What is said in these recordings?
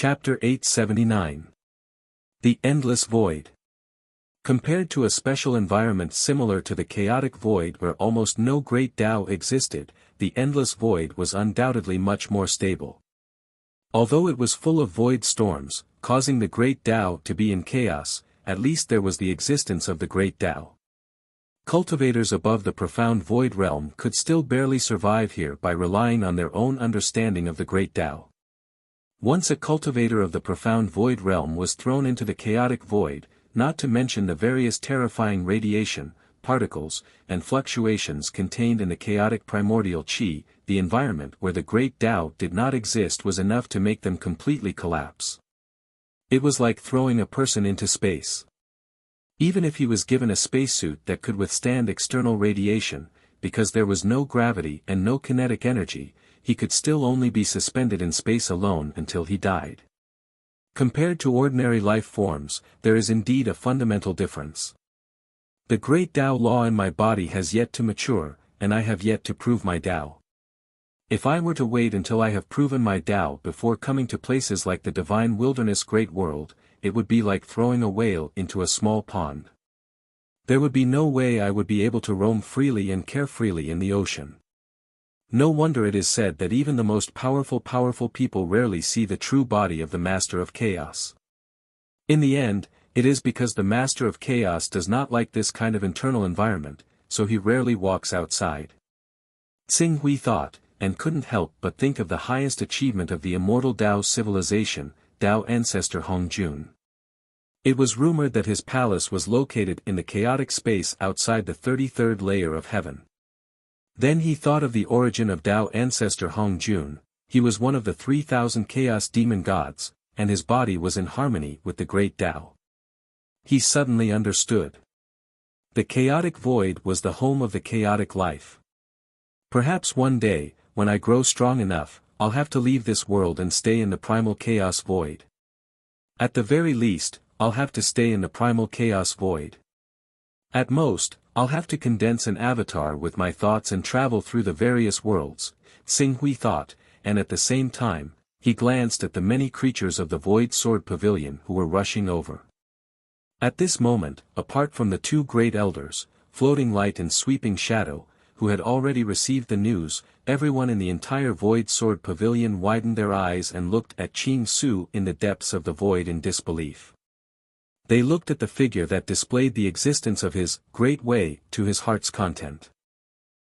Chapter 879. The Endless Void. Compared to a special environment similar to the chaotic void where almost no great Tao existed, the endless void was undoubtedly much more stable. Although it was full of void storms, causing the great Tao to be in chaos, at least there was the existence of the great Tao. Cultivators above the profound void realm could still barely survive here by relying on their own understanding of the great Tao. Once a cultivator of the profound void realm was thrown into the chaotic void, not to mention the various terrifying radiation, particles, and fluctuations contained in the chaotic primordial qi, the environment where the great Tao did not exist was enough to make them completely collapse. It was like throwing a person into space. Even if he was given a spacesuit that could withstand external radiation, because there was no gravity and no kinetic energy, he could still only be suspended in space alone until he died. Compared to ordinary life forms, there is indeed a fundamental difference. The great Tao law in my body has yet to mature, and I have yet to prove my Tao. If I were to wait until I have proven my Tao before coming to places like the divine wilderness great world, it would be like throwing a whale into a small pond. There would be no way I would be able to roam freely and care freely in the ocean. No wonder it is said that even the most powerful people rarely see the true body of the Master of Chaos. In the end, it is because the Master of Chaos does not like this kind of internal environment, so he rarely walks outside. Tsing Hui thought, and couldn't help but think of the highest achievement of the immortal Tao civilization, Tao ancestor Hongjun. It was rumored that his palace was located in the chaotic space outside the 33rd layer of heaven. Then he thought of the origin of Tao ancestor Hongjun. He was one of the 3,000 chaos demon gods, and his body was in harmony with the great Tao. He suddenly understood. The chaotic void was the home of the chaotic life. Perhaps one day, when I grow strong enough, I'll have to leave this world and stay in the primal chaos void. At the very least, I'll have to stay in the primal chaos void. At most, I'll have to condense an avatar with my thoughts and travel through the various worlds, Tsing Hui thought, and at the same time, he glanced at the many creatures of the Void Sword Pavilion who were rushing over. At this moment, apart from the two great elders, Floating Light and Sweeping Shadow, who had already received the news, everyone in the entire Void Sword Pavilion widened their eyes and looked at Qing Su in the depths of the void in disbelief. They looked at the figure that displayed the existence of his great way to his heart's content.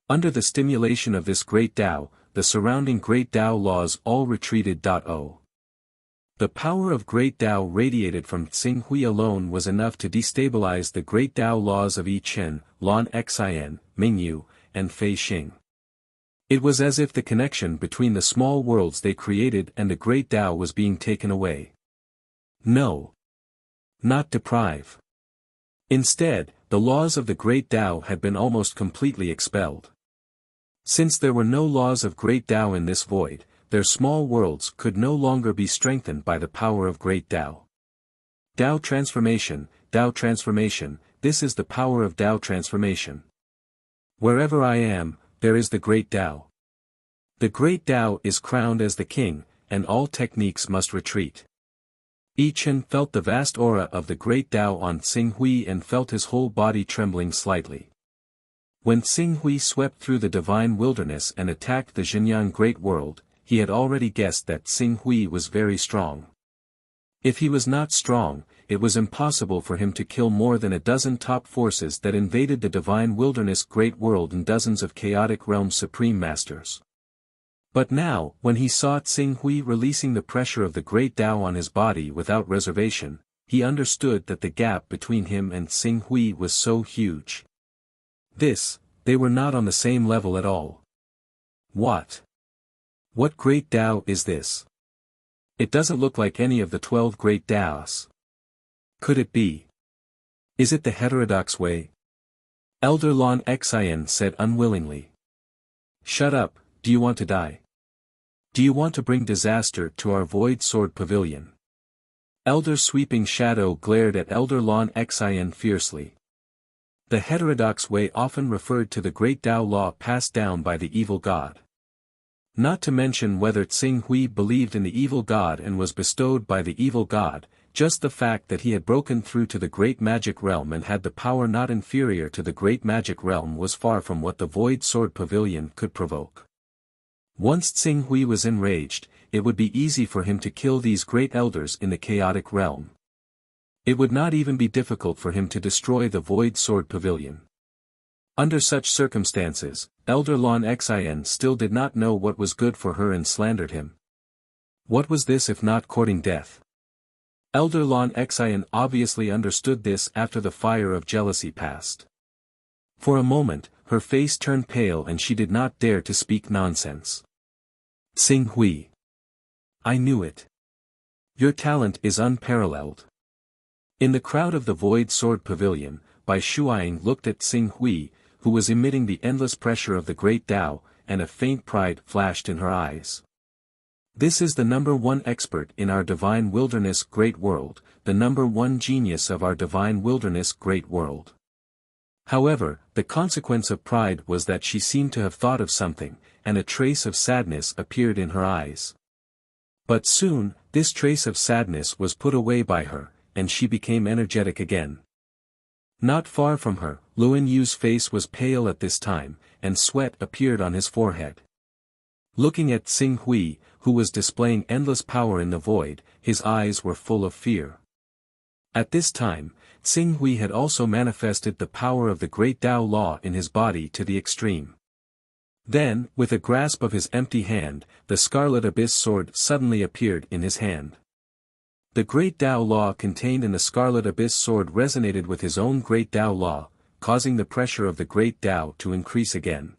Under the stimulation of this great Tao, the surrounding great Tao laws all retreated. The power of great Tao radiated from Tsing Hui alone was enough to destabilize the great Tao laws of Yi Chen, Lan Xin, Mingyu, and Fei Xing. It was as if the connection between the small worlds they created and the great Tao was being taken away. No. Not deprive. Instead, the laws of the great Tao had been almost completely expelled. Since there were no laws of great Tao in this void, their small worlds could no longer be strengthened by the power of great Tao. Tao transformation, this is the power of Tao transformation. Wherever I am, there is the great Tao. The great Tao is crowned as the king, and all techniques must retreat. Yi Chen felt the vast aura of the great Tao on Tsing Hui and felt his whole body trembling slightly. When Tsing Hui swept through the divine wilderness and attacked the Hunyuan great world, he had already guessed that Tsing Hui was very strong. If he was not strong, it was impossible for him to kill more than a dozen top forces that invaded the divine wilderness great world and dozens of chaotic realm supreme masters. But now, when he saw Tsing Hui releasing the pressure of the great Tao on his body without reservation, he understood that the gap between him and Tsing Hui was so huge. They were not on the same level at all. What great Tao is this? It doesn't look like any of the 12 great Taos. Could it be? Is it the heterodox way? Elder Lan Xin said unwillingly. Shut up, do you want to die? Do you want to bring disaster to our Void Sword Pavilion? Elder Sweeping Shadow glared at Elder Lan Xin fiercely. The heterodox way often referred to the great Tao law passed down by the evil god. Not to mention whether Tsing Hui believed in the evil god and was bestowed by the evil god, just the fact that he had broken through to the great magic realm and had the power not inferior to the great magic realm was far from what the Void Sword Pavilion could provoke. Once Tsing Hui was enraged, it would be easy for him to kill these great elders in the chaotic realm. It would not even be difficult for him to destroy the Void Sword Pavilion. Under such circumstances, Elder Lon Xin still did not know what was good for her and slandered him. What was this if not courting death? Elder Lon Xin obviously understood this after the fire of jealousy passed. For a moment, her face turned pale and she did not dare to speak nonsense. Tsing Hui. I knew it. Your talent is unparalleled. In the crowd of the Void Sword Pavilion, Bai Shuaing looked at Tsing Hui, who was emitting the endless pressure of the great Tao, and a faint pride flashed in her eyes. This is the #1 expert in our divine wilderness great world, the #1 genius of our divine wilderness great world. However, the consequence of pride was that she seemed to have thought of something, and a trace of sadness appeared in her eyes. But soon, this trace of sadness was put away by her, and she became energetic again. Not far from her, Luan Yu's face was pale at this time, and sweat appeared on his forehead. Looking at Tsing Hui, who was displaying endless power in the void, his eyes were full of fear. At this time, Tsing Hui had also manifested the power of the great Tao Law in his body to the extreme. Then, with a grasp of his empty hand, the Scarlet Abyss sword suddenly appeared in his hand. The great Tao Law contained in the Scarlet Abyss sword resonated with his own great Tao Law, causing the pressure of the great Tao to increase again.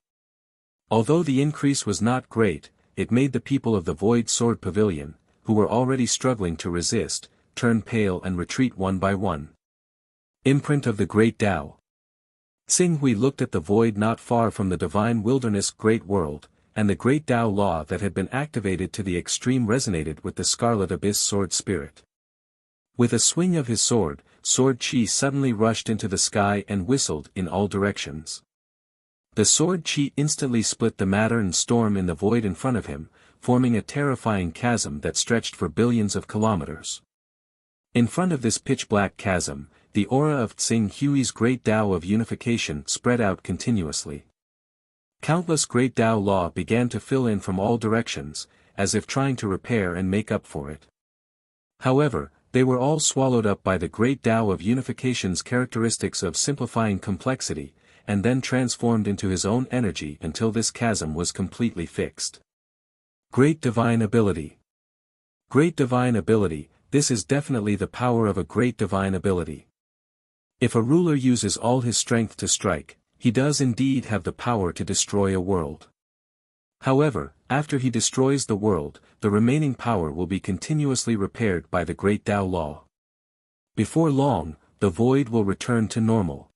Although the increase was not great, it made the people of the Void Sword Pavilion, who were already struggling to resist, turn pale and retreat one by one. Imprint of the Great Tao. Tsing Hui looked at the void not far from the divine wilderness great world, and the great Tao Law that had been activated to the extreme resonated with the Scarlet Abyss sword spirit. With a swing of his sword, Sword Chi suddenly rushed into the sky and whistled in all directions. The sword Chi instantly split the matter and storm in the void in front of him, forming a terrifying chasm that stretched for billions of kilometers. In front of this pitch-black chasm, the aura of Tsing Hui's great Tao of unification spread out continuously. Countless great Tao Law began to fill in from all directions, as if trying to repair and make up for it. However, they were all swallowed up by the great Tao of unification's characteristics of simplifying complexity, and then transformed into his own energy until this chasm was completely fixed. Great Divine Ability. Great Divine Ability, this is definitely the power of a great divine ability. If a ruler uses all his strength to strike, he does indeed have the power to destroy a world. However, after he destroys the world, the remaining power will be continuously repaired by the great Tao Law. Before long, the void will return to normal.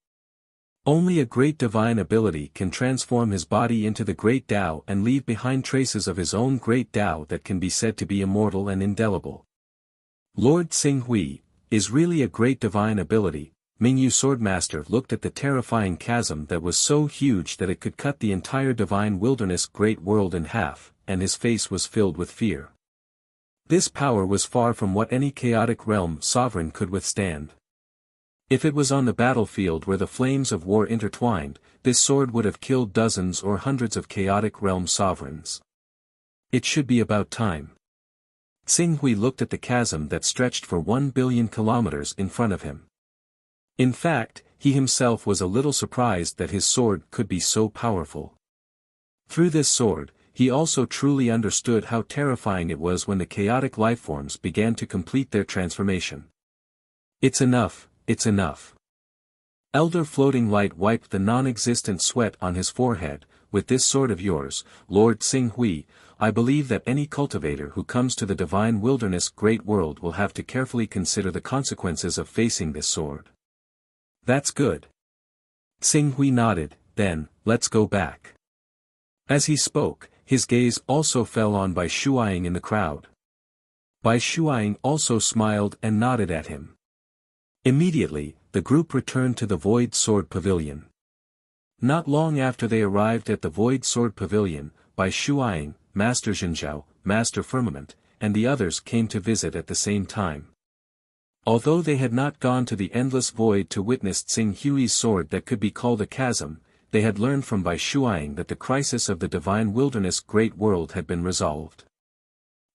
Only a great divine ability can transform his body into the great Tao and leave behind traces of his own great Tao that can be said to be immortal and indelible. Lord Tsing Hui is really a great divine ability. Mingyu Swordmaster looked at the terrifying chasm that was so huge that it could cut the entire divine wilderness great world in half, and his face was filled with fear. This power was far from what any chaotic realm sovereign could withstand. If it was on the battlefield where the flames of war intertwined, this sword would have killed dozens or hundreds of chaotic realm sovereigns. It should be about time. Tsing Hui looked at the chasm that stretched for 1 billion kilometers in front of him. In fact, he himself was a little surprised that his sword could be so powerful. Through this sword, he also truly understood how terrifying it was when the chaotic lifeforms began to complete their transformation. It's enough. It's enough. Elder Floating Light wiped the non-existent sweat on his forehead. With this sword of yours, Lord Tsing Hui, I believe that any cultivator who comes to the divine wilderness great world will have to carefully consider the consequences of facing this sword. That's good. Tsing Hui nodded, then, let's go back. As he spoke, his gaze also fell on Bai Shuaing in the crowd. Bai Shuaing also smiled and nodded at him. Immediately, the group returned to the Void Sword Pavilion. Not long after they arrived at the Void Sword Pavilion, Bai Shuaing, Master Zhenjiao, Master Firmament, and the others came to visit at the same time. Although they had not gone to the endless void to witness Tsing Hui's sword that could be called a chasm, they had learned from Bai Shuaing that the crisis of the divine wilderness great world had been resolved.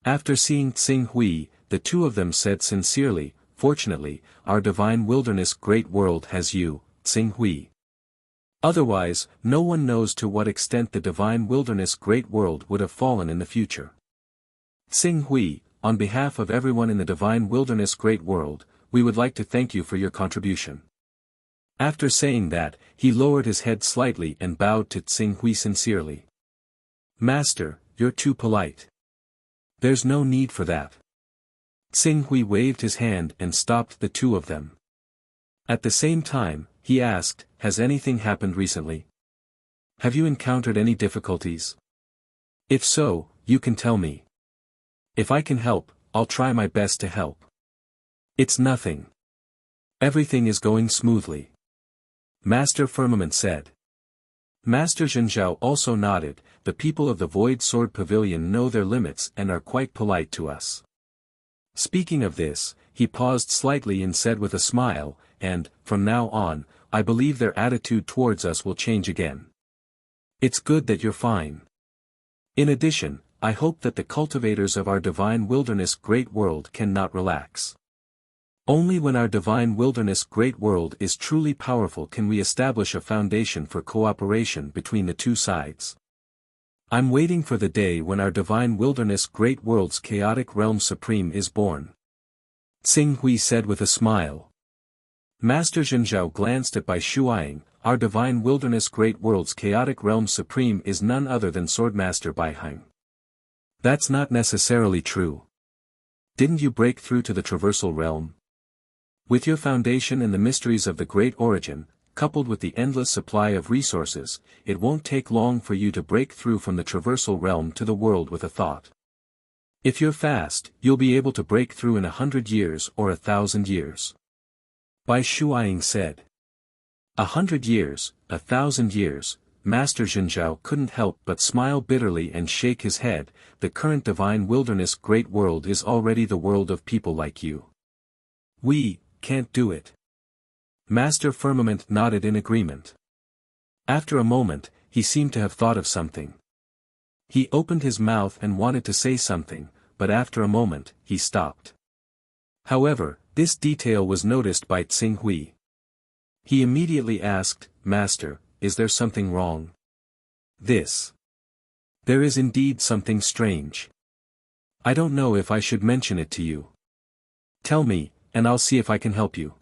After seeing Tsing Hui, the two of them said sincerely, "Fortunately, our divine wilderness great world has you, Tsing Hui. Otherwise, no one knows to what extent the divine wilderness great world would have fallen in the future. Tsing Hui, on behalf of everyone in the divine wilderness great world, we would like to thank you for your contribution." After saying that, he lowered his head slightly and bowed to Tsing Hui sincerely. "Master, you're too polite. There's no need for that." Tsing Hui waved his hand and stopped the two of them. At the same time, he asked, "Has anything happened recently? Have you encountered any difficulties? If so, you can tell me. If I can help, I'll try my best to help." "It's nothing. Everything is going smoothly," Master Firmament said. Master Zhenjiao also nodded. "The people of the Void Sword Pavilion know their limits and are quite polite to us." Speaking of this, he paused slightly and said with a smile, "And, from now on, I believe their attitude towards us will change again. It's good that you're fine. In addition, I hope that the cultivators of our divine wilderness great world cannot relax. Only when our divine wilderness great world is truly powerful can we establish a foundation for cooperation between the two sides. I'm waiting for the day when our divine wilderness great world's chaotic realm supreme is born," Tsing Hui said with a smile. Master Zhenjiao glanced at Bai Shuaing. "Our divine wilderness great world's chaotic realm supreme is none other than Swordmaster Bai Hang." "That's not necessarily true. Didn't you break through to the traversal realm? With your foundation and the mysteries of the great origin, coupled with the endless supply of resources, it won't take long for you to break through from the traversal realm to the world with a thought. If you're fast, you'll be able to break through in 100 years or 1,000 years. Bai Shuaing said. 100 years, 1,000 years, Master Zhenjiao couldn't help but smile bitterly and shake his head. The current divine wilderness great world is already the world of people like you. We can't do it. Master Firmament nodded in agreement. After a moment, he seemed to have thought of something. He opened his mouth and wanted to say something, but after a moment, he stopped. However, this detail was noticed by Tsing Hui. He immediately asked, "Master, is there something wrong?" There is indeed something strange. I don't know if I should mention it to you. Tell me, and I'll see if I can help you.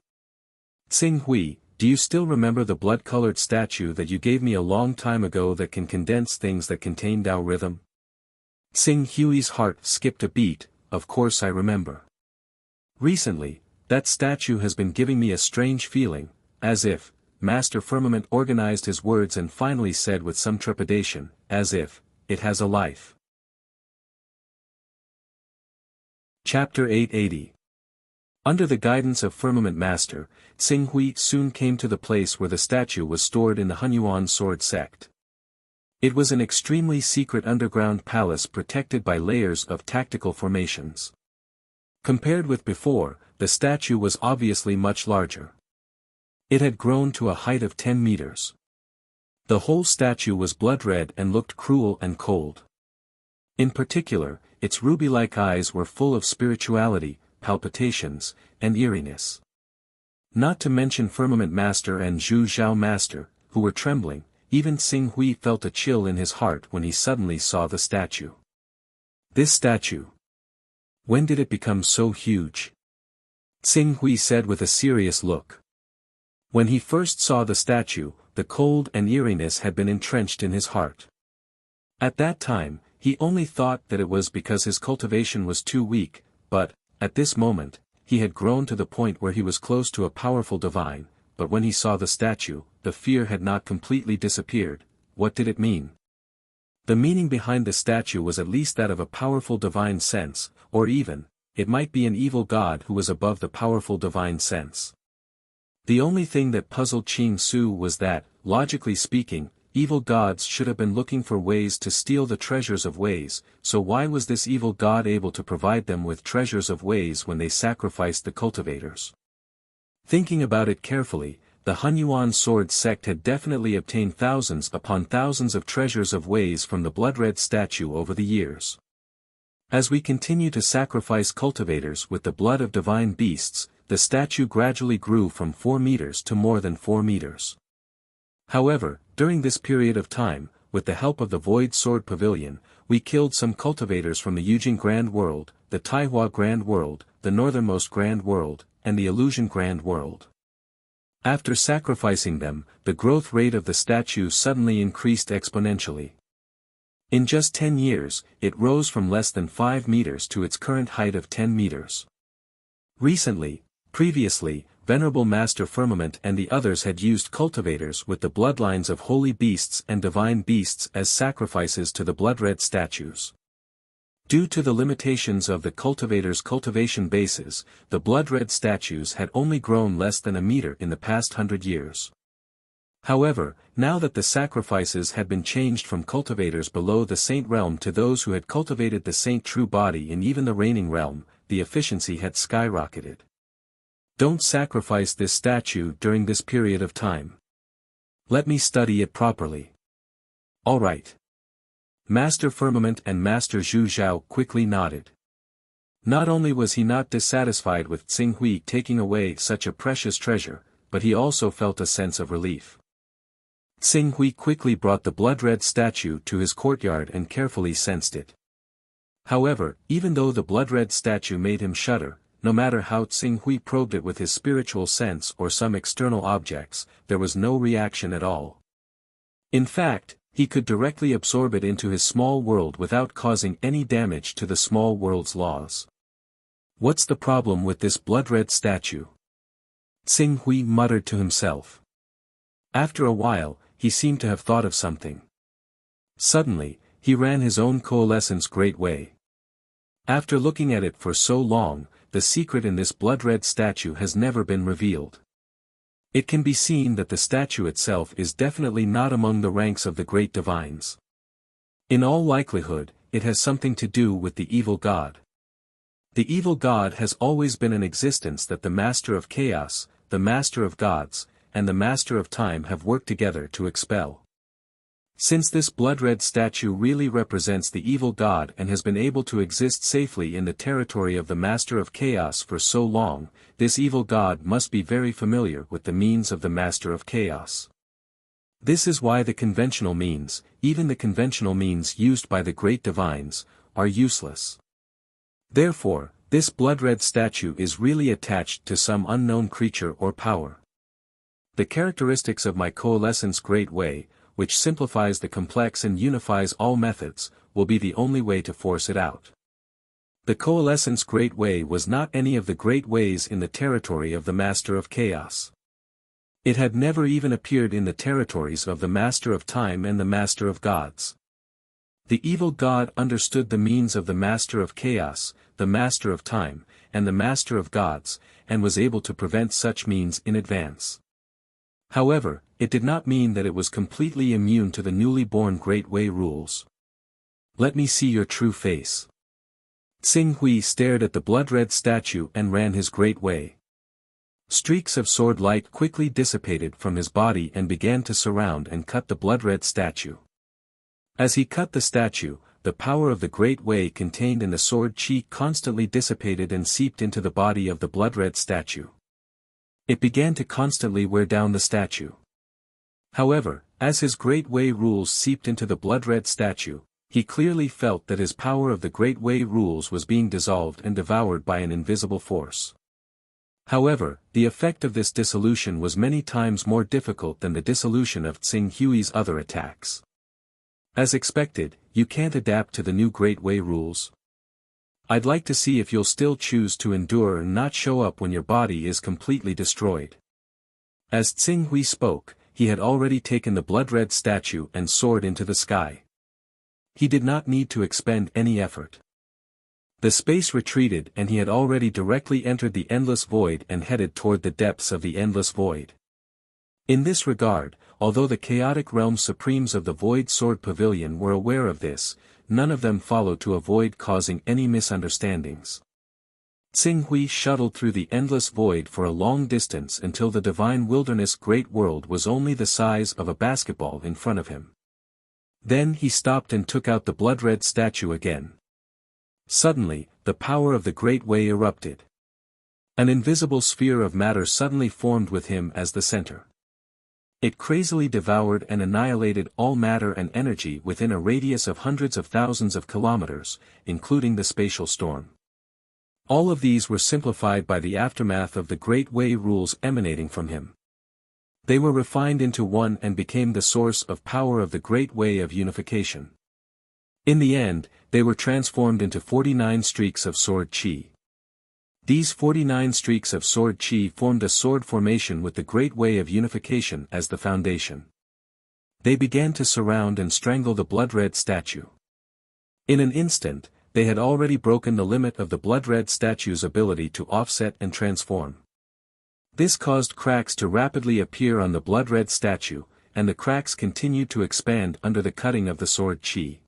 Tsing Hui, do you still remember the blood-colored statue that you gave me a long time ago that can condense things that contain Tao rhythm? Tsing Hui's heart skipped a beat. Of course I remember. Recently, that statue has been giving me a strange feeling, as if, Master Firmament organized his words and finally said with some trepidation, as if, it has a life. Chapter 880. Under the guidance of Firmament Master, Tsing Hui soon came to the place where the statue was stored in the Hunyuan sword sect. It was an extremely secret underground palace protected by layers of tactical formations. Compared with before, the statue was obviously much larger. It had grown to a height of 10 meters. The whole statue was blood-red and looked cruel and cold. In particular, its ruby-like eyes were full of spirituality, palpitations, and eeriness. Not to mention Firmament Master and Zhu Zhao Master, who were trembling. Even Tsing Hui felt a chill in his heart when he suddenly saw the statue. This statue. When did it become so huge? Tsing Hui said with a serious look. When he first saw the statue, the cold and eeriness had been entrenched in his heart. At that time, he only thought that it was because his cultivation was too weak, but, at this moment, he had grown to the point where he was close to a powerful divine. But when he saw the statue, the fear had not completely disappeared. What did it mean? The meaning behind the statue was at least that of a powerful divine sense, or even, it might be an evil god who was above the powerful divine sense. The only thing that puzzled Qing Su was that, logically speaking, evil gods should have been looking for ways to steal the treasures of ways, so why was this evil god able to provide them with treasures of ways when they sacrificed the cultivators? Thinking about it carefully, the Hunyuan sword sect had definitely obtained thousands upon thousands of treasures of ways from the blood-red statue over the years. As we continue to sacrifice cultivators with the blood of divine beasts, the statue gradually grew from 4 meters to more than 4 meters. However, during this period of time, with the help of the Void Sword Pavilion, we killed some cultivators from the Yujing Grand World, the Taihua Grand World, the Northernmost Grand World, and the Illusion Grand World. After sacrificing them, the growth rate of the statue suddenly increased exponentially. In just 10 years, it rose from less than 5 meters to its current height of 10 meters. Previously, Venerable Master Firmament and the others had used cultivators with the bloodlines of holy beasts and divine beasts as sacrifices to the blood-red statues. Due to the limitations of the cultivators' cultivation bases, the blood-red statues had only grown less than a meter in the past 100 years. However, now that the sacrifices had been changed from cultivators below the saint realm to those who had cultivated the saint true body in even the reigning realm, the efficiency had skyrocketed. Don't sacrifice this statue during this period of time. Let me study it properly. Alright. Master Firmament and Master Zhu Zhao quickly nodded. Not only was he not dissatisfied with Tsing Hui taking away such a precious treasure, but he also felt a sense of relief. Tsing Hui quickly brought the blood-red statue to his courtyard and carefully sensed it. However, even though the blood-red statue made him shudder, no matter how Tsing Hui probed it with his spiritual sense or some external objects, there was no reaction at all. In fact, he could directly absorb it into his small world without causing any damage to the small world's laws. What's the problem with this blood-red statue? Tsing Hui muttered to himself. After a while, he seemed to have thought of something. Suddenly, he ran his own coalescence great way. After looking at it for so long, the secret in this blood-red statue has never been revealed. It can be seen that the statue itself is definitely not among the ranks of the great divines. In all likelihood, it has something to do with the evil god. The evil god has always been in existence that the Master of Chaos, the Master of Gods, and the Master of Time have worked together to expel. Since this blood-red statue really represents the evil god and has been able to exist safely in the territory of the Master of Chaos for so long, this evil god must be very familiar with the means of the Master of Chaos. This is why the conventional means, even the conventional means used by the great divines, are useless. Therefore, this blood-red statue is really attached to some unknown creature or power. The characteristics of my coalescence great way, which simplifies the complex and unifies all methods, will be the only way to force it out. The coalescence great way was not any of the great ways in the territory of the Master of Chaos. It had never even appeared in the territories of the Master of Time and the Master of Gods. The evil god understood the means of the Master of Chaos, the Master of Time, and the Master of Gods, and was able to prevent such means in advance. However, it did not mean that it was completely immune to the newly born Great Way rules. Let me see your true face. Tsing Hui stared at the blood-red statue and ran his great way. Streaks of sword light quickly dissipated from his body and began to surround and cut the blood-red statue. As he cut the statue, the power of the great way contained in the sword chi constantly dissipated and seeped into the body of the blood-red statue. It began to constantly wear down the statue. However, as his great way rules seeped into the blood-red statue, he clearly felt that his power of the great way rules was being dissolved and devoured by an invisible force. However, the effect of this dissolution was many times more difficult than the dissolution of Tsing Hui's other attacks. As expected, you can't adapt to the new great way rules. I'd like to see if you'll still choose to endure and not show up when your body is completely destroyed. As Tsing Hui spoke, he had already taken the blood-red statue and soared into the sky. He did not need to expend any effort. The space retreated and he had already directly entered the endless void and headed toward the depths of the endless void. In this regard, although the chaotic realm supremes of the Void Sword Pavilion were aware of this, none of them followed to avoid causing any misunderstandings. Tsing Hui shuttled through the endless void for a long distance until the divine wilderness great world was only the size of a basketball in front of him. Then he stopped and took out the blood-red statue again. Suddenly, the power of the Great Way erupted. An invisible sphere of matter suddenly formed with him as the center. It crazily devoured and annihilated all matter and energy within a radius of hundreds of thousands of kilometers, including the spatial storm. All of these were simplified by the aftermath of the Great Way rules emanating from him. They were refined into one and became the source of power of the Great Way of unification. In the end, they were transformed into 49 streaks of sword qi. These 49 streaks of sword qi formed a sword formation with the Great Way of unification as the foundation. They began to surround and strangle the blood-red statue. In an instant, they had already broken the limit of the blood-red statue's ability to offset and transform. This caused cracks to rapidly appear on the blood-red statue, and the cracks continued to expand under the cutting of the sword qi.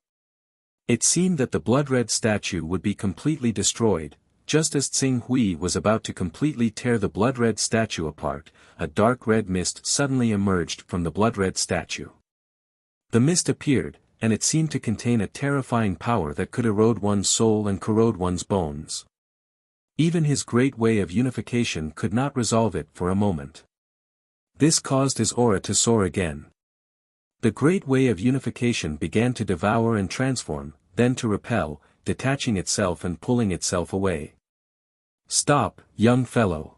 It seemed that the blood-red statue would be completely destroyed. Just as Tsing Hui was about to completely tear the blood-red statue apart, a dark red mist suddenly emerged from the blood-red statue. The mist appeared, and it seemed to contain a terrifying power that could erode one's soul and corrode one's bones. Even his Great Way of unification could not resolve it for a moment. This caused his aura to soar again. The Great Way of unification began to devour and transform, then to repel, detaching itself and pulling itself away. "Stop, young fellow.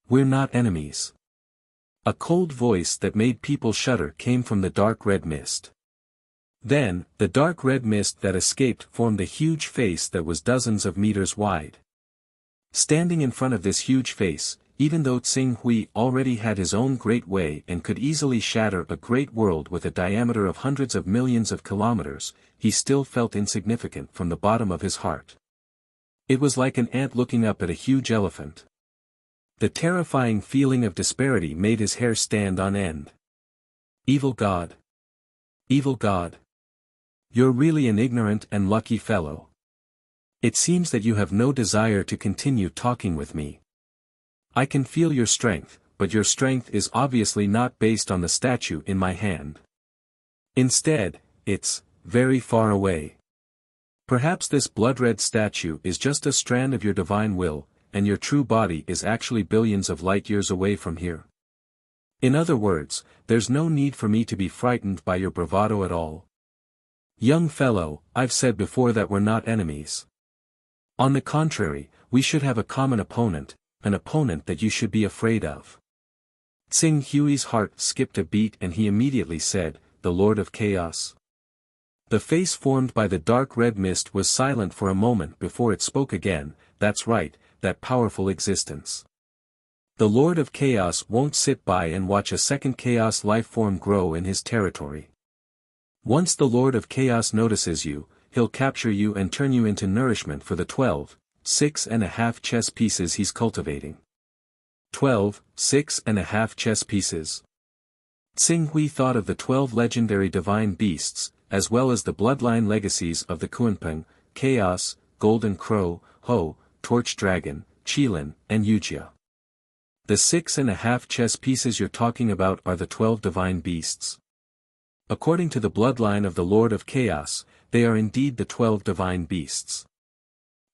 We're not enemies." A cold voice that made people shudder came from the dark red mist. Then, the dark red mist that escaped formed a huge face that was dozens of meters wide. Standing in front of this huge face, even though Tsing Hui already had his own Great Way and could easily shatter a great world with a diameter of hundreds of millions of kilometers, he still felt insignificant from the bottom of his heart. It was like an ant looking up at a huge elephant. The terrifying feeling of disparity made his hair stand on end. Evil God. Evil God. You're really an ignorant and lucky fellow. It seems that you have no desire to continue talking with me. I can feel your strength, but your strength is obviously not based on the statue in my hand. Instead, it's very far away. Perhaps this blood-red statue is just a strand of your divine will, and your true body is actually billions of light years away from here. In other words, there's no need for me to be frightened by your bravado at all. Young fellow, I've said before that we're not enemies. On the contrary, we should have a common opponent, an opponent that you should be afraid of. Tsing Hui's heart skipped a beat and he immediately said, "The Lord of Chaos." The face formed by the dark red mist was silent for a moment before it spoke again. "That's right, that powerful existence. The Lord of Chaos won't sit by and watch a second chaos life form grow in his territory. Once the Lord of Chaos notices you, he'll capture you and turn you into nourishment for the 12.5 chess pieces he's cultivating." 12.5 chess pieces. Tsing Hui thought of the 12 legendary divine beasts, as well as the bloodline legacies of the Kunpeng, Chaos, Golden Crow, Ho, Torch Dragon, Qilin, and Wuxia. The 6.5 chess pieces you're talking about are the 12 divine beasts. According to the bloodline of the Lord of Chaos, they are indeed the 12 divine beasts.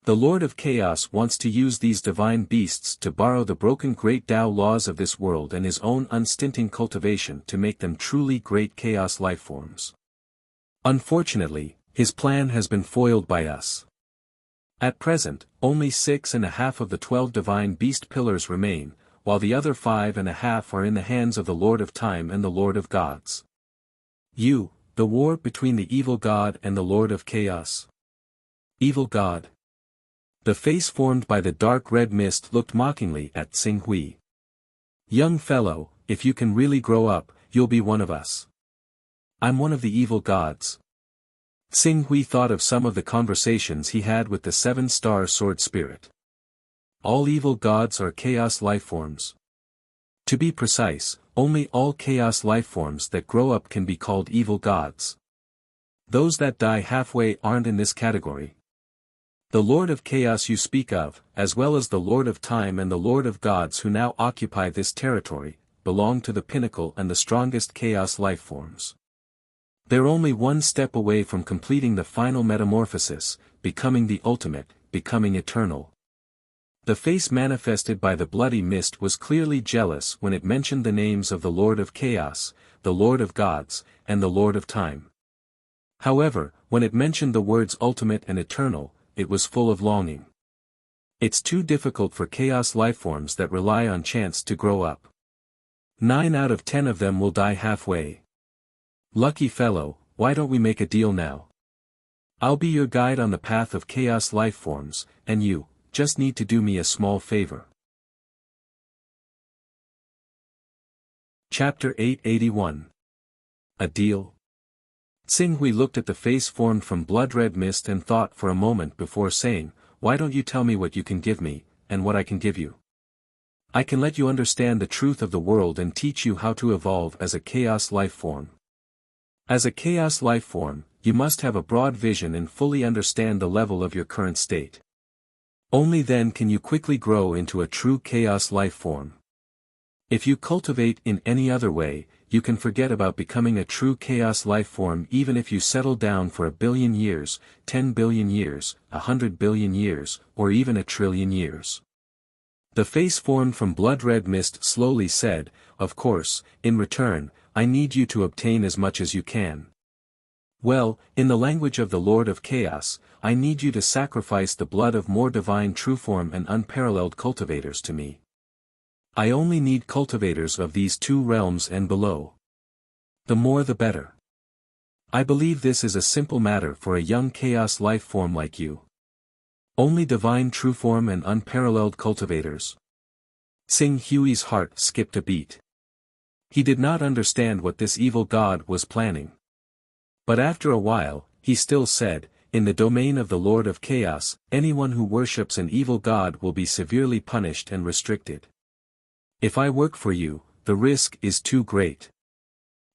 The Lord of Chaos wants to use these divine beasts to borrow the broken great Tao laws of this world and his own unstinting cultivation to make them truly great chaos lifeforms. Unfortunately, his plan has been foiled by us. At present, only 6.5 of the 12 divine beast pillars remain, while the other 5.5 are in the hands of the Lord of Time and the Lord of Gods. The war between the evil god and the Lord of Chaos. Evil god. The face formed by the dark red mist looked mockingly at Tsing Hui. "Young fellow, if you can really grow up, you'll be one of us." "I'm one of the evil gods." Tsing Hui thought of some of the conversations he had with the 7-star sword spirit. All evil gods are chaos lifeforms. To be precise, only all chaos lifeforms that grow up can be called evil gods. Those that die halfway aren't in this category. The Lord of Chaos you speak of, as well as the Lord of Time and the Lord of Gods who now occupy this territory, belong to the pinnacle and the strongest chaos lifeforms. They're only one step away from completing the final metamorphosis, becoming the ultimate, becoming eternal. The face manifested by the bloody mist was clearly jealous when it mentioned the names of the Lord of Chaos, the Lord of Gods, and the Lord of Time. However, when it mentioned the words ultimate and eternal, it was full of longing. It's too difficult for chaos lifeforms that rely on chance to grow up. 9 out of 10 of them will die halfway. Lucky fellow, why don't we make a deal now? I'll be your guide on the path of chaos lifeforms, and you just need to do me a small favor. Chapter 881. A deal? Tsing-Hui looked at the face formed from blood-red mist and thought for a moment before saying, "Why don't you tell me what you can give me, and what I can give you? I can let you understand the truth of the world and teach you how to evolve as a chaos life form. As a chaos life form, you must have a broad vision and fully understand the level of your current state. Only then can you quickly grow into a true chaos life form. If you cultivate in any other way, you can forget about becoming a true chaos life form even if you settle down for 1 billion years, 10 billion years, 100 billion years, or even 1 trillion years." The face formed from blood-red mist slowly said, "Of course, in return, I need you to obtain as much as you can. Well, in the language of the Lord of Chaos, I need you to sacrifice the blood of more divine trueform and unparalleled cultivators to me. I only need cultivators of these 2 realms and below. The more the better. I believe this is a simple matter for a young chaos life form like you. Only divine trueform and unparalleled cultivators." Tsing-Hui's heart skipped a beat. He did not understand what this evil god was planning. But after a while, he still said, "In the domain of the Lord of Chaos, anyone who worships an evil god will be severely punished and restricted. If I work for you, the risk is too great.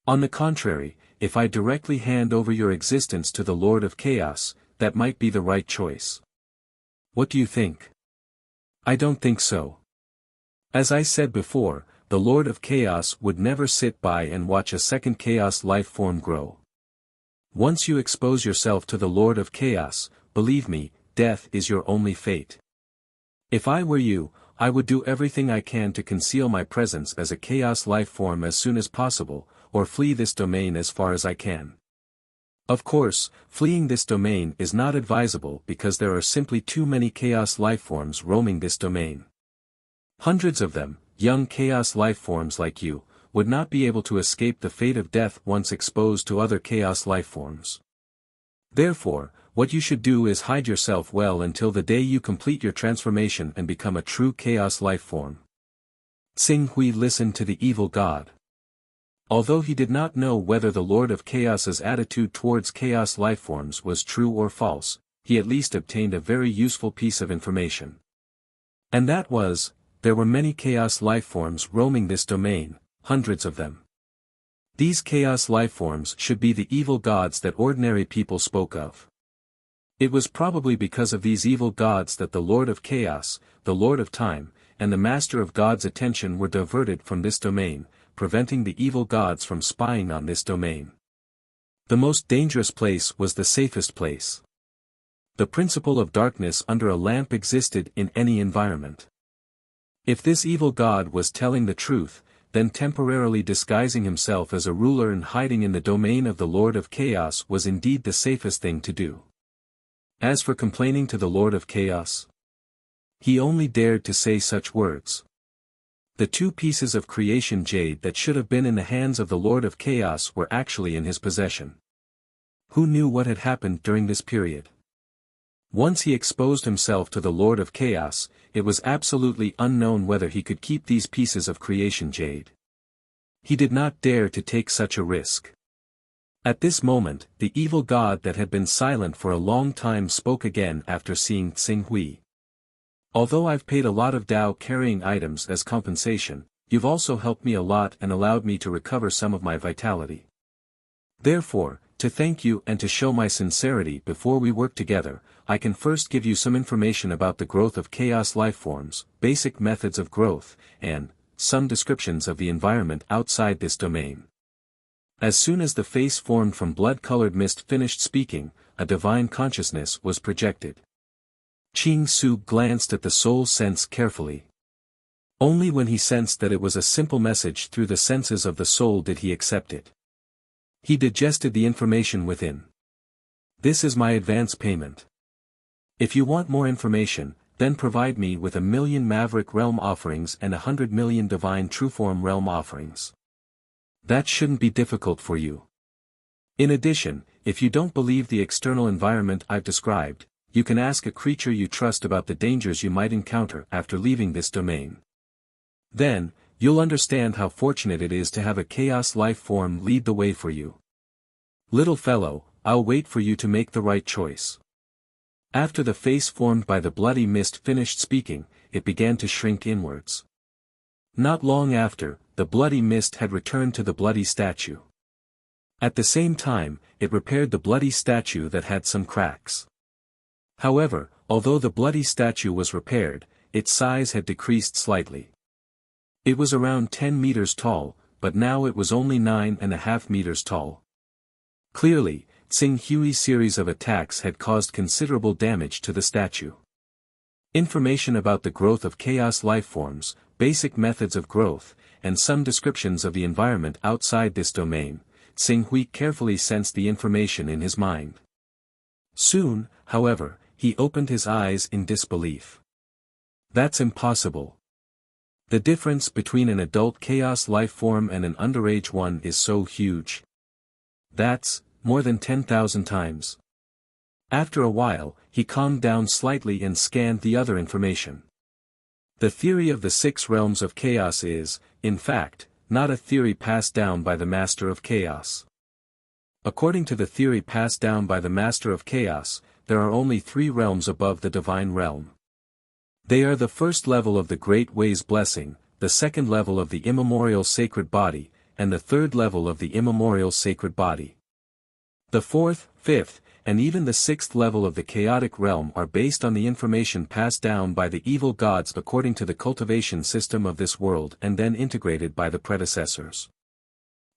On the contrary, if I directly hand over your existence to the Lord of Chaos, that might be the right choice. What do you think?" "I don't think so. As I said before, the Lord of Chaos would never sit by and watch a second chaos life form grow. Once you expose yourself to the Lord of Chaos, believe me, death is your only fate. If I were you, I would do everything I can to conceal my presence as a chaos life form as soon as possible, or flee this domain as far as I can. Of course, fleeing this domain is not advisable because there are simply too many chaos life forms roaming this domain. Hundreds of them, young chaos life forms like you, would not be able to escape the fate of death once exposed to other chaos life forms. Therefore, what you should do is hide yourself well until the day you complete your transformation and become a true chaos life form." Tsing-Hui listened to the evil god. Although he did not know whether the Lord of Chaos's attitude towards chaos lifeforms was true or false, he at least obtained a very useful piece of information. And that was, there were many chaos lifeforms roaming this domain, hundreds of them. These chaos lifeforms should be the evil gods that ordinary people spoke of. It was probably because of these evil gods that the Lord of Chaos, the Lord of Time, and the Master of God's attention were diverted from this domain, preventing the evil gods from spying on this domain. The most dangerous place was the safest place. The principle of darkness under a lamp existed in any environment. If this evil god was telling the truth, then temporarily disguising himself as a ruler and hiding in the domain of the Lord of Chaos was indeed the safest thing to do. As for complaining to the Lord of Chaos, he only dared to say such words. The 2 pieces of creation jade that should have been in the hands of the Lord of Chaos were actually in his possession. Who knew what had happened during this period? Once he exposed himself to the Lord of Chaos, it was absolutely unknown whether he could keep these pieces of creation jade. He did not dare to take such a risk. At this moment, the evil god that had been silent for a long time spoke again after seeing Tsing-Hui. "Although I've paid a lot of Dao carrying items as compensation, you've also helped me a lot and allowed me to recover some of my vitality. Therefore, to thank you and to show my sincerity before we work together, I can first give you some information about the growth of chaos lifeforms, basic methods of growth, and some descriptions of the environment outside this domain. As soon as the face formed from blood-colored mist finished speaking, a divine consciousness was projected. Qing Su glanced at the soul sense carefully. Only when he sensed that it was a simple message through the senses of the soul did he accept it. He digested the information within. This is my advance payment. If you want more information, then provide me with 1,000,000 Maverick Realm offerings and 100,000,000 Divine Trueform Realm offerings. That shouldn't be difficult for you. In addition, if you don't believe the external environment I've described, you can ask a creature you trust about the dangers you might encounter after leaving this domain. Then, you'll understand how fortunate it is to have a chaos life form lead the way for you. Little fellow, I'll wait for you to make the right choice. After the face formed by the bloody mist finished speaking, it began to shrink inwards. Not long after, the bloody mist had returned to the bloody statue. At the same time, it repaired the bloody statue that had some cracks. However, although the bloody statue was repaired, its size had decreased slightly. It was around 10 meters tall, but now it was only 9.5 meters tall. Clearly, Tsing Hui's series of attacks had caused considerable damage to the statue. Information about the growth of chaos lifeforms, basic methods of growth, and some descriptions of the environment outside this domain. Tsing Hui carefully sensed the information in his mind. Soon, however, he opened his eyes in disbelief. That's impossible. The difference between an adult chaos life form and an underage one is so huge. That's more than 10,000 times. After a while, he calmed down slightly and scanned the other information. The theory of the 6 realms of chaos is, in fact, not a theory passed down by the Master of Chaos. According to the theory passed down by the Master of Chaos, there are only 3 realms above the Divine Realm. They are the first level of the Great Way's Blessing, the second level of the Immemorial Sacred Body, and the third level of the Immemorial Sacred Body. The fourth, fifth, and even the 6th level of the Chaotic Realm are based on the information passed down by the evil gods according to the cultivation system of this world and then integrated by the predecessors.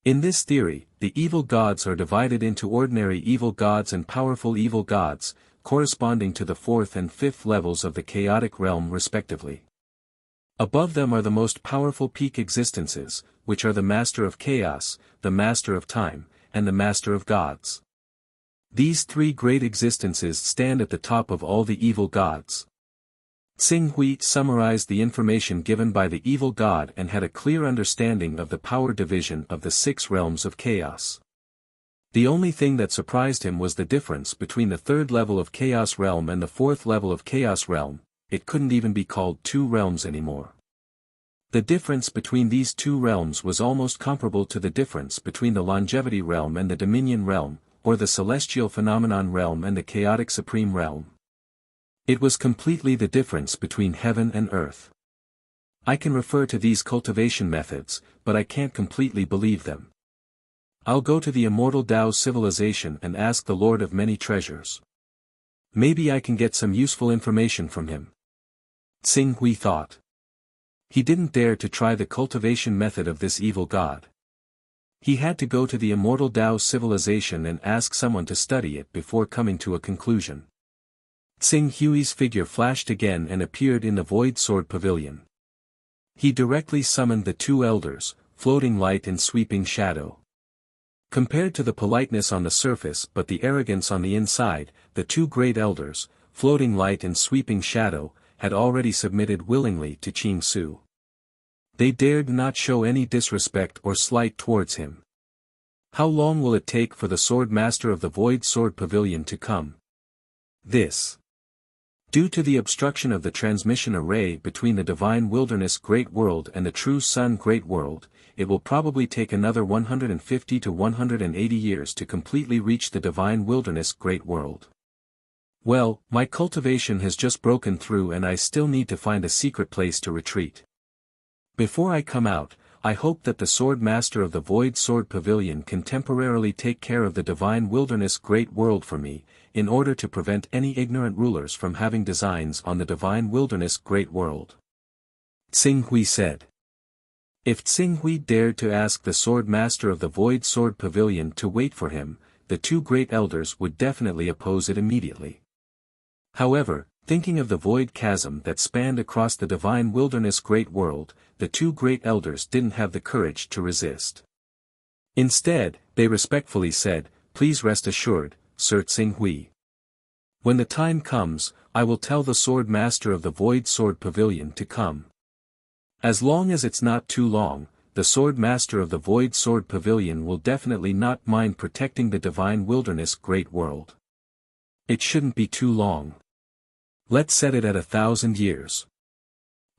In this theory, the evil gods are divided into ordinary evil gods and powerful evil gods, corresponding to the 4th and 5th levels of the Chaotic Realm respectively. Above them are the most powerful peak existences, which are the Master of Chaos, the Master of Time, and the Master of Gods. These 3 great existences stand at the top of all the evil gods. Tsing Hui summarized the information given by the evil god and had a clear understanding of the power division of the 6 realms of chaos. The only thing that surprised him was the difference between the 3rd level of Chaos Realm and the 4th level of Chaos Realm. It couldn't even be called 2 realms anymore. The difference between these 2 realms was almost comparable to the difference between the Longevity Realm and the Dominion Realm, or the Celestial Phenomenon Realm and the Chaotic Supreme Realm. It was completely the difference between heaven and earth. I can refer to these cultivation methods, but I can't completely believe them. I'll go to the Immortal Tao civilization and ask the Lord of Many Treasures. Maybe I can get some useful information from him. Tsing Hui thought. He didn't dare to try the cultivation method of this evil god. He had to go to the Immortal Tao civilization and ask someone to study it before coming to a conclusion. Tsing Hui's figure flashed again and appeared in the Void Sword Pavilion. He directly summoned the 2 elders, Floating Light and Sweeping Shadow. Compared to the politeness on the surface but the arrogance on the inside, the 2 great elders, Floating Light and Sweeping Shadow, had already submitted willingly to Qing Su. They dared not show any disrespect or slight towards him. How long will it take for the Sword Master of the Void Sword Pavilion to come? Due to the obstruction of the transmission array between the Divine Wilderness Great World and the True Sun Great World, it will probably take another 150 to 180 years to completely reach the Divine Wilderness Great World. Well, my cultivation has just broken through and I still need to find a secret place to retreat. Before I come out, I hope that the Sword Master of the Void Sword Pavilion can temporarily take care of the Divine Wilderness Great World for me, in order to prevent any ignorant rulers from having designs on the Divine Wilderness Great World. Tsing Hui said. If Tsing Hui dared to ask the Sword Master of the Void Sword Pavilion to wait for him, the two great elders would definitely oppose it immediately. However, thinking of the void chasm that spanned across the Divine Wilderness Great World, the two great elders didn't have the courage to resist. Instead, they respectfully said, "Please rest assured, Sir Tsing Hui. When the time comes, I will tell the Sword Master of the Void Sword Pavilion to come. As long as it's not too long, the Sword Master of the Void Sword Pavilion will definitely not mind protecting the Divine Wilderness Great World. It shouldn't be too long. Let's set it at 1,000 years.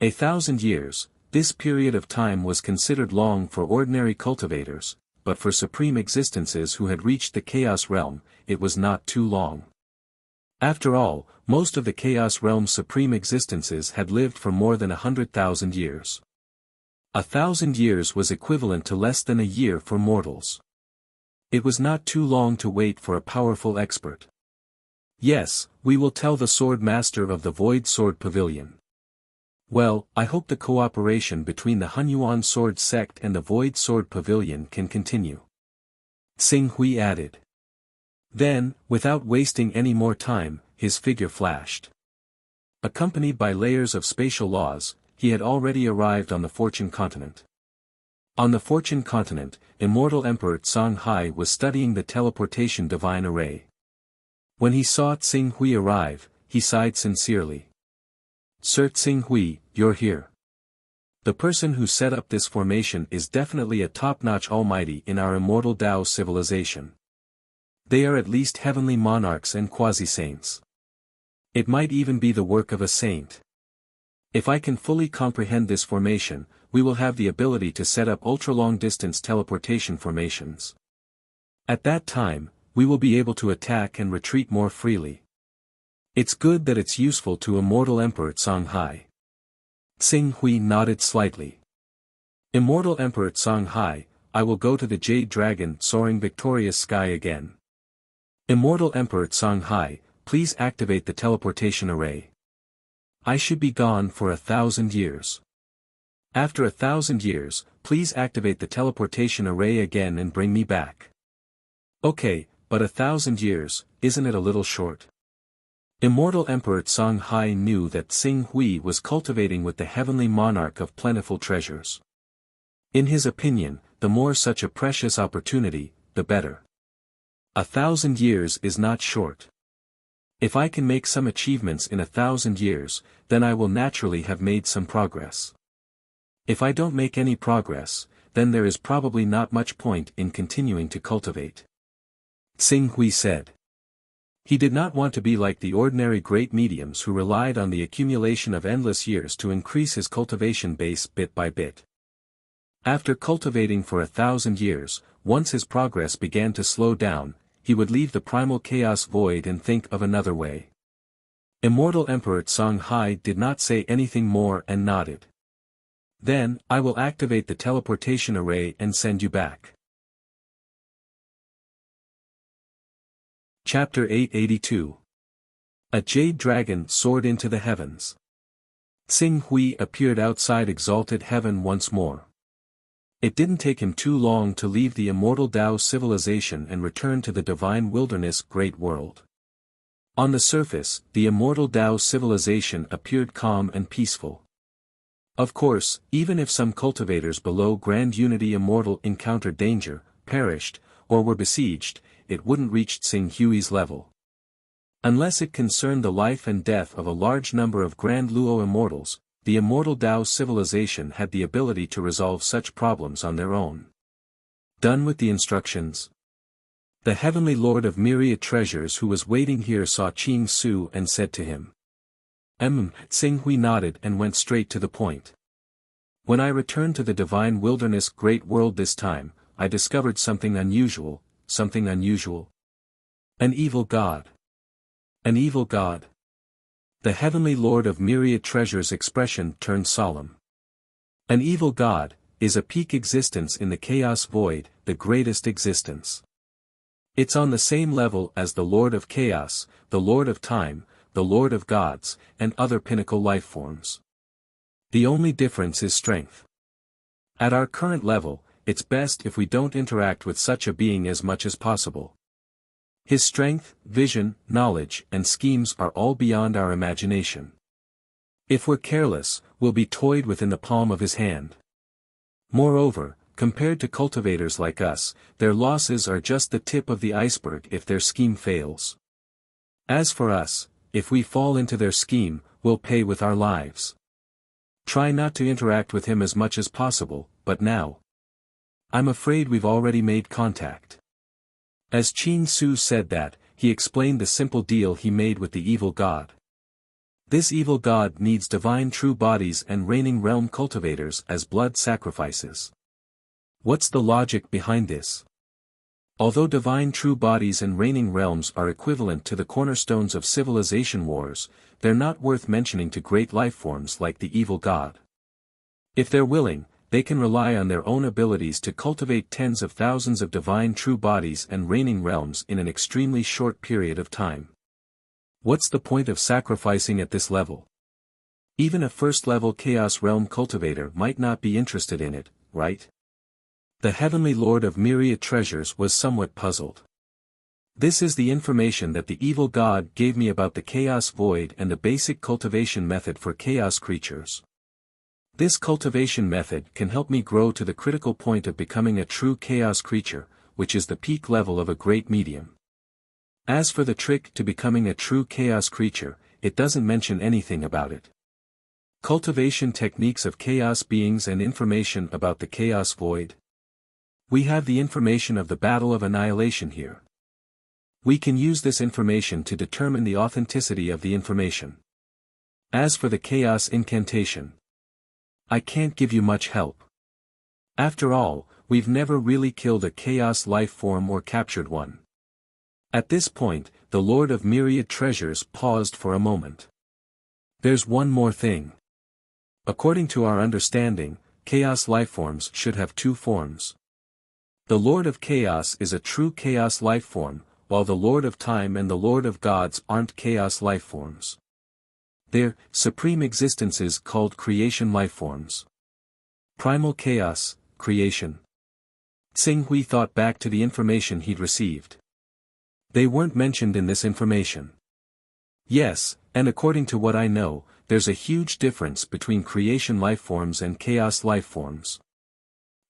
1,000 years, this period of time was considered long for ordinary cultivators, but for supreme existences who had reached the Chaos Realm, it was not too long. After all, most of the Chaos Realm's supreme existences had lived for more than 100,000 years. 1,000 years was equivalent to less than a year for mortals. It was not too long to wait for a powerful expert. Yes, we will tell the Sword Master of the Void Sword Pavilion. Well, I hope the cooperation between the Hunyuan Sword Sect and the Void Sword Pavilion can continue. Tsing Hui added. Then, without wasting any more time, his figure flashed. Accompanied by layers of spatial laws, he had already arrived on the Fortune Continent. On the Fortune Continent, Immortal Emperor Tsang Hai was studying the teleportation divine array. When he saw Tsing Hui arrive, he sighed sincerely. Sir Tsing Hui, you're here. The person who set up this formation is definitely a top-notch almighty in our immortal Tao civilization. They are at least heavenly monarchs and quasi-saints. It might even be the work of a saint. If I can fully comprehend this formation, we will have the ability to set up ultra-long-distance teleportation formations. At that time, we will be able to attack and retreat more freely. It's good that it's useful to Immortal Emperor Tsang Hai. Tsing Hui nodded slightly. Immortal Emperor Tsang Hai, I will go to the Jade Dragon soaring victorious sky again. Immortal Emperor Tsang Hai, please activate the teleportation array. I should be gone for 1,000 years. After 1,000 years, please activate the teleportation array again and bring me back. Okay, but 1,000 years, isn't it a little short? Immortal Emperor Tsang Hai knew that Tsing Hui was cultivating with the heavenly monarch of plentiful treasures. In his opinion, the more such a precious opportunity, the better. 1,000 years is not short. If I can make some achievements in 1,000 years, then I will naturally have made some progress. If I don't make any progress, then there is probably not much point in continuing to cultivate. Tsing Hui said. He did not want to be like the ordinary great mediums who relied on the accumulation of endless years to increase his cultivation base bit by bit. After cultivating for 1,000 years, once his progress began to slow down, he would leave the primal chaos void and think of another way. Immortal Emperor Tsang Hai did not say anything more and nodded. Then, I will activate the teleportation array and send you back. Chapter 882. A Jade Dragon soared into the heavens. Tsing Hui appeared outside exalted heaven once more. It didn't take him too long to leave the immortal Tao civilization and return to the divine wilderness great world. On the surface, the immortal Tao civilization appeared calm and peaceful. Of course, even if some cultivators below Grand Unity Immortal encountered danger, perished, or were besieged, it wouldn't reach Tsing Hui's level. Unless it concerned the life and death of a large number of Grand Luo immortals, the immortal Tao civilization had the ability to resolve such problems on their own. Done with the instructions? The heavenly lord of myriad treasures who was waiting here saw Ching Su and said to him. Tsing Hui nodded and went straight to the point. When I returned to the divine wilderness great world this time, I discovered something unusual. Something unusual? An evil god. An evil god. The heavenly lord of myriad treasures' expression turned solemn. An evil god is a peak existence in the chaos void, the greatest existence. It's on the same level as the Lord of Chaos, the Lord of Time, the Lord of Gods, and other pinnacle life forms. The only difference is strength. At our current level, it's best if we don't interact with such a being as much as possible. His strength, vision, knowledge, and schemes are all beyond our imagination. If we're careless, we'll be toyed within the palm of his hand. Moreover, compared to cultivators like us, their losses are just the tip of the iceberg if their scheme fails. As for us, if we fall into their scheme, we'll pay with our lives. Try not to interact with him as much as possible, but now. I'm afraid we've already made contact. As Qin Su said that, he explained the simple deal he made with the evil god. This evil god needs divine true bodies and reigning realm cultivators as blood sacrifices. What's the logic behind this? Although divine true bodies and reigning realms are equivalent to the cornerstones of civilization wars, they're not worth mentioning to great lifeforms like the evil god. If they're willing, they can rely on their own abilities to cultivate tens of thousands of divine true bodies and reigning realms in an extremely short period of time. What's the point of sacrificing at this level? Even a first-level Chaos Realm cultivator might not be interested in it, right? The Heavenly Lord of Myriad Treasures was somewhat puzzled. This is the information that the evil god gave me about the Chaos Void and the basic cultivation method for Chaos creatures. This cultivation method can help me grow to the critical point of becoming a true Chaos creature, which is the peak level of a great medium. As for the trick to becoming a true Chaos creature, it doesn't mention anything about it. Cultivation techniques of Chaos beings and information about the Chaos Void. We have the information of the Battle of Annihilation here. We can use this information to determine the authenticity of the information. As for the Chaos incantation, I can't give you much help. After all, we've never really killed a Chaos life form or captured one. At this point, the Lord of Myriad Treasures paused for a moment. There's one more thing. According to our understanding, Chaos lifeforms should have two forms. The Lord of Chaos is a true Chaos lifeform, while the Lord of Time and the Lord of Gods aren't Chaos lifeforms. They're supreme existences called creation lifeforms. Primal Chaos, creation. Tsing Hui thought back to the information he'd received. They weren't mentioned in this information. Yes, and according to what I know, there's a huge difference between creation lifeforms and Chaos lifeforms.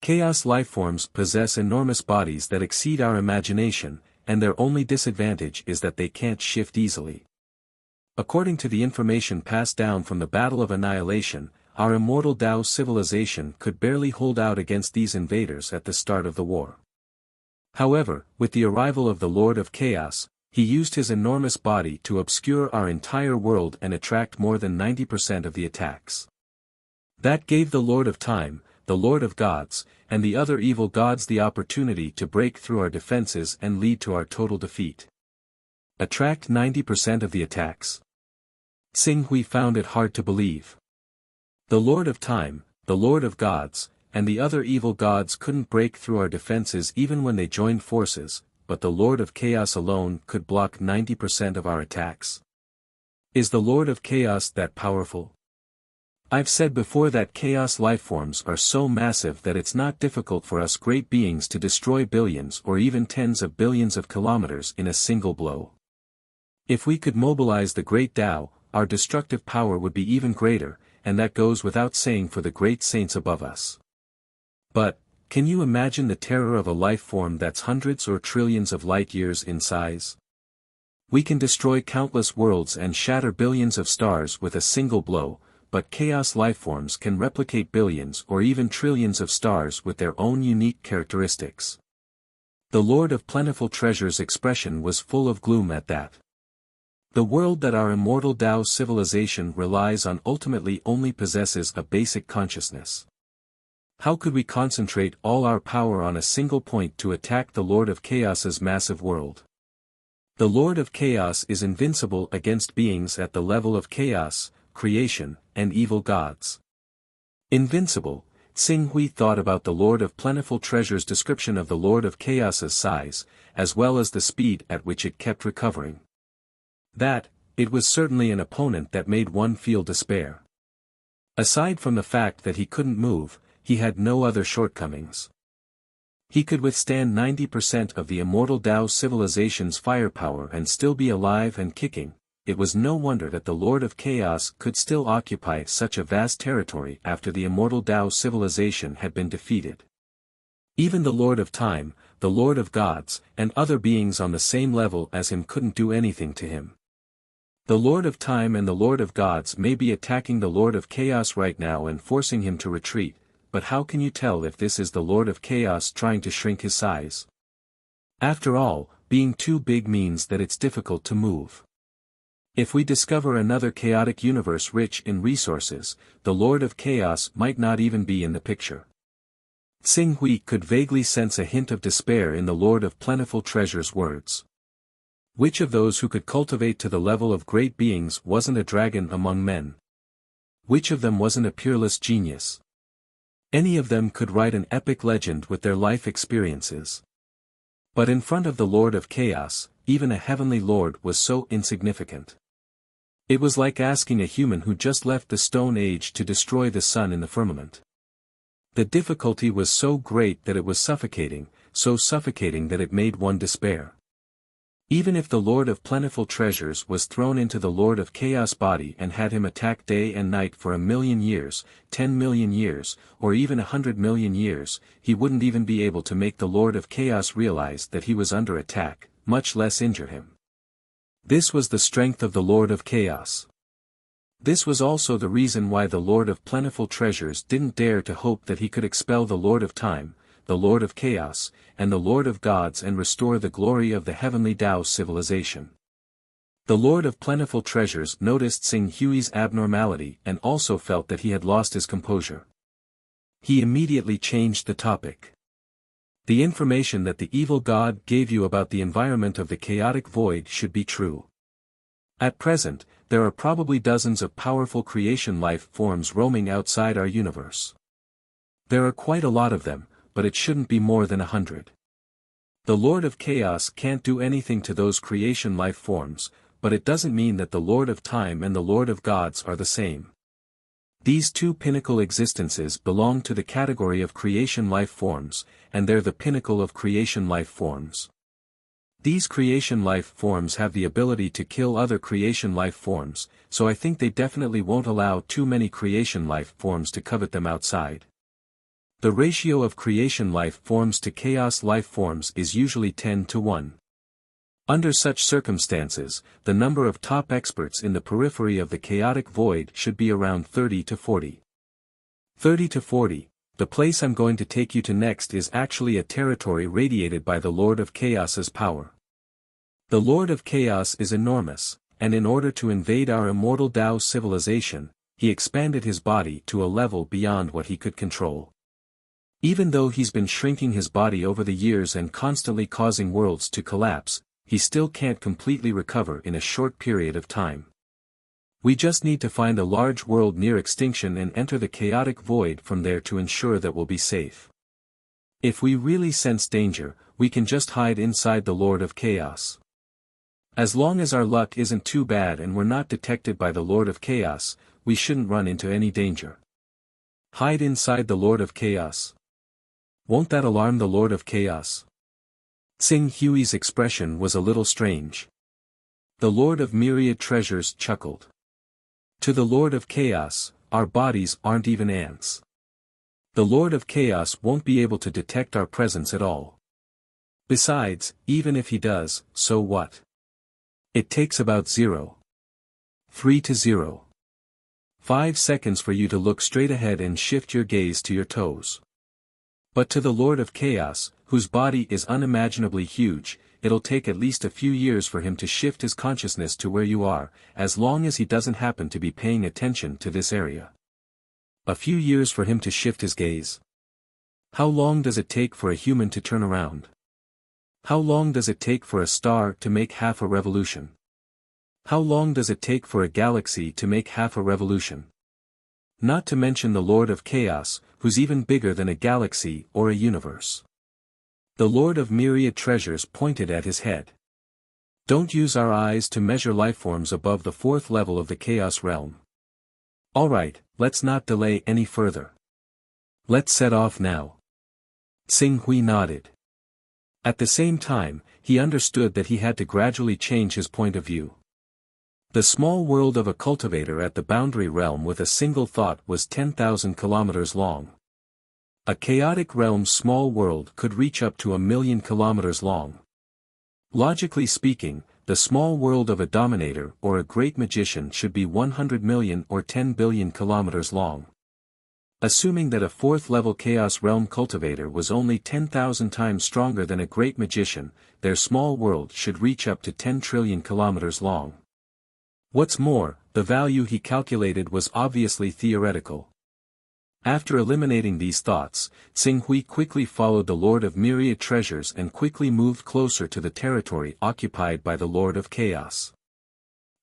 Chaos lifeforms possess enormous bodies that exceed our imagination, and their only disadvantage is that they can't shift easily. According to the information passed down from the Battle of Annihilation, our immortal Tao civilization could barely hold out against these invaders at the start of the war. However, with the arrival of the Lord of Chaos, he used his enormous body to obscure our entire world and attract more than 90% of the attacks. That gave the Lord of Time, the Lord of Gods, and the other evil gods the opportunity to break through our defenses and lead to our total defeat. Attract 90% of the attacks. Tsing Hui found it hard to believe. The Lord of Time, the Lord of Gods, and the other evil gods couldn't break through our defenses even when they joined forces, but the Lord of Chaos alone could block 90% of our attacks. Is the Lord of Chaos that powerful? I've said before that Chaos lifeforms are so massive that it's not difficult for us great beings to destroy billions or even tens of billions of kilometers in a single blow. If we could mobilize the great Tao, our destructive power would be even greater, and that goes without saying for the great saints above us. But, can you imagine the terror of a life form that's hundreds or trillions of light-years in size? We can destroy countless worlds and shatter billions of stars with a single blow, but Chaos lifeforms can replicate billions or even trillions of stars with their own unique characteristics. The Lord of Plentiful Treasures' expression was full of gloom at that. The world that our immortal Tao civilization relies on ultimately only possesses a basic consciousness. How could we concentrate all our power on a single point to attack the Lord of Chaos's massive world? The Lord of Chaos is invincible against beings at the level of Chaos, creation, and evil gods. Invincible, Xing Hui thought about the Lord of Plentiful Treasure's description of the Lord of Chaos's size, as well as the speed at which it kept recovering. It was certainly an opponent that made one feel despair. Aside from the fact that he couldn't move, he had no other shortcomings. He could withstand 90% of the immortal Dao civilization's firepower and still be alive and kicking. It was no wonder that the Lord of Chaos could still occupy such a vast territory after the immortal Dao civilization had been defeated. Even the Lord of Time, the Lord of Gods, and other beings on the same level as him couldn't do anything to him. The Lord of Time and the Lord of Gods may be attacking the Lord of Chaos right now and forcing him to retreat, but how can you tell if this is the Lord of Chaos trying to shrink his size? After all, being too big means that it's difficult to move. If we discover another chaotic universe rich in resources, the Lord of Chaos might not even be in the picture. Xing Hui could vaguely sense a hint of despair in the Lord of Plentiful Treasure's words. Which of those who could cultivate to the level of great beings wasn't a dragon among men? Which of them wasn't a peerless genius? Any of them could write an epic legend with their life experiences. But in front of the Lord of Chaos, even a heavenly lord was so insignificant. It was like asking a human who just left the Stone Age to destroy the sun in the firmament. The difficulty was so great that it was suffocating, so suffocating that it made one despair. Even if the Lord of Plentiful Treasures was thrown into the Lord of Chaos body and had him attack day and night for 1,000,000 years, 10,000,000 years, or even 100,000,000 years, he wouldn't even be able to make the Lord of Chaos realize that he was under attack, much less injure him. This was the strength of the Lord of Chaos. This was also the reason why the Lord of Plentiful Treasures didn't dare to hope that he could expel the Lord of Time, the Lord of Chaos, and the Lord of Gods and restore the glory of the heavenly Tao civilization. The Lord of Plentiful Treasures noticed Xing Hui's abnormality and also felt that he had lost his composure. He immediately changed the topic. The information that the evil god gave you about the environment of the chaotic void should be true. At present, there are probably dozens of powerful creation life forms roaming outside our universe. There are quite a lot of them, but it shouldn't be more than 100. The Lord of Chaos can't do anything to those creation life forms, but it doesn't mean that the Lord of Time and the Lord of Gods are the same. These two pinnacle existences belong to the category of creation life forms, and they're the pinnacle of creation life forms. These creation life forms have the ability to kill other creation life forms, so I think they definitely won't allow too many creation life forms to covet them outside. The ratio of creation life forms to chaos life forms is usually 10 to 1. Under such circumstances, the number of top experts in the periphery of the chaotic void should be around 30 to 40. 30 to 40, the place I'm going to take you to next is actually a territory radiated by the Lord of Chaos's power. The Lord of Chaos is enormous, and in order to invade our immortal Tao civilization, he expanded his body to a level beyond what he could control. Even though he's been shrinking his body over the years and constantly causing worlds to collapse, he still can't completely recover in a short period of time. We just need to find a large world near extinction and enter the chaotic void from there to ensure that we'll be safe. If we really sense danger, we can just hide inside the Lord of Chaos. As long as our luck isn't too bad and we're not detected by the Lord of Chaos, we shouldn't run into any danger. Hide inside the Lord of Chaos. Won't that alarm the Lord of Chaos? Xing Hui's expression was a little strange. The Lord of Myriad Treasures chuckled. To the Lord of Chaos, our bodies aren't even ants. The Lord of Chaos won't be able to detect our presence at all. Besides, even if he does, so what? It takes about 0.3 to 0.5 seconds for you to look straight ahead and shift your gaze to your toes. But to the Lord of Chaos, whose body is unimaginably huge, it'll take at least a few years for him to shift his consciousness to where you are, as long as he doesn't happen to be paying attention to this area. A few years for him to shift his gaze. How long does it take for a human to turn around? How long does it take for a star to make half a revolution? How long does it take for a galaxy to make half a revolution? Not to mention the Lord of Chaos, who's even bigger than a galaxy or a universe. The Lord of Myriad Treasures pointed at his head. Don't use our eyes to measure lifeforms above the fourth level of the Chaos Realm. Alright, let's not delay any further. Let's set off now. Xing Hui nodded. At the same time, he understood that he had to gradually change his point of view. The small world of a cultivator at the boundary realm with a single thought was 10,000 kilometers long. A chaotic realm's small world could reach up to 1,000,000 kilometers long. Logically speaking, the small world of a dominator or a great magician should be 100 million or 10 billion kilometers long. Assuming that a fourth-level Chaos Realm cultivator was only 10,000 times stronger than a great magician, their small world should reach up to 10 trillion kilometers long. What's more, the value he calculated was obviously theoretical. After eliminating these thoughts, Xing Hui quickly followed the Lord of Myriad Treasures and quickly moved closer to the territory occupied by the Lord of Chaos.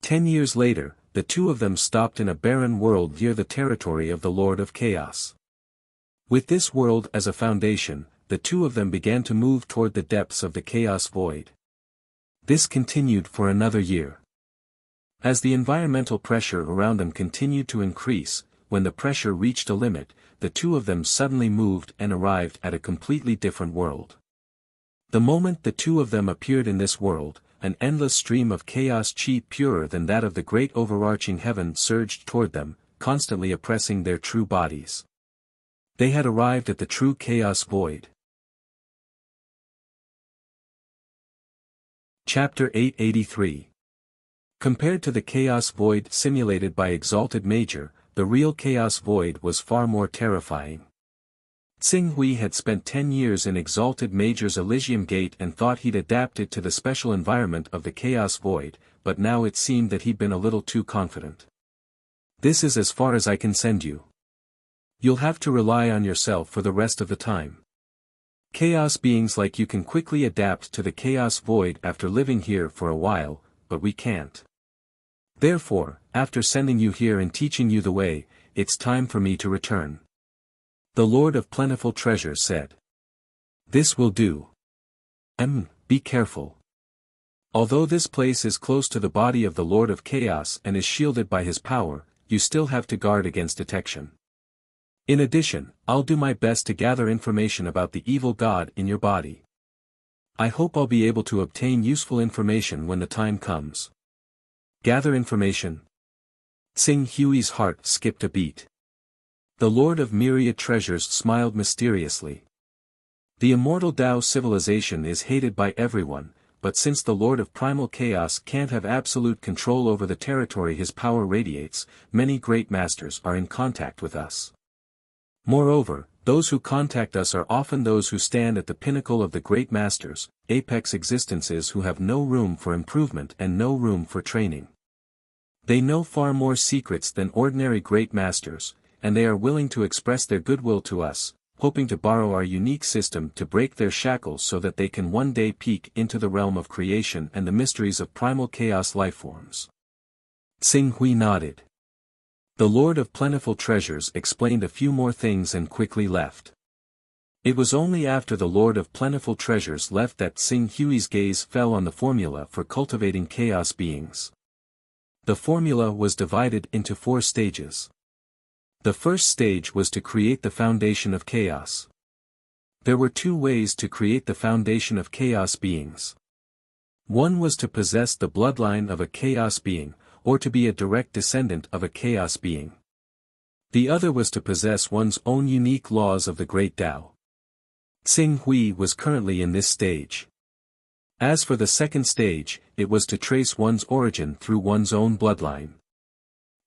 10 years later, the two of them stopped in a barren world near the territory of the Lord of Chaos. With this world as a foundation, the two of them began to move toward the depths of the Chaos Void. This continued for another year. As the environmental pressure around them continued to increase, when the pressure reached a limit, the two of them suddenly moved and arrived at a completely different world. The moment the two of them appeared in this world, an endless stream of chaos chi purer than that of the great overarching heaven surged toward them, constantly oppressing their true bodies. They had arrived at the true chaos void. Chapter 883. Compared to the chaos void simulated by Exalted Major, the real chaos void was far more terrifying. Xing Hui had spent 10 years in Exalted Major's Elysium Gate and thought he'd adapted to the special environment of the Chaos Void, but now it seemed that he'd been a little too confident. This is as far as I can send you. You'll have to rely on yourself for the rest of the time. Chaos beings like you can quickly adapt to the Chaos Void after living here for a while, but we can't. Therefore, after sending you here and teaching you the way, it's time for me to return. The Lord of Plentiful Treasures said. This will do. Be careful. Although this place is close to the body of the Lord of Chaos and is shielded by his power, you still have to guard against detection. In addition, I'll do my best to gather information about the evil god in your body. I hope I'll be able to obtain useful information when the time comes. Gather information. Xing Hui's heart skipped a beat. The Lord of Myriad Treasures smiled mysteriously. The immortal Tao civilization is hated by everyone, but since the Lord of Primal Chaos can't have absolute control over the territory his power radiates, many great masters are in contact with us. Moreover, those who contact us are often those who stand at the pinnacle of the great masters, apex existences who have no room for improvement and no room for training. They know far more secrets than ordinary great masters, and they are willing to express their goodwill to us, hoping to borrow our unique system to break their shackles so that they can one day peek into the realm of creation and the mysteries of primal chaos lifeforms. Xing Hui nodded. The Lord of Plentiful Treasures explained a few more things and quickly left. It was only after the Lord of Plentiful Treasures left that Xing Hui's gaze fell on the formula for cultivating chaos beings. The formula was divided into 4 stages. The first stage was to create the foundation of chaos. There were 2 ways to create the foundation of chaos beings. One was to possess the bloodline of a chaos being, or to be a direct descendant of a chaos being. The other was to possess one's own unique laws of the Great Tao. Xing Hui was currently in this stage. As for the second stage, it was to trace one's origin through one's own bloodline.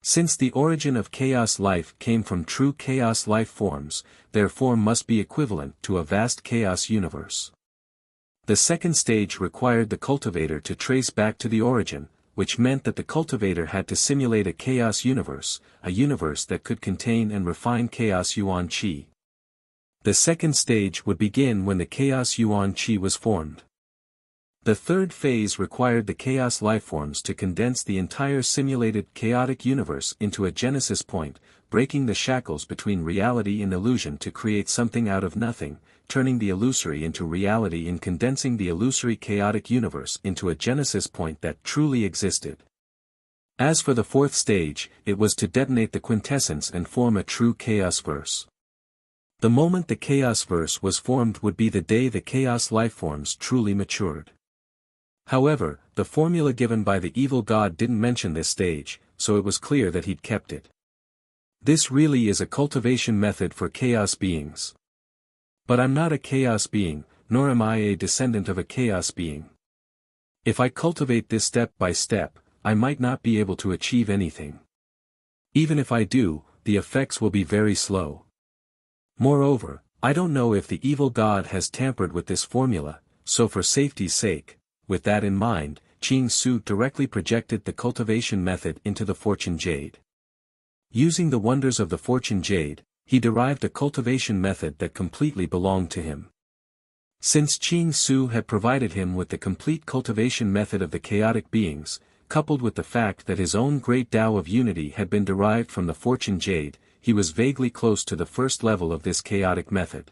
Since the origin of chaos life came from true chaos life forms, their form must be equivalent to a vast chaos universe. The second stage required the cultivator to trace back to the origin, which meant that the cultivator had to simulate a chaos universe, a universe that could contain and refine chaos yuan qi. The second stage would begin when the chaos yuan qi was formed. The third phase required the chaos lifeforms to condense the entire simulated chaotic universe into a genesis point, breaking the shackles between reality and illusion to create something out of nothing, turning the illusory into reality and condensing the illusory chaotic universe into a genesis point that truly existed. As for the fourth stage, it was to detonate the quintessence and form a true chaos verse. The moment the chaos verse was formed would be the day the chaos lifeforms truly matured. However, the formula given by the evil god didn't mention this stage, so it was clear that he'd kept it. This really is a cultivation method for chaos beings. But I'm not a chaos being, nor am I a descendant of a chaos being. If I cultivate this step by step, I might not be able to achieve anything. Even if I do, the effects will be very slow. Moreover, I don't know if the evil god has tampered with this formula, so for safety's sake, with that in mind, Qing Su directly projected the cultivation method into the fortune jade. Using the wonders of the fortune jade, he derived a cultivation method that completely belonged to him. Since Qing Su had provided him with the complete cultivation method of the chaotic beings, coupled with the fact that his own great Tao of unity had been derived from the fortune jade, he was vaguely close to the first level of this chaotic method.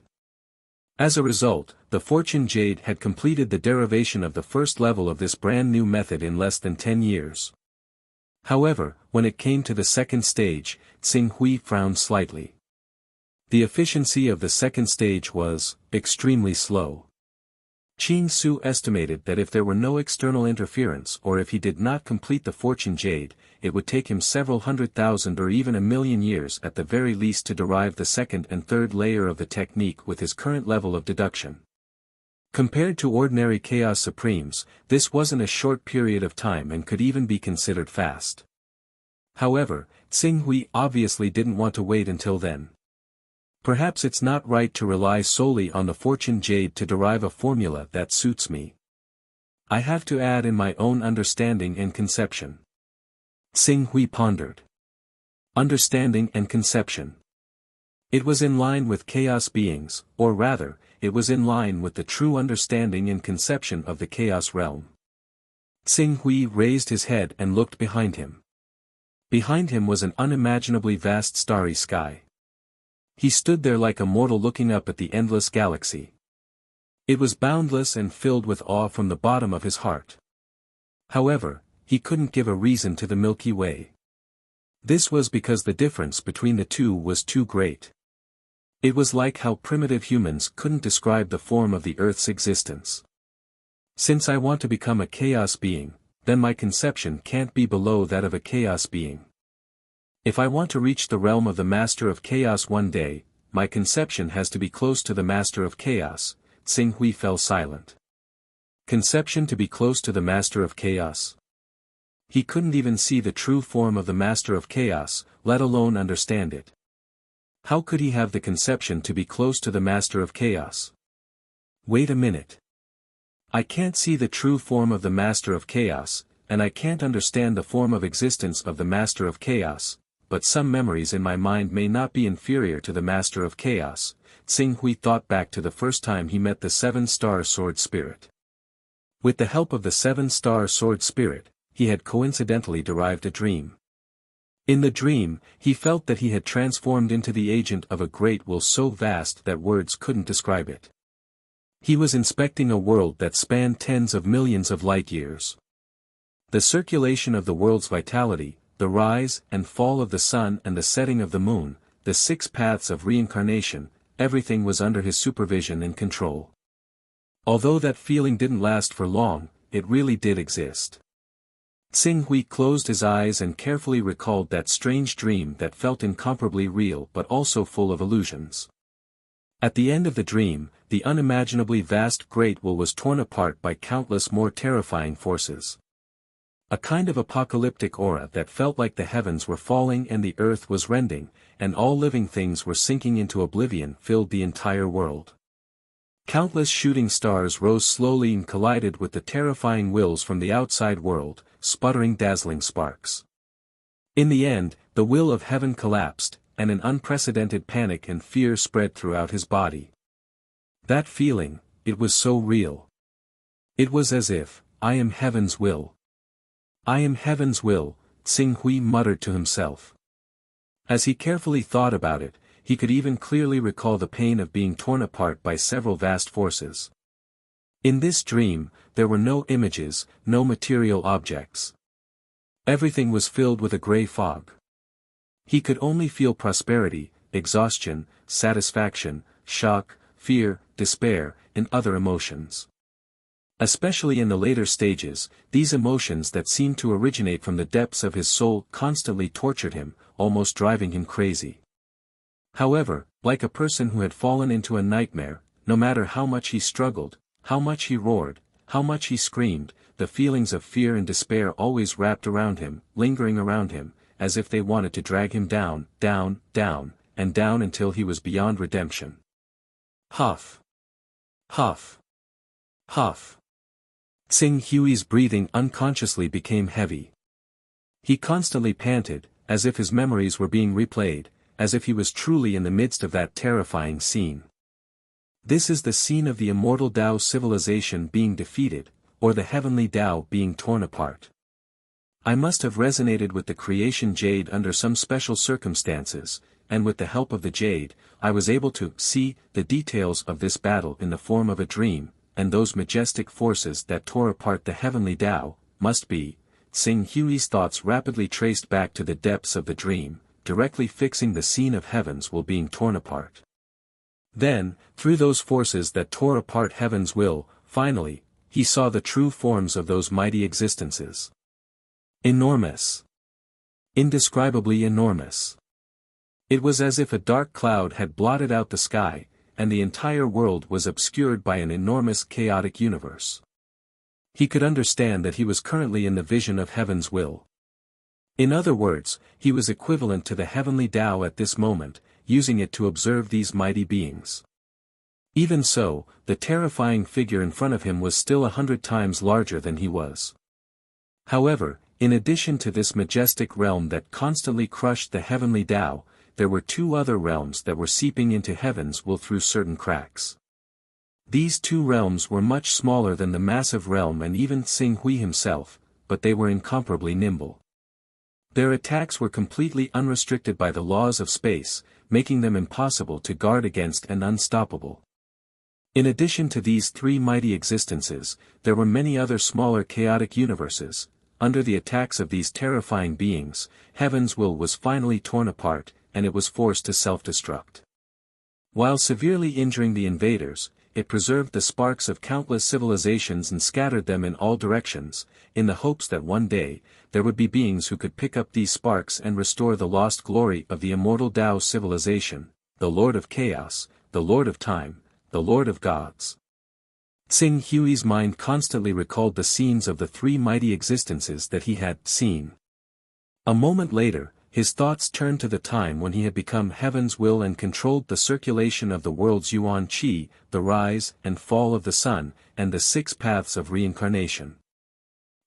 As a result, the fortune jade had completed the derivation of the first level of this brand new method in less than 10 years. However, when it came to the second stage, Xing Hui frowned slightly. The efficiency of the second stage was extremely slow. Qing Su estimated that if there were no external interference or if he did not complete the fortune jade, it would take him several 100,000 or even 1,000,000 years at the very least to derive the second and third layer of the technique with his current level of deduction. Compared to ordinary Chaos Supremes, this wasn't a short period of time and could even be considered fast. However, Xing Hui obviously didn't want to wait until then. Perhaps it's not right to rely solely on the fortune jade to derive a formula that suits me. I have to add in my own understanding and conception. Xing Hui pondered. Understanding and conception. It was in line with chaos beings, or rather, it was in line with the true understanding and conception of the chaos realm. Xing Hui raised his head and looked behind him. Behind him was an unimaginably vast starry sky. He stood there like a mortal looking up at the endless galaxy. It was boundless and filled with awe from the bottom of his heart. However, he couldn't give a reason to the Milky Way. This was because the difference between the two was too great. It was like how primitive humans couldn't describe the form of the Earth's existence. Since I want to become a chaos being, then my conception can't be below that of a chaos being. If I want to reach the realm of the Master of Chaos one day, my conception has to be close to the Master of Chaos. Xing Hui fell silent. Conception to be close to the Master of Chaos. He couldn't even see the true form of the Master of Chaos, let alone understand it. How could he have the conception to be close to the Master of Chaos? Wait a minute. I can't see the true form of the Master of Chaos, and I can't understand the form of existence of the Master of Chaos, but some memories in my mind may not be inferior to the Master of Chaos. Xing Hui thought back to the first time he met the 7-star sword spirit. With the help of the 7-star sword spirit, he had coincidentally derived a dream. In the dream, he felt that he had transformed into the agent of a great will so vast that words couldn't describe it. He was inspecting a world that spanned tens of millions of light years. The circulation of the world's vitality, the rise and fall of the sun and the setting of the moon, the 6 paths of reincarnation, everything was under his supervision and control. Although that feeling didn't last for long, it really did exist. Xing Hui closed his eyes and carefully recalled that strange dream that felt incomparably real but also full of illusions. At the end of the dream, the unimaginably vast Great Will was torn apart by countless more terrifying forces. A kind of apocalyptic aura that felt like the heavens were falling and the earth was rending, and all living things were sinking into oblivion filled the entire world. Countless shooting stars rose slowly and collided with the terrifying wills from the outside world, sputtering dazzling sparks. In the end, the will of heaven collapsed, and an unprecedented panic and fear spread throughout his body. That feeling, it was so real. It was as if, I am heaven's will. I am heaven's will, Tsing Hui muttered to himself. As he carefully thought about it, he could even clearly recall the pain of being torn apart by several vast forces. In this dream, there were no images, no material objects. Everything was filled with a grey fog. He could only feel prosperity, exhaustion, satisfaction, shock, fear, despair, and other emotions. Especially in the later stages, these emotions that seemed to originate from the depths of his soul constantly tortured him, almost driving him crazy. However, like a person who had fallen into a nightmare, no matter how much he struggled, how much he roared, how much he screamed, the feelings of fear and despair always wrapped around him, lingering around him, as if they wanted to drag him down, down, down, and down until he was beyond redemption. Huff. Huff. Huff. Tsing Hui's breathing unconsciously became heavy. He constantly panted, as if his memories were being replayed, as if he was truly in the midst of that terrifying scene. This is the scene of the immortal Tao civilization being defeated, or the heavenly Tao being torn apart. I must have resonated with the creation jade under some special circumstances, and with the help of the jade, I was able to see the details of this battle in the form of a dream, and those majestic forces that tore apart the heavenly Tao, must be. Tsing Hui's thoughts rapidly traced back to the depths of the dream, directly fixing the scene of heaven's will being torn apart. Then, through those forces that tore apart heaven's will, finally, he saw the true forms of those mighty existences. Enormous. Indescribably enormous. It was as if a dark cloud had blotted out the sky, and the entire world was obscured by an enormous chaotic universe. He could understand that he was currently in the vision of heaven's will. In other words, he was equivalent to the heavenly Tao at this moment, using it to observe these mighty beings. Even so, the terrifying figure in front of him was still 100 times larger than he was. However, in addition to this majestic realm that constantly crushed the heavenly Tao, there were two other realms that were seeping into heaven's will through certain cracks. These two realms were much smaller than the massive realm and even Tsing Hui himself, but they were incomparably nimble. Their attacks were completely unrestricted by the laws of space, making them impossible to guard against and unstoppable. In addition to these three mighty existences, there were many other smaller chaotic universes. Under the attacks of these terrifying beings, heaven's will was finally torn apart, and it was forced to self-destruct. While severely injuring the invaders, it preserved the sparks of countless civilizations and scattered them in all directions, in the hopes that one day, there would be beings who could pick up these sparks and restore the lost glory of the immortal Tao civilization, the Lord of Chaos, the Lord of Time, the Lord of Gods. Tsing Hui's mind constantly recalled the scenes of the three mighty existences that he had seen. A moment later, his thoughts turned to the time when he had become heaven's will and controlled the circulation of the world's Yuan Qi, the rise and fall of the sun, and the 6 paths of reincarnation.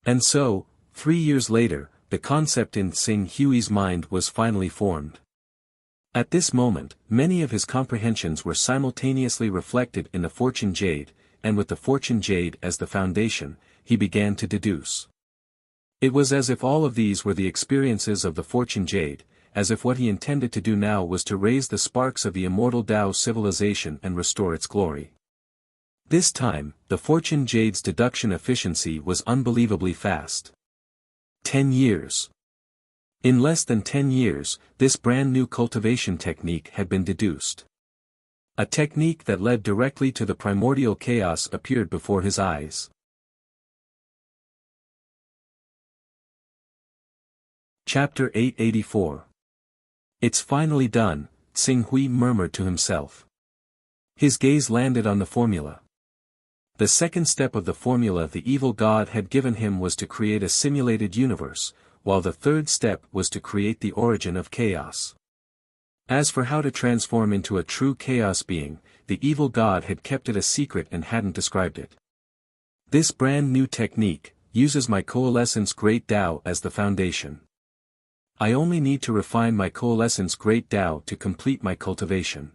And so, 3 years later, the concept in Tsing Hui's mind was finally formed. At this moment, many of his comprehensions were simultaneously reflected in the fortune jade, and with the fortune jade as the foundation, he began to deduce. It was as if all of these were the experiences of the fortune jade, as if what he intended to do now was to raise the sparks of the immortal Tao civilization and restore its glory. This time, the fortune jade's deduction efficiency was unbelievably fast. 10 years. In less than 10 years, this brand new cultivation technique had been deduced. A technique that led directly to the primordial chaos appeared before his eyes. Chapter 884. It's finally done, Tsing Hui murmured to himself. His gaze landed on the formula. The second step of the formula the evil god had given him was to create a simulated universe, while the third step was to create the origin of chaos. As for how to transform into a true chaos being, the evil god had kept it a secret and hadn't described it. This brand new technique uses my coalescence great Tao as the foundation. I only need to refine my coalescence great Tao to complete my cultivation.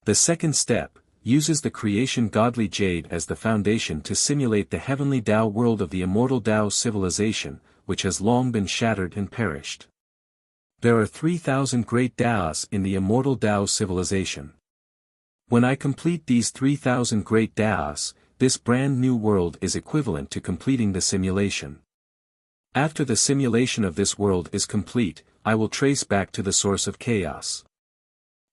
The second step, uses the creation godly jade as the foundation to simulate the heavenly Tao world of the immortal Tao civilization, which has long been shattered and perished. There are 3,000 great Taos in the immortal Tao civilization. When I complete these 3,000 great Taos, this brand new world is equivalent to completing the simulation. After the simulation of this world is complete, I will trace back to the source of chaos.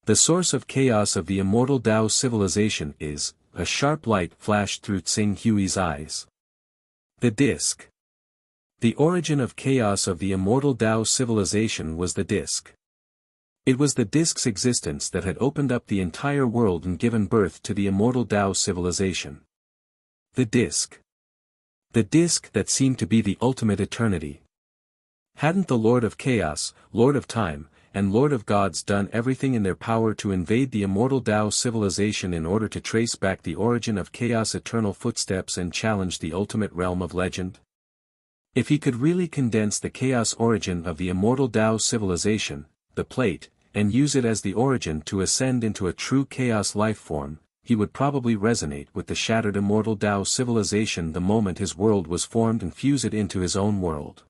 The source of chaos of the immortal Tao civilization is, a sharp light flashed through Tsing Hui's eyes. The disk. The origin of chaos of the immortal Tao civilization was the disk. It was the disk's existence that had opened up the entire world and given birth to the immortal Tao civilization. The disk. The disk that seemed to be the ultimate eternity. Hadn't the Lord of Chaos, Lord of Time, and Lord of Gods done everything in their power to invade the immortal Tao civilization in order to trace back the origin of chaos' eternal footsteps and challenge the ultimate realm of legend? If he could really condense the chaos origin of the immortal Tao civilization, the plate, and use it as the origin to ascend into a true chaos life form, he would probably resonate with the shattered immortal Tao civilization the moment his world was formed and fuse it into his own world.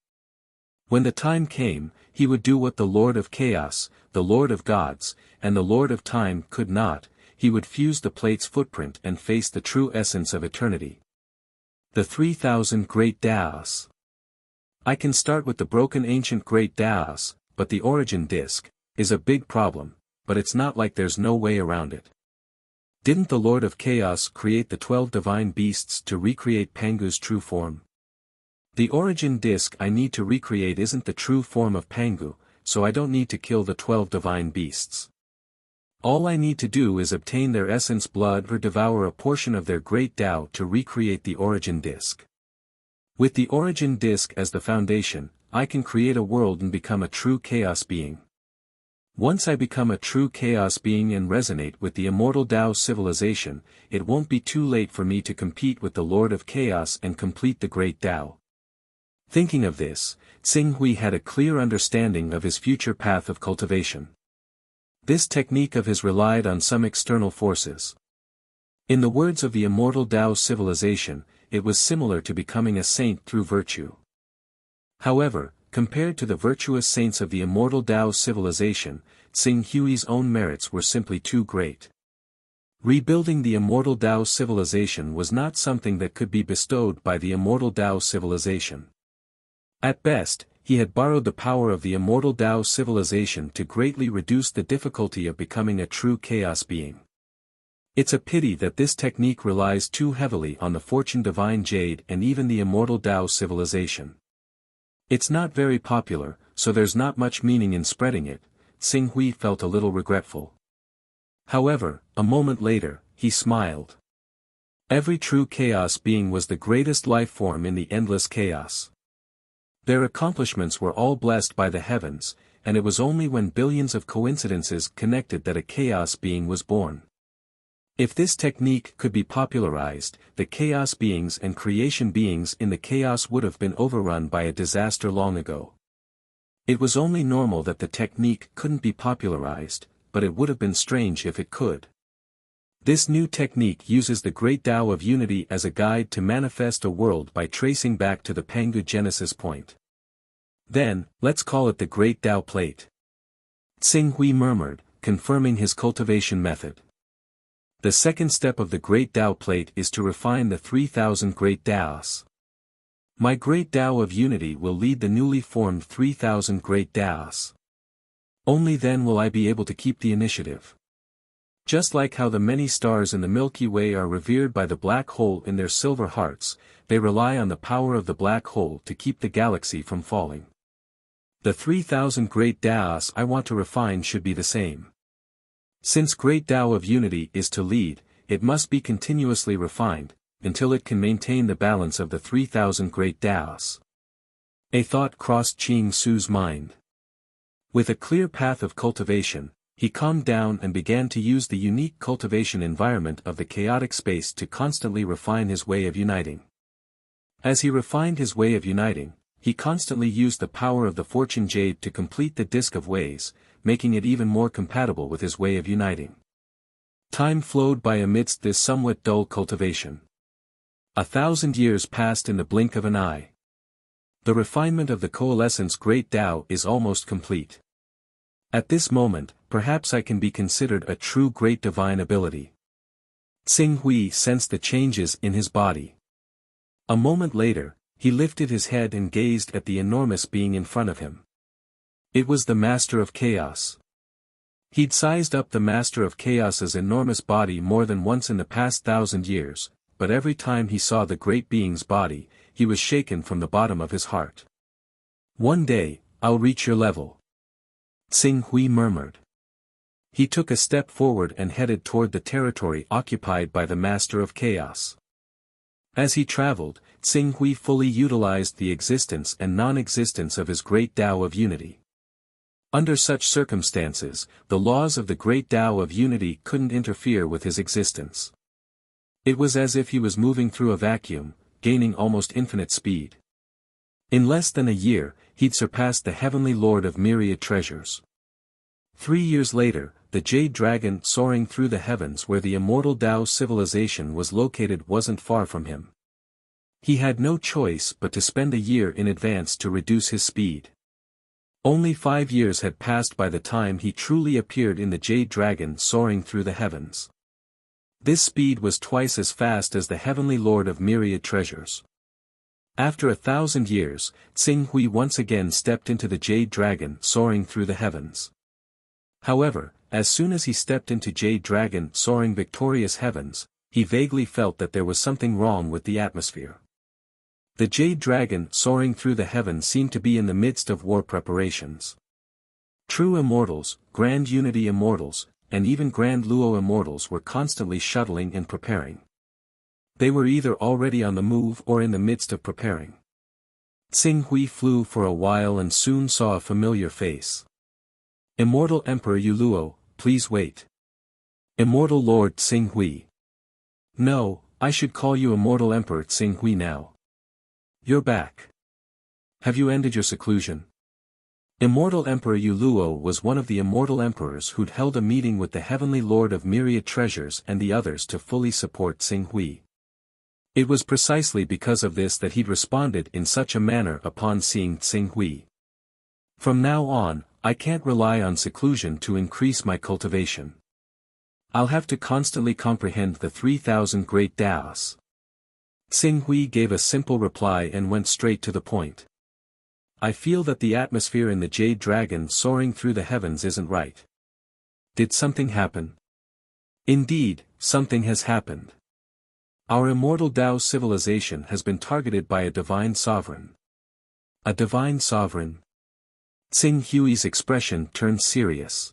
When the time came, he would do what the Lord of Chaos, the Lord of Gods, and the Lord of Time could not, he would fuse the plate's footprint and face the true essence of eternity. The 3,000 Great Taos. I can start with the broken ancient Great Taos, but the origin disk is a big problem, but it's not like there's no way around it. Didn't the Lord of Chaos create the 12 divine beasts to recreate Pangu's true form? The origin disk I need to recreate isn't the true form of Pangu, so I don't need to kill the 12 divine beasts. All I need to do is obtain their essence blood or devour a portion of their great Tao to recreate the origin disk. With the origin disk as the foundation, I can create a world and become a true chaos being. Once I become a true chaos being and resonate with the immortal Tao civilization, it won't be too late for me to compete with the Lord of Chaos and complete the great Tao. Thinking of this, Tsing Hui had a clear understanding of his future path of cultivation. This technique of his relied on some external forces. In the words of the immortal Tao civilization, it was similar to becoming a saint through virtue. However, compared to the virtuous saints of the immortal Tao civilization, Tsing Hui's own merits were simply too great. Rebuilding the immortal Tao civilization was not something that could be bestowed by the immortal Tao civilization. At best, he had borrowed the power of the immortal Tao civilization to greatly reduce the difficulty of becoming a true chaos being. It's a pity that this technique relies too heavily on the fortune divine jade and even the immortal Tao civilization. It's not very popular, so there's not much meaning in spreading it. Tsing Hui felt a little regretful. However, a moment later, he smiled. Every true chaos being was the greatest life form in the endless chaos. Their accomplishments were all blessed by the heavens, and it was only when billions of coincidences connected that a chaos being was born. If this technique could be popularized, the chaos beings and creation beings in the chaos would have been overrun by a disaster long ago. It was only normal that the technique couldn't be popularized, but it would have been strange if it could. This new technique uses the great Tao of unity as a guide to manifest a world by tracing back to the Pangu genesis point. Then, let's call it the great Tao plate. Tsing Hui murmured, confirming his cultivation method. The second step of the great Tao plate is to refine the 3,000 great Taos. My great Tao of unity will lead the newly formed 3,000 great Taos. Only then will I be able to keep the initiative. Just like how the many stars in the Milky Way are revered by the black hole in their silver hearts, they rely on the power of the black hole to keep the galaxy from falling. The 3,000 great Taos I want to refine should be the same. Since great Tao of unity is to lead, it must be continuously refined, until it can maintain the balance of the 3,000 great Taos. A thought crossed Ching Su's mind. With a clear path of cultivation, he calmed down and began to use the unique cultivation environment of the chaotic space to constantly refine his way of uniting. As he refined his way of uniting, he constantly used the power of the fortune jade to complete the disk of ways, making it even more compatible with his way of uniting. Time flowed by amidst this somewhat dull cultivation. 1,000 years passed in the blink of an eye. The refinement of the coalescence great Tao is almost complete. At this moment, perhaps I can be considered a true great divine ability. Tsing Hui sensed the changes in his body. A moment later, he lifted his head and gazed at the enormous being in front of him. It was the Master of Chaos. He'd sized up the Master of Chaos's enormous body more than once in the past 1,000 years, but every time he saw the great being's body, he was shaken from the bottom of his heart. "One day, I'll reach your level," Tsing Hui murmured. He took a step forward and headed toward the territory occupied by the Master of Chaos. As he traveled, Tsing Hui fully utilized the existence and non-existence of his great Tao of Unity. Under such circumstances, the laws of the great Tao of Unity couldn't interfere with his existence. It was as if he was moving through a vacuum, gaining almost infinite speed. In less than a year, he'd surpassed the heavenly lord of myriad treasures. 3 years later, the jade dragon soaring through the heavens where the immortal Tao civilization was located wasn't far from him. He had no choice but to spend a year in advance to reduce his speed. Only 5 years had passed by the time he truly appeared in the jade dragon soaring through the heavens. This speed was twice as fast as the heavenly lord of myriad treasures. After 1,000 years, Tsing Hui once again stepped into the jade dragon soaring through the heavens. However, as soon as he stepped into jade dragon soaring victorious heavens, he vaguely felt that there was something wrong with the atmosphere. The jade dragon soaring through the heavens seemed to be in the midst of war preparations. True immortals, grand unity immortals, and even grand luo immortals were constantly shuttling and preparing. They were either already on the move or in the midst of preparing. Tsing Hui flew for a while and soon saw a familiar face. "Immortal Emperor Yuluo, please wait." "Immortal Lord Tsing Hui." "No, I should call you Immortal Emperor Tsing Hui now. You're back. Have you ended your seclusion?" Immortal Emperor Yuluo was one of the immortal emperors who'd held a meeting with the heavenly lord of myriad treasures and the others to fully support Tsing Hui. It was precisely because of this that he'd responded in such a manner upon seeing Tsing Hui. "From now on, I can't rely on seclusion to increase my cultivation. I'll have to constantly comprehend the 3,000 great Taos." Tsing Hui gave a simple reply and went straight to the point. "I feel that the atmosphere in the jade dragon soaring through the heavens isn't right. Did something happen?" "Indeed, something has happened. Our immortal Tao civilization has been targeted by a divine sovereign." "A divine sovereign?" Tsing Hui's expression turned serious.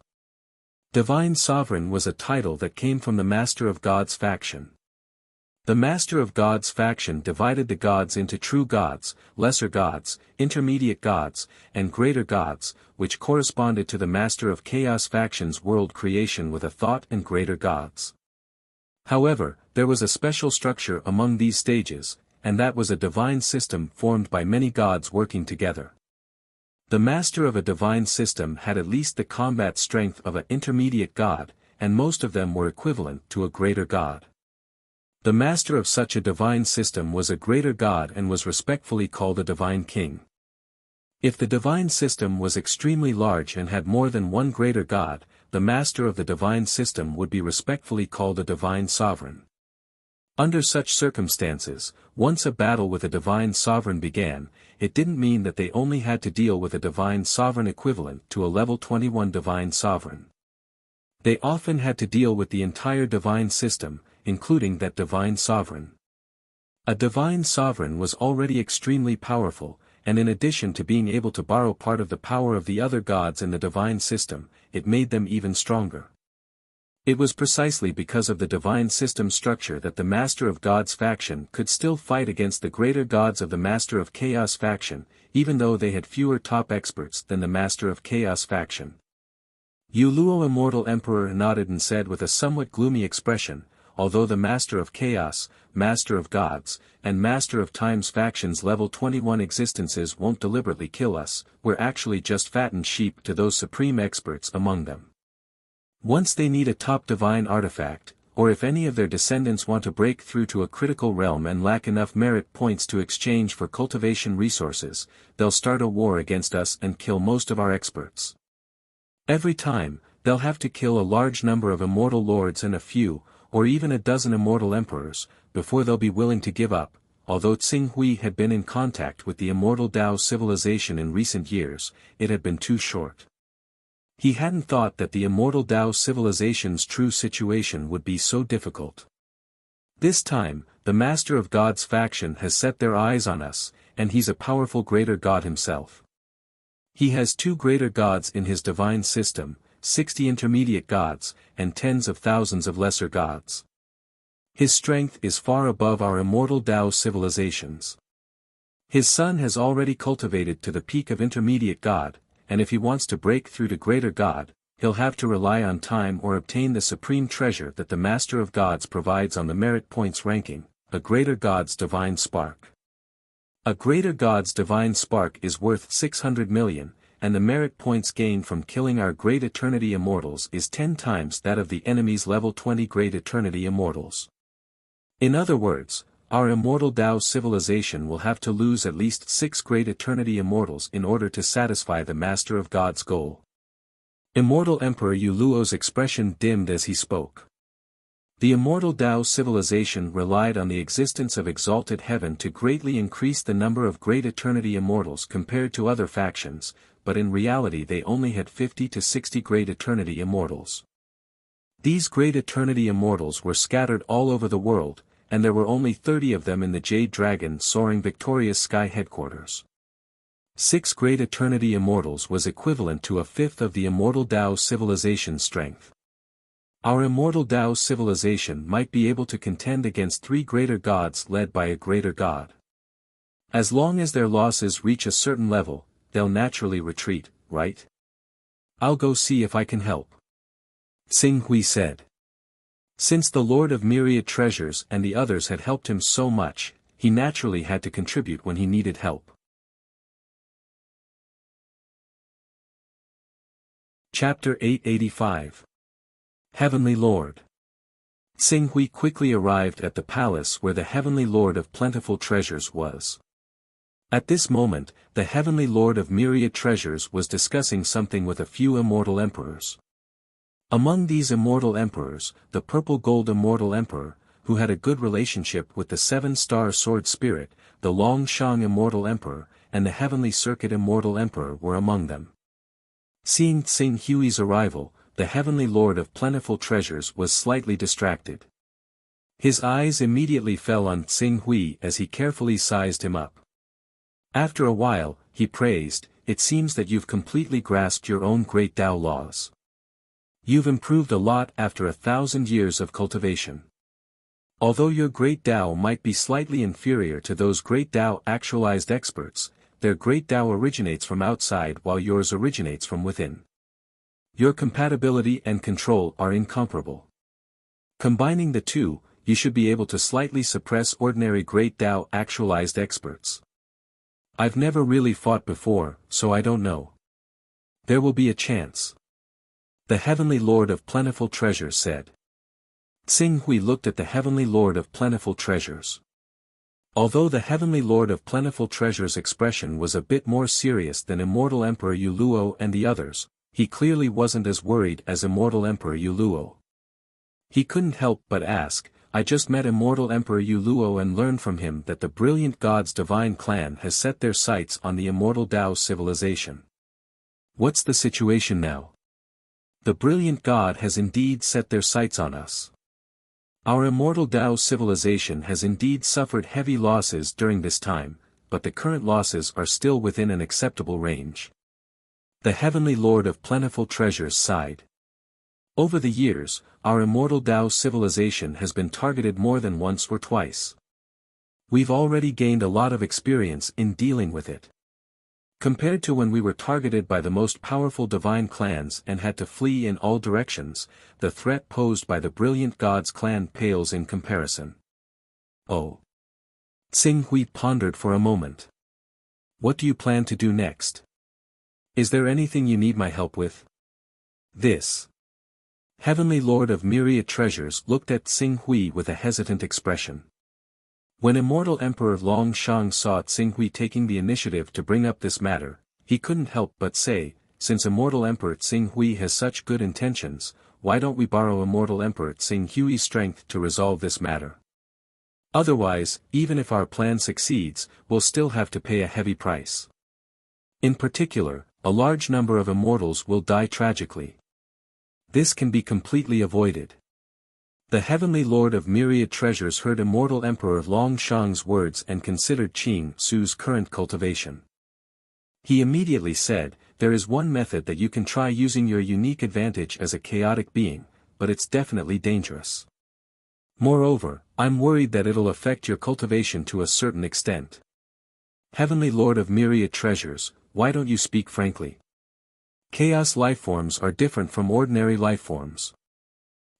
Divine sovereign was a title that came from the Master of God's faction. The Master of God's faction divided the gods into true gods, lesser gods, intermediate gods, and greater gods, which corresponded to the Master of Chaos faction's world creation with a thought and greater gods. However, there was a special structure among these stages, and that was a divine system formed by many gods working together. The master of a divine system had at least the combat strength of an intermediate god, and most of them were equivalent to a greater god. The master of such a divine system was a greater god and was respectfully called a divine king. If the divine system was extremely large and had more than one greater god, the master of the divine system would be respectfully called a divine sovereign. Under such circumstances, once a battle with a divine sovereign began, it didn't mean that they only had to deal with a divine sovereign equivalent to a level 21 divine sovereign. They often had to deal with the entire divine system, including that divine sovereign. A divine sovereign was already extremely powerful, and in addition to being able to borrow part of the power of the other gods in the divine system, it made them even stronger. It was precisely because of the divine system structure that the Master of God's faction could still fight against the greater gods of the Master of Chaos faction, even though they had fewer top experts than the Master of Chaos faction. Yuluo Immortal Emperor nodded and said with a somewhat gloomy expression, "Although the Master of Chaos, Master of Gods, and Master of Time's factions level 21 existences won't deliberately kill us, we're actually just fattened sheep to those supreme experts among them. Once they need a top divine artifact, or if any of their descendants want to break through to a critical realm and lack enough merit points to exchange for cultivation resources, they'll start a war against us and kill most of our experts. Every time, they'll have to kill a large number of immortal lords and a few, or even a dozen immortal emperors, before they'll be willing to give up. Although Tsing-Hui had been in contact with the immortal Dao civilization in recent years, it had been too short. He hadn't thought that the immortal Dao civilization's true situation would be so difficult. This time, the Master of God's faction has set their eyes on us, and he's a powerful greater god himself. He has 2 greater gods in his divine system, 60 intermediate gods, and tens of thousands of lesser gods. His strength is far above our immortal Dao civilizations. His son has already cultivated to the peak of intermediate god, and if he wants to break through to greater god, he'll have to rely on time or obtain the supreme treasure that the Master of Gods provides on the merit points ranking, a greater god's divine spark. A greater god's divine spark is worth 600 million, and the merit points gained from killing our great eternity immortals is 10 times that of the enemy's level 20 great eternity immortals. In other words, our immortal Dao civilization will have to lose at least 6 great eternity immortals in order to satisfy the Master of God's goal. Immortal Emperor Yu Luo's expression dimmed as he spoke. The immortal Dao civilization relied on the existence of exalted heaven to greatly increase the number of great eternity immortals compared to other factions, but in reality they only had 50 to 60 great eternity immortals. These great eternity immortals were scattered all over the world, and there were only 30 of them in the Jade Dragon soaring victorious sky headquarters. 6 great eternity immortals was equivalent to a fifth of the immortal Dao civilization's strength. Our immortal Dao civilization might be able to contend against 3 greater gods led by a greater god. As long as their losses reach a certain level, they'll naturally retreat, right? I'll go see if I can help. Tsing-Hui said. Since the Lord of Myriad Treasures and the others had helped him so much, he naturally had to contribute when he needed help. Chapter 885. Heavenly Lord. Tsing-Hui quickly arrived at the palace where the Heavenly Lord of Plentiful Treasures was. At this moment, the Heavenly Lord of Myriad Treasures was discussing something with a few immortal emperors. Among these immortal emperors, the Purple Gold Immortal Emperor, who had a good relationship with the 7-star Sword Spirit, the Long Shang Immortal Emperor, and the Heavenly Circuit Immortal Emperor were among them. Seeing Tsing-Hui's arrival, the Heavenly Lord of Plentiful Treasures was slightly distracted. His eyes immediately fell on Tsing-Hui as he carefully sized him up. After a while, he praised, "It seems that you've completely grasped your own great Tao laws. You've improved a lot after 1,000 years of cultivation. Although your great Tao might be slightly inferior to those great Tao actualized experts, their great Tao originates from outside while yours originates from within. Your compatibility and control are incomparable. Combining the two, you should be able to slightly suppress ordinary great Tao actualized experts. I've never really fought before, so I don't know. There will be a chance." The Heavenly Lord of Plentiful Treasures said. Tsing-Hui looked at the Heavenly Lord of Plentiful Treasures. Although the Heavenly Lord of Plentiful Treasures' expression was a bit more serious than Immortal Emperor Yu Luo and the others, he clearly wasn't as worried as Immortal Emperor Yu Luo. He couldn't help but ask, "I just met Immortal Emperor Yu Luo and learned from him that the Brilliant God's divine clan has set their sights on the Immortal Dao civilization. What's the situation now?" "The Brilliant God has indeed set their sights on us. Our Immortal Dao civilization has indeed suffered heavy losses during this time, but the current losses are still within an acceptable range." The Heavenly Lord of Plentiful Treasures sighed. "Over the years, our Immortal Dao civilization has been targeted more than once or twice. We've already gained a lot of experience in dealing with it. Compared to when we were targeted by the most powerful divine clans and had to flee in all directions, the threat posed by the Brilliant God's clan pales in comparison." "Oh." Tsing-Hui pondered for a moment. "What do you plan to do next? Is there anything you need my help with?" "This." Heavenly Lord of Myriad Treasures looked at Tsing Hui with a hesitant expression. When Immortal Emperor Long Shang saw Tsing Hui taking the initiative to bring up this matter, he couldn't help but say, since Immortal Emperor Tsing Hui has such good intentions, why don't we borrow Immortal Emperor Tsing Hui's strength to resolve this matter? Otherwise, even if our plan succeeds, we'll still have to pay a heavy price. In particular, a large number of immortals will die tragically. This can be completely avoided. The Heavenly Lord of Myriad Treasures heard Immortal Emperor Long Shang's words and considered Qing Su's current cultivation. He immediately said, there is one method that you can try using your unique advantage as a chaotic being, but it's definitely dangerous. Moreover, I'm worried that it'll affect your cultivation to a certain extent. Heavenly Lord of Myriad Treasures, why don't you speak frankly? Chaos lifeforms are different from ordinary lifeforms.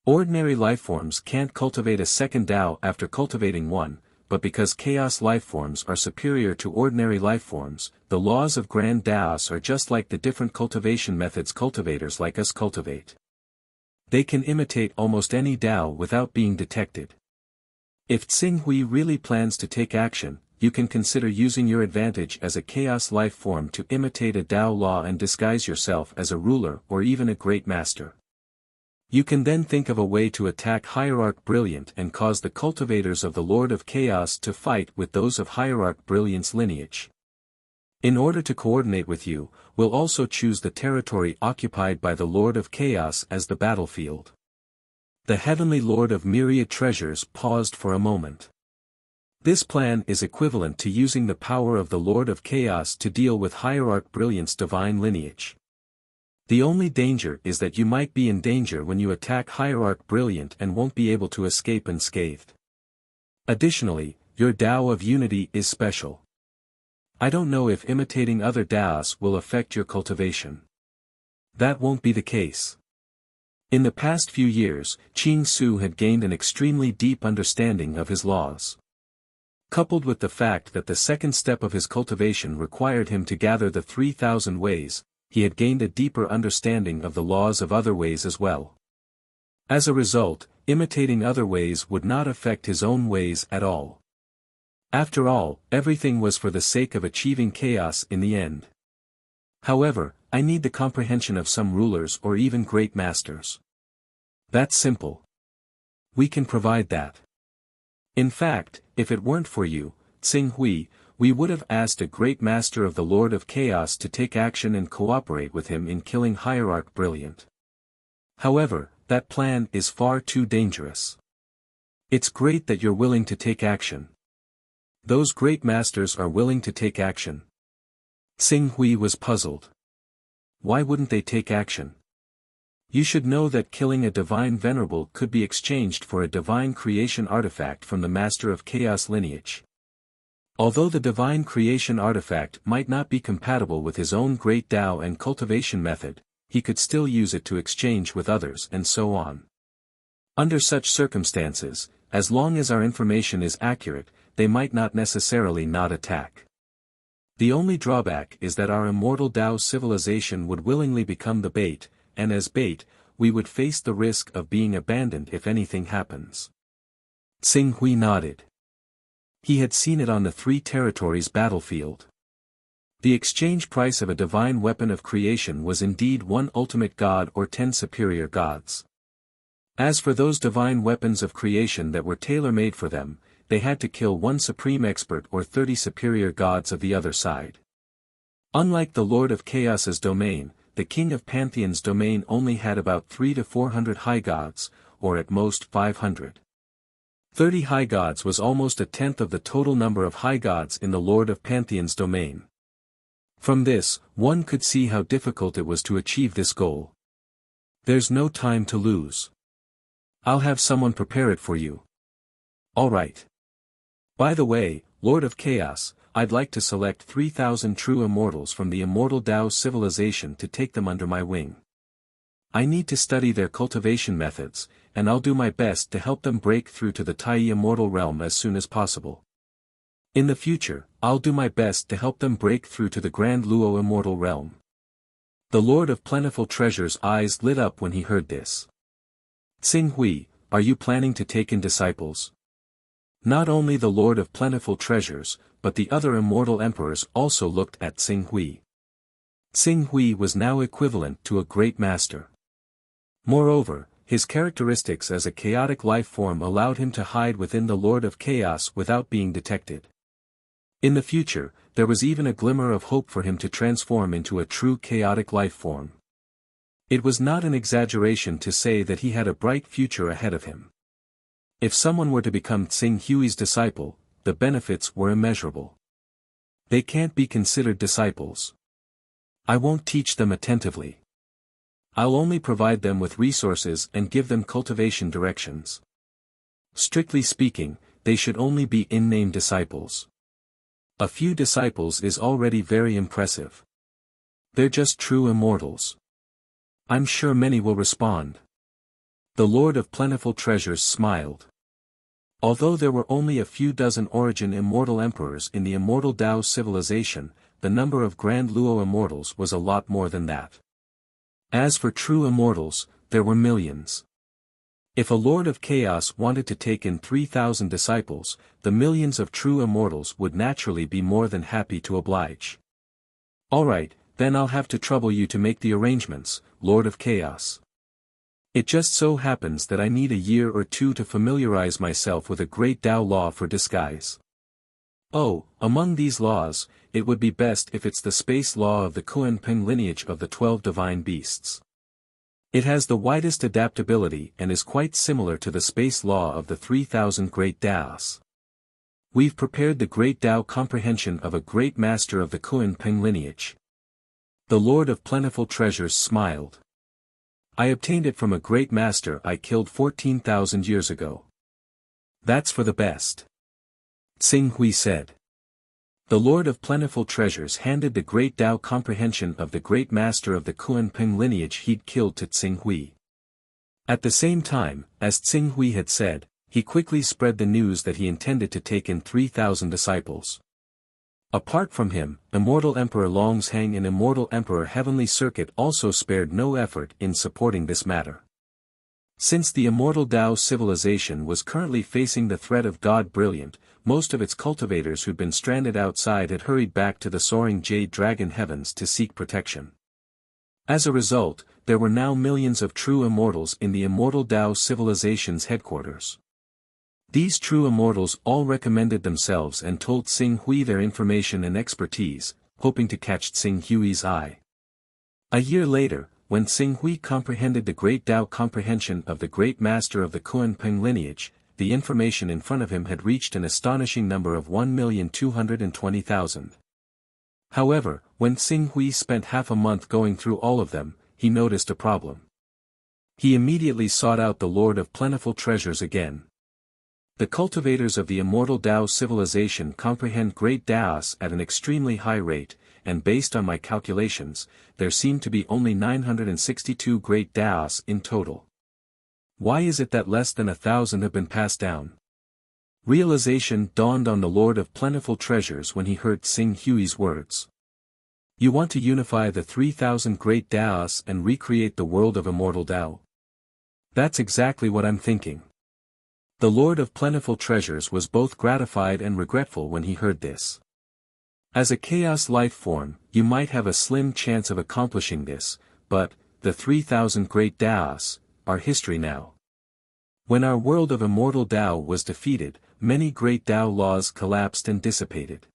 Ordinary lifeforms can't cultivate a second Tao after cultivating one, but because chaos lifeforms are superior to ordinary lifeforms, the laws of grand Taos are just like the different cultivation methods cultivators like us cultivate. They can imitate almost any Tao without being detected. If Tsing Hui really plans to take action, you can consider using your advantage as a chaos life form to imitate a Tao law and disguise yourself as a ruler or even a great master. You can then think of a way to attack Hierarch Brilliant and cause the cultivators of the Lord of Chaos to fight with those of Hierarch Brilliant's lineage. In order to coordinate with you, we'll also choose the territory occupied by the Lord of Chaos as the battlefield. The Heavenly Lord of Myriad Treasures paused for a moment. This plan is equivalent to using the power of the Lord of Chaos to deal with Hierarch Brilliant's divine lineage. The only danger is that you might be in danger when you attack Hierarch Brilliant and won't be able to escape unscathed. Additionally, your Tao of Unity is special. I don't know if imitating other Taos will affect your cultivation. That won't be the case. In the past few years, Qing Su had gained an extremely deep understanding of his laws. Coupled with the fact that the second step of his cultivation required him to gather the 3,000 ways, he had gained a deeper understanding of the laws of other ways as well. As a result, imitating other ways would not affect his own ways at all. After all, everything was for the sake of achieving chaos in the end. However, I need the comprehension of some rulers or even great masters. That's simple. We can provide that. In fact, if it weren't for you, Tsing Hui, we would have asked a great master of the Lord of Chaos to take action and cooperate with him in killing Hierarch Brilliant. However, that plan is far too dangerous. It's great that you're willing to take action. Those great masters are willing to take action. Tsing Hui was puzzled. Why wouldn't they take action? You should know that killing a divine venerable could be exchanged for a divine creation artifact from the Master of Chaos lineage. Although the divine creation artifact might not be compatible with his own great Tao and cultivation method, he could still use it to exchange with others and so on. Under such circumstances, as long as our information is accurate, they might not necessarily not attack. The only drawback is that our immortal Tao civilization would willingly become the bait, and as bait, we would face the risk of being abandoned if anything happens. Tsing Hui nodded. He had seen it on the three territories battlefield. The exchange price of a divine weapon of creation was indeed one ultimate god or 10 superior gods. As for those divine weapons of creation that were tailor-made for them, they had to kill one supreme expert or 30 superior gods of the other side. Unlike the Lord of Chaos's domain, the King of Pantheon's domain only had about 300 to 400 high gods, or at most 500. 30 high gods was almost a tenth of the total number of high gods in the Lord of Pantheon's domain. From this, one could see how difficult it was to achieve this goal. There's no time to lose. I'll have someone prepare it for you. All right. By the way, Lord of Chaos, I'd like to select 3,000 true immortals from the immortal Tao civilization to take them under my wing. I need to study their cultivation methods, and I'll do my best to help them break through to the Tai immortal realm as soon as possible. In the future, I'll do my best to help them break through to the Grand Luo immortal realm. The Lord of Plentiful Treasure's eyes lit up when he heard this. Xing Hui, are you planning to take in disciples? Not only the Lord of Plentiful Treasures, but the other immortal emperors also looked at Xing Hui. Xing Hui was now equivalent to a great master. Moreover, his characteristics as a chaotic life form allowed him to hide within the Lord of Chaos without being detected. In the future, there was even a glimmer of hope for him to transform into a true chaotic life form. It was not an exaggeration to say that he had a bright future ahead of him. If someone were to become Xing Hui's disciple, the benefits were immeasurable. They can't be considered disciples. I won't teach them attentively. I'll only provide them with resources and give them cultivation directions. Strictly speaking, they should only be in-name disciples. A few disciples is already very impressive. They're just true immortals. I'm sure many will respond. The Lord of Plentiful Treasures smiled. Although there were only a few dozen origin immortal emperors in the immortal Dao civilization, the number of Grand Luo immortals was a lot more than that. As for true immortals, there were millions. If a Lord of Chaos wanted to take in 3,000 disciples, the millions of true immortals would naturally be more than happy to oblige. Alright, then I'll have to trouble you to make the arrangements, Lord of Chaos. It just so happens that I need a year or two to familiarize myself with a great Tao law for disguise. Oh, among these laws, it would be best if it's the space law of the Kuan-Ping lineage of the 12 divine beasts. It has the widest adaptability and is quite similar to the space law of the 3,000 great Taos. We've prepared the great Tao comprehension of a great master of the Kuan-Ping lineage. The Lord of Plentiful Treasures smiled. I obtained it from a great master I killed 14,000 years ago. That's for the best. Xing Hui said. The Lord of Plentiful Treasures handed the great Tao comprehension of the great master of the Kuan-Ping lineage he'd killed to Xing Hui. At the same time, as Xing Hui had said, he quickly spread the news that he intended to take in 3,000 disciples. Apart from him, Immortal Emperor Longshang and Immortal Emperor Heavenly Circuit also spared no effort in supporting this matter. Since the immortal Tao civilization was currently facing the threat of God Brilliant, most of its cultivators who'd been stranded outside had hurried back to the soaring Jade Dragon heavens to seek protection. As a result, there were now millions of true immortals in the immortal Tao civilization's headquarters. These true immortals all recommended themselves and told Xing Hui their information and expertise, hoping to catch Xing Hui's eye. A year later, when Xing Hui comprehended the great Tao comprehension of the great master of the Kuan-Ping lineage, the information in front of him had reached an astonishing number of 1,220,000. However, when Xing Hui spent half a month going through all of them, he noticed a problem. He immediately sought out the Lord of Plentiful Treasures again. The cultivators of the immortal Tao civilization comprehend great Taos at an extremely high rate, and based on my calculations, there seem to be only 962 great Taos in total. Why is it that less than 1,000 have been passed down? Realization dawned on the Lord of Plentiful Treasures when he heard Xing Hui's words. You want to unify the 3,000 great Taos and recreate the world of immortal Tao? That's exactly what I'm thinking. The Lord of Plentiful Treasures was both gratified and regretful when he heard this. As a chaos life form, you might have a slim chance of accomplishing this, but, the 3,000 great Taos, are history now. When our world of immortal Tao was defeated, many great Tao laws collapsed and dissipated.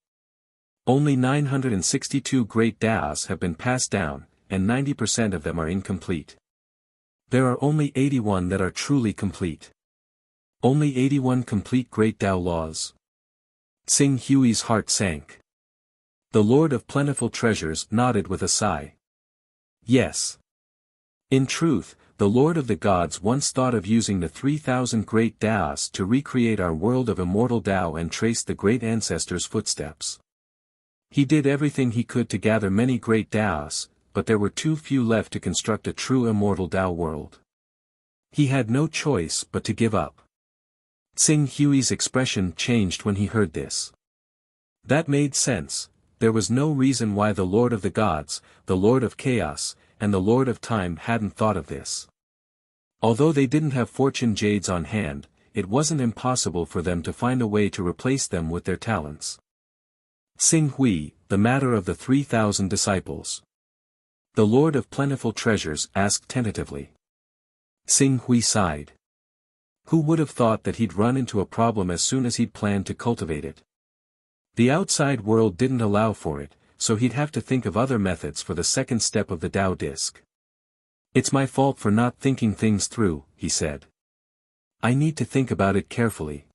Only 962 great Taos have been passed down, and 90% of them are incomplete. There are only 81 that are truly complete. Only 81 complete great Tao laws. Xing Hui's heart sank. The Lord of Plentiful Treasures nodded with a sigh. Yes. In truth, the Lord of the Gods once thought of using the 3,000 great Taos to recreate our world of immortal Tao and trace the great ancestors' footsteps. He did everything he could to gather many great Taos, but there were too few left to construct a true immortal Tao world. He had no choice but to give up. Xing Hui's expression changed when he heard this. That made sense. There was no reason why the Lord of the Gods, the Lord of Chaos, and the Lord of Time hadn't thought of this. Although they didn't have fortune jades on hand, it wasn't impossible for them to find a way to replace them with their talents. Xing Hui, the matter of the 3,000 disciples. The Lord of Plentiful Treasures asked tentatively. Xing Hui sighed. Who would have thought that he'd run into a problem as soon as he'd planned to cultivate it? The outside world didn't allow for it, so he'd have to think of other methods for the second step of the Tao disc. It's my fault for not thinking things through, he said. I need to think about it carefully.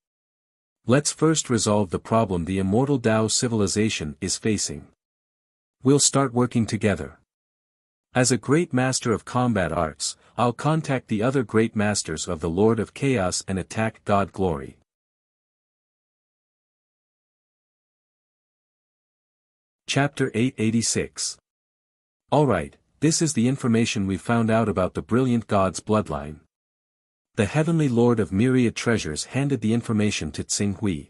Let's first resolve the problem the immortal Tao civilization is facing. We'll start working together. As a great master of combat arts, I'll contact the other great masters of the Lord of Chaos and attack God Glory. Chapter 886. Alright, this is the information we found out about the brilliant god's bloodline. The heavenly Lord of myriad treasures handed the information to Xing Hui.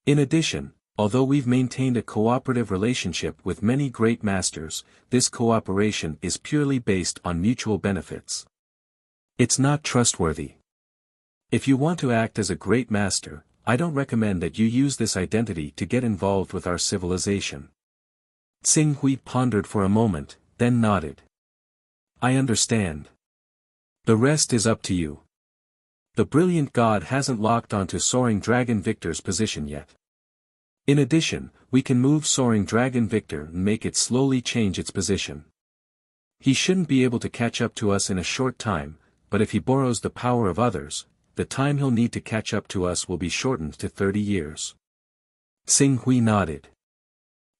In addition, although we've maintained a cooperative relationship with many great masters, this cooperation is purely based on mutual benefits. It's not trustworthy. If you want to act as a great master, I don't recommend that you use this identity to get involved with our civilization. Xing Hui pondered for a moment, then nodded. I understand. The rest is up to you. The brilliant god hasn't locked onto Soaring Dragon Victor's position yet. In addition, we can move Soaring Dragon Victor and make it slowly change its position. He shouldn't be able to catch up to us in a short time, but if he borrows the power of others, the time he'll need to catch up to us will be shortened to 30 years. Xing Hui nodded.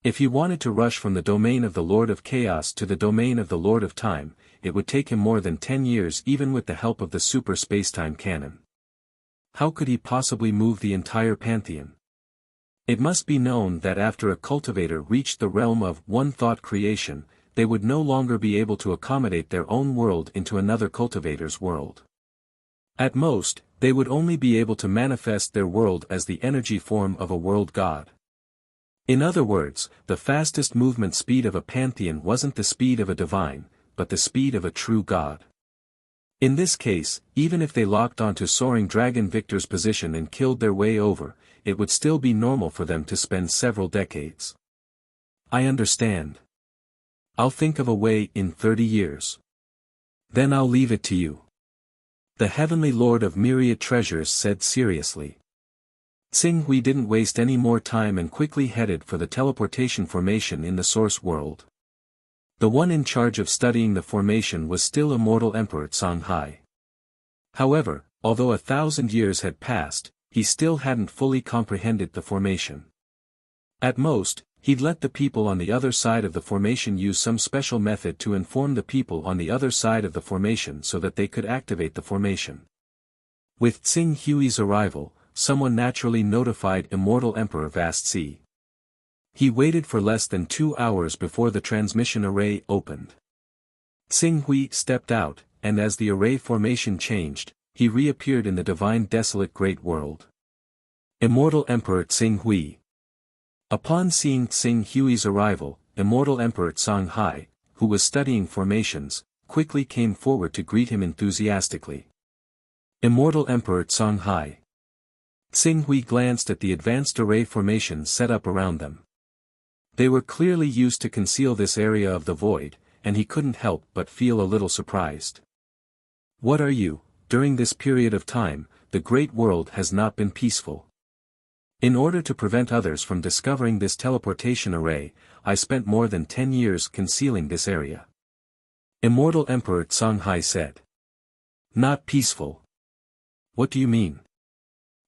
If he wanted to rush from the domain of the Lord of Chaos to the domain of the Lord of Time, it would take him more than 10 years even with the help of the super spacetime cannon. How could he possibly move the entire pantheon? It must be known that after a cultivator reached the realm of one-thought creation, they would no longer be able to accommodate their own world into another cultivator's world. At most, they would only be able to manifest their world as the energy form of a world god. In other words, the fastest movement speed of a pantheon wasn't the speed of a divine, but the speed of a true god. In this case, even if they locked onto Soaring Dragon Victor's position and killed their way over, it would still be normal for them to spend several decades. I understand. I'll think of a way in 30 years. Then I'll leave it to you. The heavenly Lord of myriad treasures said seriously. Xing Hui didn't waste any more time and quickly headed for the teleportation formation in the source world. The one in charge of studying the formation was still immortal Emperor Songhai. However, although 1,000 years had passed, he still hadn't fully comprehended the formation. At most, he'd let the people on the other side of the formation use some special method to inform the people on the other side of the formation so that they could activate the formation. With Xing Hui's arrival, someone naturally notified Immortal Emperor Vast Sea. He waited for less than 2 hours before the transmission array opened. Xing Hui stepped out, and as the array formation changed, he reappeared in the divine desolate great world. Immortal Emperor Xing Hui. Upon seeing Xing Hui's arrival, Immortal Emperor Songhai, who was studying formations, quickly came forward to greet him enthusiastically. Immortal Emperor Songhai. Xing Hui glanced at the advanced array formations set up around them. They were clearly used to conceal this area of the void, and he couldn't help but feel a little surprised. What are you? During this period of time, the great world has not been peaceful. In order to prevent others from discovering this teleportation array, I spent more than 10 years concealing this area. Immortal Emperor Songhai said. Not peaceful. What do you mean?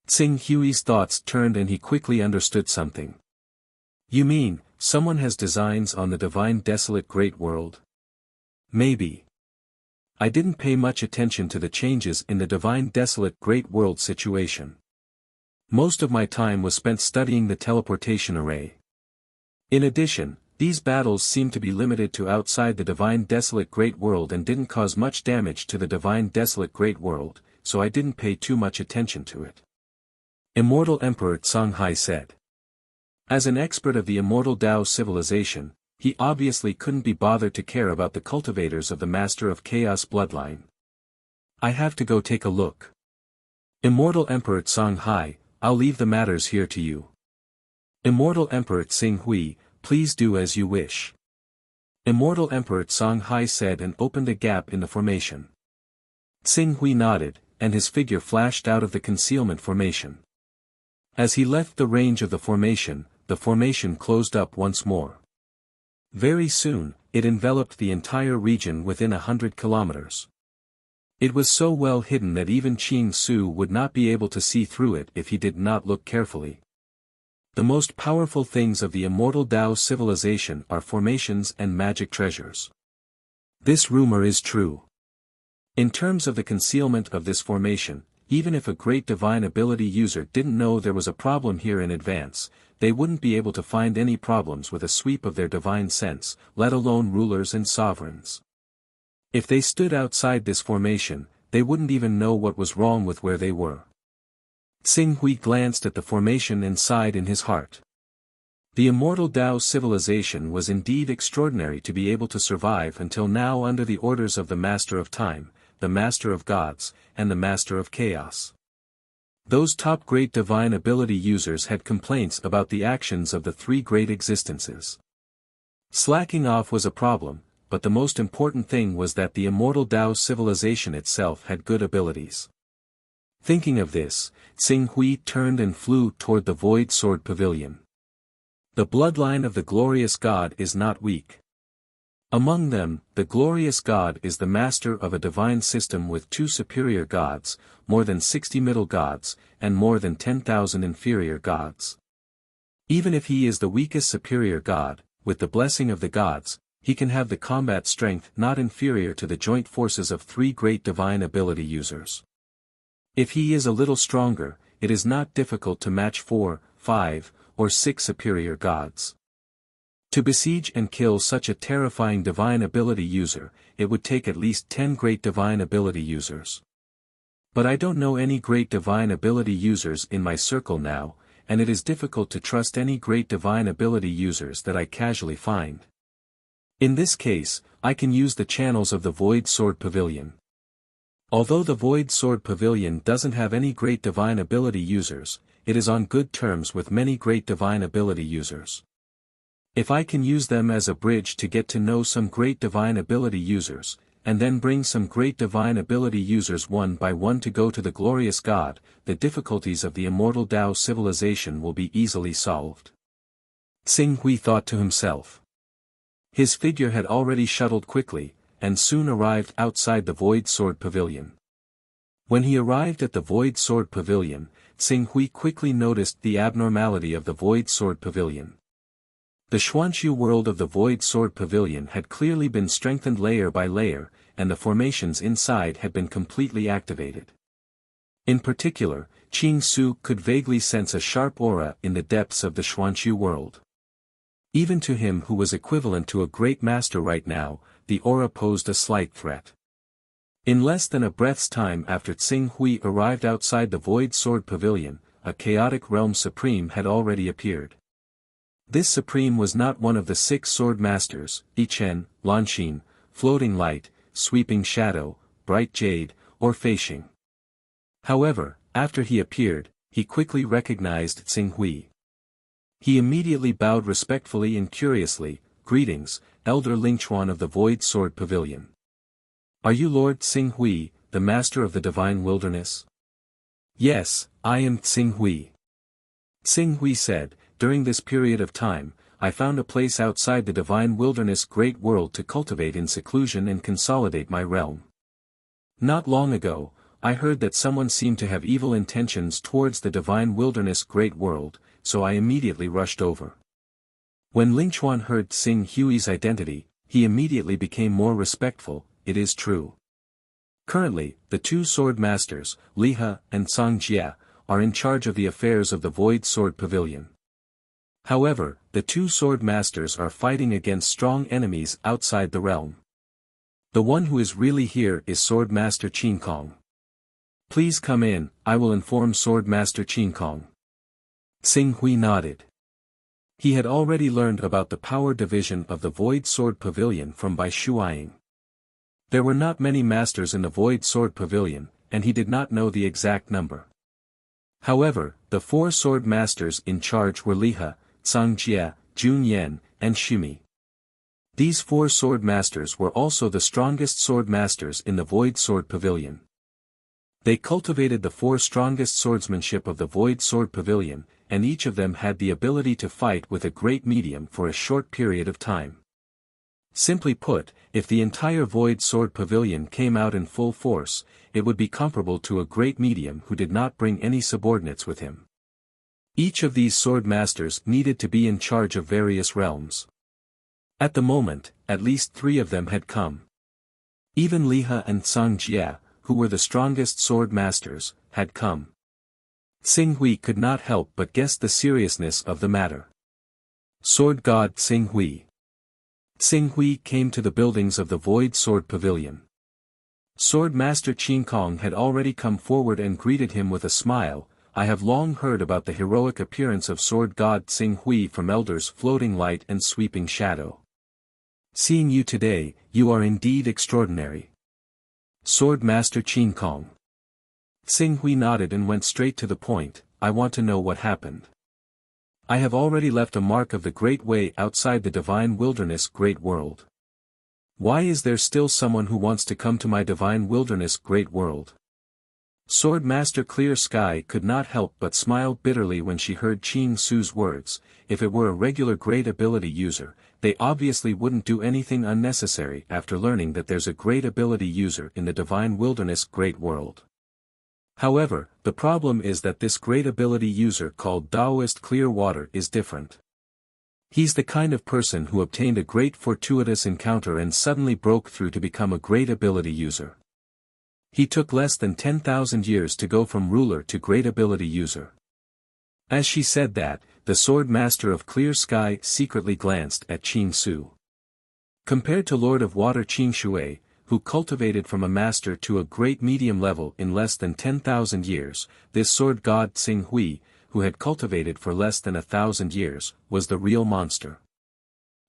Xing Hui's thoughts turned and he quickly understood something. You mean, someone has designs on the divine desolate great world? Maybe. I didn't pay much attention to the changes in the divine desolate great world situation. Most of my time was spent studying the teleportation array. In addition, these battles seemed to be limited to outside the divine desolate great world and didn't cause much damage to the divine desolate great world, so I didn't pay too much attention to it. Immortal Emperor Songhai said. As an expert of the immortal Tao civilization, he obviously couldn't be bothered to care about the cultivators of the Master of Chaos bloodline. I have to go take a look. Immortal Emperor Tsang Hai, I'll leave the matters here to you. Immortal Emperor Tsing Hui, please do as you wish. Immortal Emperor Tsang Hai said and opened a gap in the formation. Tsing Hui nodded, and his figure flashed out of the concealment formation. As he left the range of the formation closed up once more. Very soon, it enveloped the entire region within 100 kilometers. It was so well hidden that even Qing Su would not be able to see through it if he did not look carefully. The most powerful things of the immortal Dao civilization are formations and magic treasures. This rumor is true. In terms of the concealment of this formation, even if a great divine ability user didn't know there was a problem here in advance, they wouldn't be able to find any problems with a sweep of their divine sense, let alone rulers and sovereigns. If they stood outside this formation, they wouldn't even know what was wrong with where they were. Tsing Hui glanced at the formation and sighed in his heart. The immortal Dao civilization was indeed extraordinary to be able to survive until now under the orders of the Master of Time, the Master of Gods, and the Master of Chaos. Those top great divine ability users had complaints about the actions of the three great existences. Slacking off was a problem, but the most important thing was that the immortal Dao civilization itself had good abilities. Thinking of this, Tsing Hui turned and flew toward the Void Sword Pavilion. The bloodline of the glorious God is not weak. Among them, the glorious God is the master of a divine system with 2 superior gods, more than 60 middle gods, and more than 10,000 inferior gods. Even if he is the weakest superior god, with the blessing of the gods, he can have the combat strength not inferior to the joint forces of 3 great divine ability users. If he is a little stronger, it is not difficult to match 4, 5, or 6 superior gods. To besiege and kill such a terrifying divine ability user, it would take at least 10 great divine ability users. But I don't know any great divine ability users in my circle now, and it is difficult to trust any great divine ability users that I casually find. In this case, I can use the channels of the Void Sword Pavilion. Although the Void Sword Pavilion doesn't have any great divine ability users, it is on good terms with many great divine ability users. If I can use them as a bridge to get to know some great divine ability users, and then bring some great divine ability users one by one to go to the glorious God, the difficulties of the immortal Dao civilization will be easily solved. Tsing Hui thought to himself. His figure had already shuttled quickly, and soon arrived outside the Void Sword Pavilion. When he arrived at the Void Sword Pavilion, Tsing Hui quickly noticed the abnormality of the Void Sword Pavilion. The Xuanxu world of the Void Sword Pavilion had clearly been strengthened layer by layer, and the formations inside had been completely activated. In particular, Qing Su could vaguely sense a sharp aura in the depths of the Xuanxu world. Even to him who was equivalent to a great master right now, the aura posed a slight threat. In less than a breath's time after Tsing Hui arrived outside the Void Sword Pavilion, a chaotic realm supreme had already appeared. This supreme was not one of the 6 sword masters, Yichen, Lanxin, Floating Light, Sweeping Shadow, Bright Jade, or Feixing. However, after he appeared, he quickly recognized Tsing Hui. He immediately bowed respectfully and curiously, "Greetings, Elder Lingchuan of the Void Sword Pavilion. Are you Lord Tsing Hui, the master of the divine wilderness?" "Yes, I am Tsing Hui." Tsing Hui said, "During this period of time, I found a place outside the divine wilderness great world to cultivate in seclusion and consolidate my realm. Not long ago, I heard that someone seemed to have evil intentions towards the divine wilderness great world, so I immediately rushed over." When Lingchuan heard Tsing Hui's identity, he immediately became more respectful. "It is true. Currently, the 2 sword masters, Lihe and Song Jie, are in charge of the affairs of the Void Sword Pavilion. However, the 2 sword masters are fighting against strong enemies outside the realm. The one who is really here is Sword Master Qin Kong. Please come in, I will inform Sword Master Qin Kong." Tsing Hui nodded. He had already learned about the power division of the Void Sword Pavilion from Bai Shuaying. There were not many masters in the Void Sword Pavilion, and he did not know the exact number. However, the 4 sword masters in charge were Lihe, Cangjie, Junyuan, and Shimi. These 4 sword masters were also the strongest sword masters in the Void Sword Pavilion. They cultivated the 4 strongest swordsmanship of the Void Sword Pavilion, and each of them had the ability to fight with a great medium for a short period of time. Simply put, if the entire Void Sword Pavilion came out in full force, it would be comparable to a great medium who did not bring any subordinates with him. Each of these sword masters needed to be in charge of various realms. At the moment, at least 3 of them had come. Even Lihe and Cangjie, who were the strongest sword masters, had come. Xinghui could not help but guess the seriousness of the matter. Sword God Xinghui. Xinghui came to the buildings of the Void Sword Pavilion. Sword Master Qingkong had already come forward and greeted him with a smile. I have long heard about the heroic appearance of Sword God Xinghui from elders Floating Light and Sweeping Shadow. Seeing you today, you are indeed extraordinary. Sword Master Qingkong. Xinghui nodded and went straight to the point. I want to know what happened. I have already left a mark of the Great Way outside the Divine Wilderness Great World. Why is there still someone who wants to come to my Divine Wilderness Great World? Sword Master Clear Sky could not help but smile bitterly when she heard Qing Su's words. If it were a regular great ability user, they obviously wouldn't do anything unnecessary after learning that there's a great ability user in the Divine Wilderness Great World. However, the problem is that this great ability user called Taoist Clearwater is different. He's the kind of person who obtained a great fortuitous encounter and suddenly broke through to become a great ability user. He took less than 10,000 years to go from ruler to great ability user. As she said that, the Sword Master of Clear Sky secretly glanced at Qing Su. Compared to Lord of Water Qing Shui, who cultivated from a master to a great medium level in less than 10,000 years, this sword god Xinghui, who had cultivated for less than 1,000 years, was the real monster.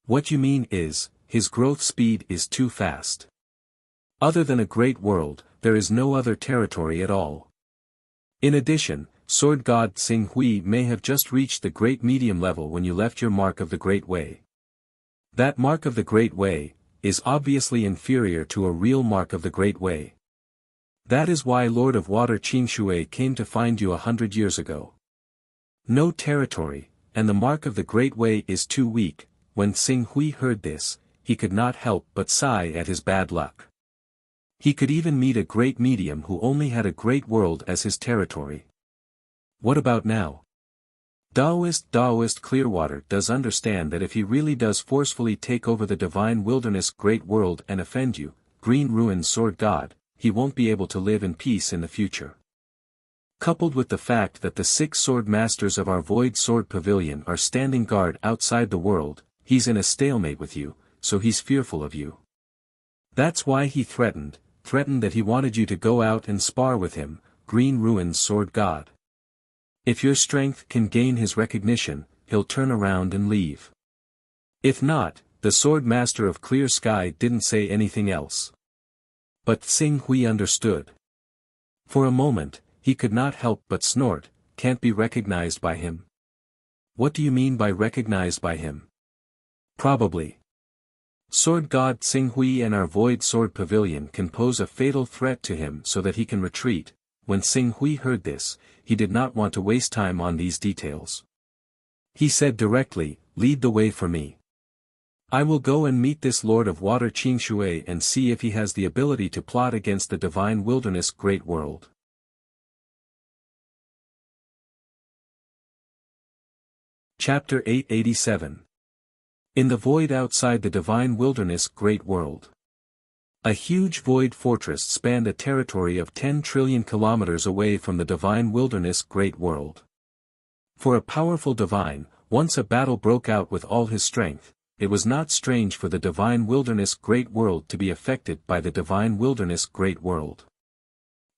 What you mean is, his growth speed is too fast. Other than a great world, there is no other territory at all. In addition, sword god Xinghui may have just reached the great medium level when you left your mark of the Great Way. That mark of the Great Way is obviously inferior to a real mark of the Great Way. That is why Lord of Water Qing Shui came to find you 100 years ago. No territory, and the mark of the Great Way is too weak. When Xinghui heard this, he could not help but sigh at his bad luck. He could even meet a great medium who only had a great world as his territory. What about now? Taoist Clearwater does understand that if he really does forcefully take over the Divine Wilderness Great World and offend you, Green Ruin Sword God, he won't be able to live in peace in the future. Coupled with the fact that the 6 sword masters of our Void Sword Pavilion are standing guard outside the world, he's in a stalemate with you, so he's fearful of you. That's why he threatened that he wanted you to go out and spar with him, Green Ruin Sword God. If your strength can gain his recognition, he'll turn around and leave. If not, the Sword Master of Clear Sky didn't say anything else. But Xinghui understood. For a moment, he could not help but snort. Can't be recognized by him. What do you mean by recognized by him? Probably. Sword God Xinghui and our Void Sword Pavilion can pose a fatal threat to him so that he can retreat. When Xinghui heard this, he did not want to waste time on these details. He said directly, lead the way for me. I will go and meet this Lord of Water Qing Shui and see if he has the ability to plot against the Divine Wilderness Great World. Chapter 887. In the void outside the Divine Wilderness Great World. A huge void fortress spanned a territory of 10 trillion kilometers away from the Divine Wilderness Great World. For a powerful divine, once a battle broke out with all his strength, it was not strange for the Divine Wilderness Great World to be affected by the Divine Wilderness Great World.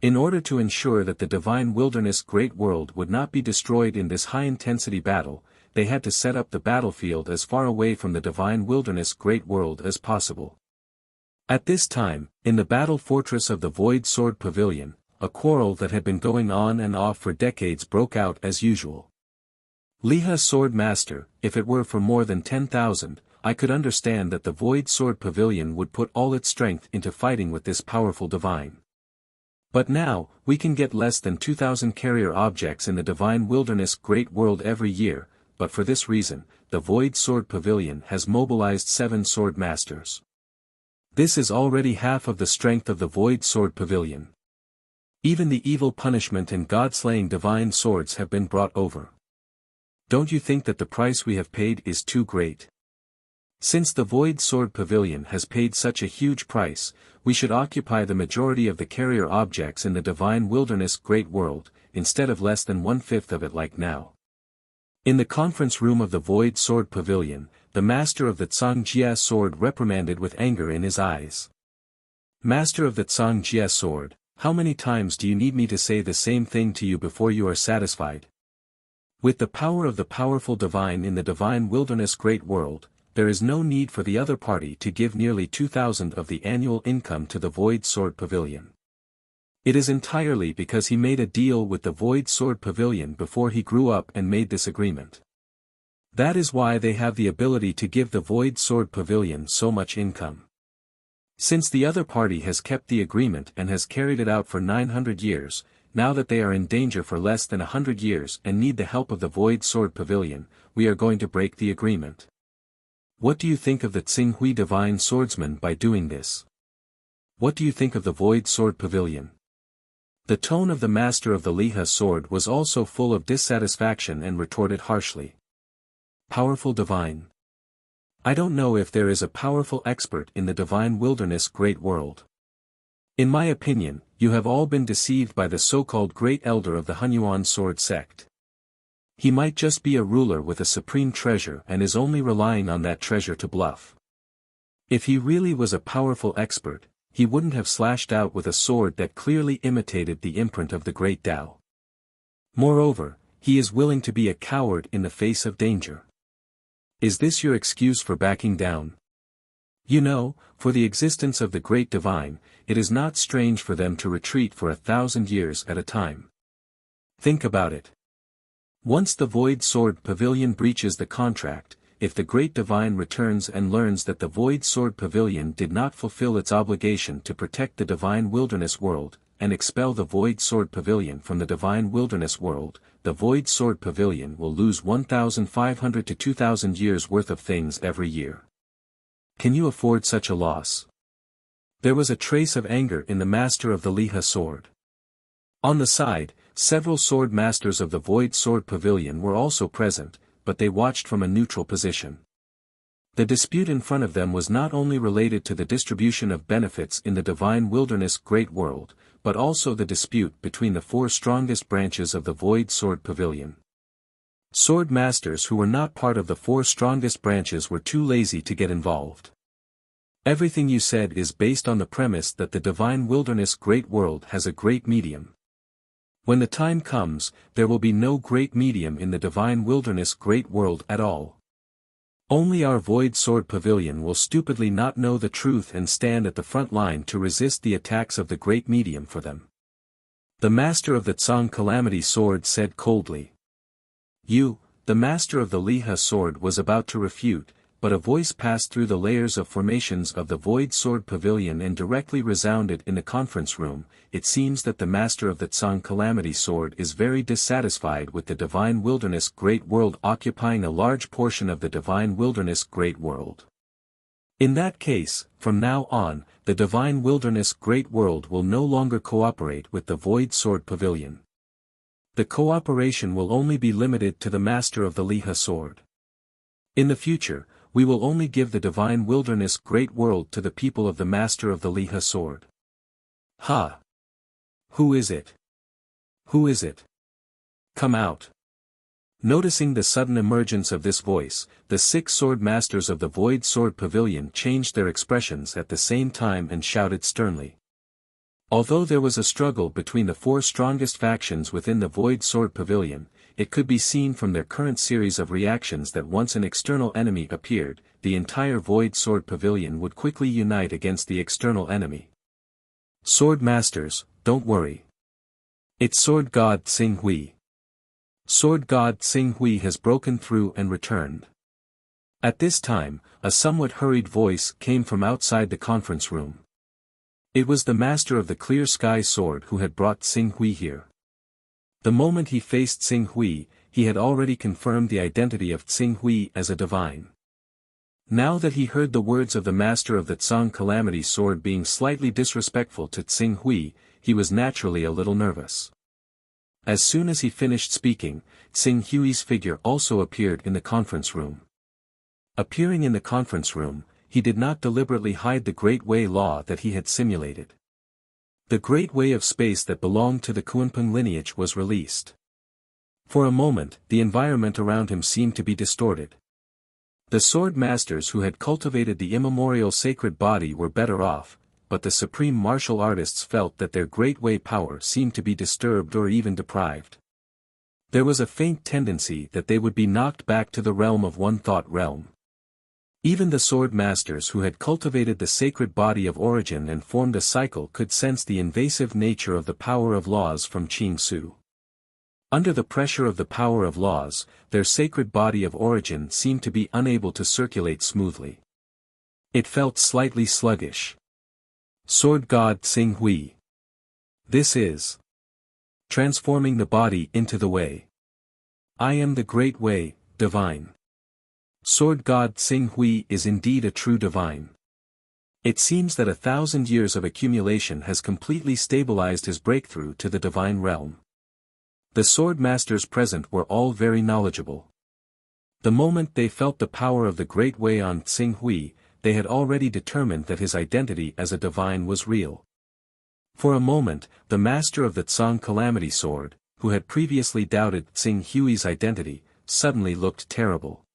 In order to ensure that the Divine Wilderness Great World would not be destroyed in this high-intensity battle, they had to set up the battlefield as far away from the Divine Wilderness Great World as possible. At this time, in the battle fortress of the Void Sword Pavilion, a quarrel that had been going on and off for decades broke out as usual. Liha Sword Master, if it were for more than 10,000, I could understand that the Void Sword Pavilion would put all its strength into fighting with this powerful divine. But now, we can get less than 2,000 carrier objects in the Divine Wilderness Great World every year, but for this reason, the Void Sword Pavilion has mobilized 7 Sword Masters. This is already half of the strength of the Void Sword Pavilion. Even the evil punishment and god-slaying divine swords have been brought over. Don't you think that the price we have paid is too great? Since the Void Sword Pavilion has paid such a huge price, we should occupy the majority of the carrier objects in the Divine Wilderness Great World, instead of less than 1/5 of it like now. In the conference room of the Void Sword Pavilion, the master of the Tsang-Jia sword reprimanded with anger in his eyes. Master of the Tsang-Jia sword, how many times do you need me to say the same thing to you before you are satisfied? With the power of the powerful divine in the Divine Wilderness Great World, there is no need for the other party to give nearly 2,000 of the annual income to the Void Sword Pavilion. It is entirely because he made a deal with the Void Sword Pavilion before he grew up and made this agreement. That is why they have the ability to give the Void Sword Pavilion so much income. Since the other party has kept the agreement and has carried it out for 900 years, now that they are in danger for less than 100 years and need the help of the Void Sword Pavilion, we are going to break the agreement. What do you think of the Tsinghui Divine Swordsman by doing this? What do you think of the Void Sword Pavilion? The tone of the master of the Liha sword was also full of dissatisfaction and retorted harshly. Powerful divine. I don't know if there is a powerful expert in the Divine Wilderness Great World. In my opinion, you have all been deceived by the so-called Great Elder of the Hunyuan sword sect. He might just be a ruler with a supreme treasure and is only relying on that treasure to bluff. If he really was a powerful expert, he wouldn't have slashed out with a sword that clearly imitated the imprint of the Great Tao. Moreover, he is willing to be a coward in the face of danger. Is this your excuse for backing down? You know, for the existence of the Great Divine, it is not strange for them to retreat for 1,000 years at a time. Think about it. Once the Void Sword Pavilion breaches the contract, if the Great Divine returns and learns that the Void Sword Pavilion did not fulfill its obligation to protect the Divine Wilderness World, and expel the Void Sword Pavilion from the Divine Wilderness World, the Void Sword Pavilion will lose 1,500 to 2,000 years worth of things every year. Can you afford such a loss? There was a trace of anger in the master of the Liha sword. On the side, several sword masters of the Void Sword Pavilion were also present, but they watched from a neutral position. The dispute in front of them was not only related to the distribution of benefits in the Divine Wilderness Great World, but also the dispute between the 4 strongest branches of the Void Sword Pavilion. Sword masters who were not part of the 4 strongest branches were too lazy to get involved. Everything you said is based on the premise that the Divine Wilderness Great World has a great medium. When the time comes, there will be no great medium in the Divine Wilderness Great World at all. Only our Void Sword Pavilion will stupidly not know the truth and stand at the front line to resist the attacks of the great medium for them. The master of the Tsang Calamity sword said coldly. You, the master of the Liha sword was about to refute, but a voice passed through the layers of formations of the Void Sword Pavilion and directly resounded in the conference room. It seems that the master of the Tsang Calamity sword is very dissatisfied with the Divine Wilderness Great World occupying a large portion of the Divine Wilderness Great World. In that case, from now on, the Divine Wilderness Great World will no longer cooperate with the Void Sword Pavilion. The cooperation will only be limited to the master of the Liha sword. In the future, we will only give the Divine Wilderness Great World to the people of the master of the Liha sword. Ha! Who is it? Who is it? Come out. Noticing the sudden emergence of this voice, the 6 sword masters of the Void Sword Pavilion changed their expressions at the same time and shouted sternly. Although there was a struggle between the 4 strongest factions within the Void Sword Pavilion, it could be seen from their current series of reactions that once an external enemy appeared, the entire Void Sword Pavilion would quickly unite against the external enemy. Sword Masters, don't worry. It's Sword God Xing Hui. Sword God Xing Hui has broken through and returned. At this time, a somewhat hurried voice came from outside the conference room. It was the master of the Clear Sky Sword who had brought Xing Hui here. The moment he faced Xing Hui, he had already confirmed the identity of Xing Hui as a divine. Now that he heard the words of the master of the Tsang Calamity Sword being slightly disrespectful to Xing Hui, he was naturally a little nervous. As soon as he finished speaking, Xing Hui's figure also appeared in the conference room. Appearing in the conference room, he did not deliberately hide the Great Way law that he had simulated. The Great Way of space that belonged to the Kunpeng lineage was released. For a moment, the environment around him seemed to be distorted. The sword masters who had cultivated the immemorial sacred body were better off, but the supreme martial artists felt that their Great Way power seemed to be disturbed or even deprived. There was a faint tendency that they would be knocked back to the realm of One Thought realm. Even the sword masters who had cultivated the sacred body of origin and formed a cycle could sense the invasive nature of the power of laws from Qing Su. Under the pressure of the power of laws, their sacred body of origin seemed to be unable to circulate smoothly. It felt slightly sluggish. Sword God Xing Hui. This is transforming the body into the way. I am the Great Way, divine. Sword God Xing Hui is indeed a true divine. It seems that 1,000 years of accumulation has completely stabilized his breakthrough to the divine realm. The sword masters present were all very knowledgeable. The moment they felt the power of the Great Way on Xing Hui, they had already determined that his identity as a divine was real. For a moment, the master of the Tsang Calamity Sword, who had previously doubted Xing Hui's identity, suddenly looked terrible.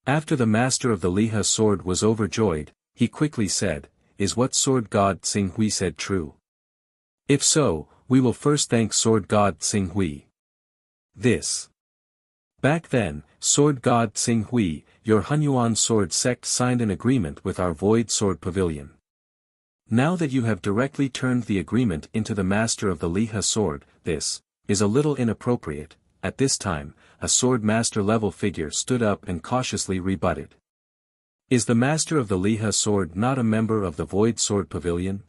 After the master of the Liha sword was overjoyed, he quickly said, "Is what Sword God Xing Hui said true? If so, we will first thank Sword God Xing Hui. This. Back then, Sword God Xing Hui, your Hunyuan sword sect signed an agreement with our Void Sword Pavilion. Now that you have directly turned the agreement into the master of the Liha sword, this is a little inappropriate." At this time, a sword master level figure stood up and cautiously rebutted. Is the master of the Liha sword not a member of the Void Sword Pavilion?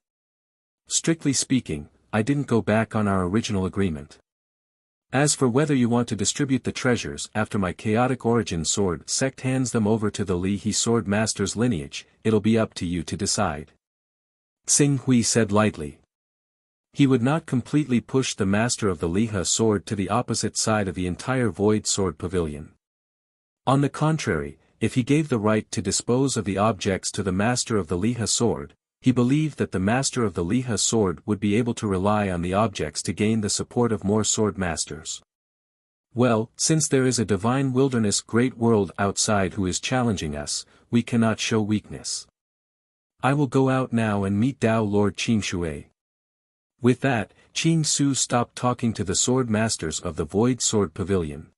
Strictly speaking, I didn't go back on our original agreement. As for whether you want to distribute the treasures after my chaotic origin sword sect hands them over to the Lihe sword master's lineage, it'll be up to you to decide. Xing Hui said lightly. He would not completely push the master of the Liha sword to the opposite side of the entire Void Sword Pavilion. On the contrary, if he gave the right to dispose of the objects to the master of the Liha sword, he believed that the master of the Liha sword would be able to rely on the objects to gain the support of more sword masters. Well, since there is a divine wilderness great world outside who is challenging us, we cannot show weakness. I will go out now and meet Dao Lord Qing Shui. With that, Qing Su stopped talking to the sword masters of the Void Sword Pavilion.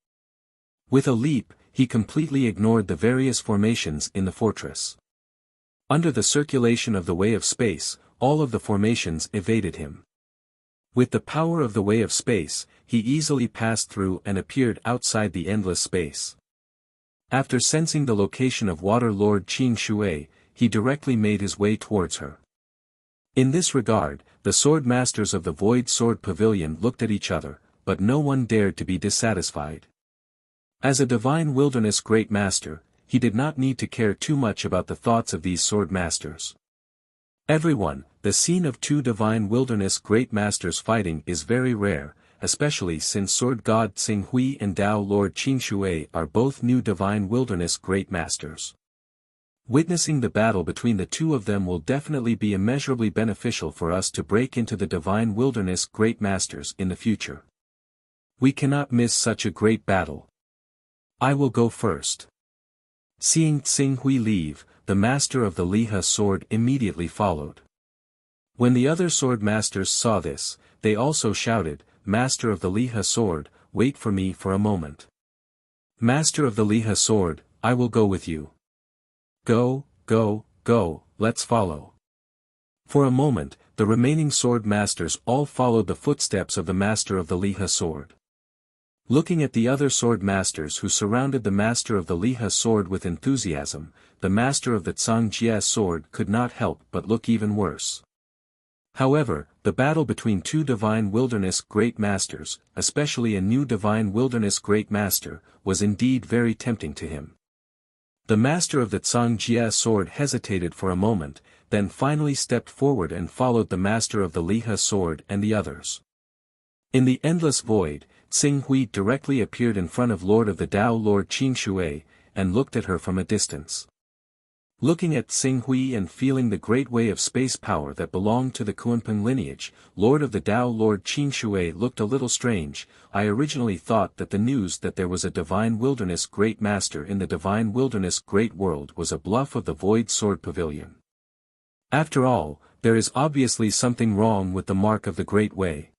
With a leap, he completely ignored the various formations in the fortress. Under the circulation of the Way of Space, all of the formations evaded him. With the power of the Way of Space, he easily passed through and appeared outside the endless space. After sensing the location of Water Lord Qing Shui, he directly made his way towards her. In this regard, the sword masters of the Void Sword Pavilion looked at each other, but no one dared to be dissatisfied. As a divine wilderness great master, he did not need to care too much about the thoughts of these sword masters. Everyone, the scene of two divine wilderness great masters fighting is very rare, especially since Sword God Xing Hui and Dao Lord Qing Shui are both new divine wilderness great masters. Witnessing the battle between the two of them will definitely be immeasurably beneficial for us to break into the divine wilderness great masters in the future. We cannot miss such a great battle. I will go first. Seeing Xing Hui leave, the master of the Liha sword immediately followed. When the other sword masters saw this, they also shouted, "Master of the Liha sword, wait for me for a moment. Master of the Liha sword, I will go with you. Go, go, go, let's follow. For a moment, the remaining sword masters all followed the footsteps of the master of the Liha sword. Looking at the other sword masters who surrounded the master of the Liha sword with enthusiasm, the master of the Zhang sword could not help but look even worse. However, the battle between two divine wilderness great masters, especially a new divine wilderness great master, was indeed very tempting to him. The master of the Zhang sword hesitated for a moment, then finally stepped forward and followed the master of the Liha sword and the others. In the endless void, Xing Hui directly appeared in front of Lord of the Dao Lord Qing Shui, and looked at her from a distance. Looking at Xing Hui and feeling the great way of space power that belonged to the Kunpeng lineage, Lord of the Dao Lord Qing Shui looked a little strange. I originally thought that the news that there was a divine wilderness great master in the divine wilderness great world was a bluff of the Void Sword Pavilion. After all, there is obviously something wrong with the mark of the Great Way.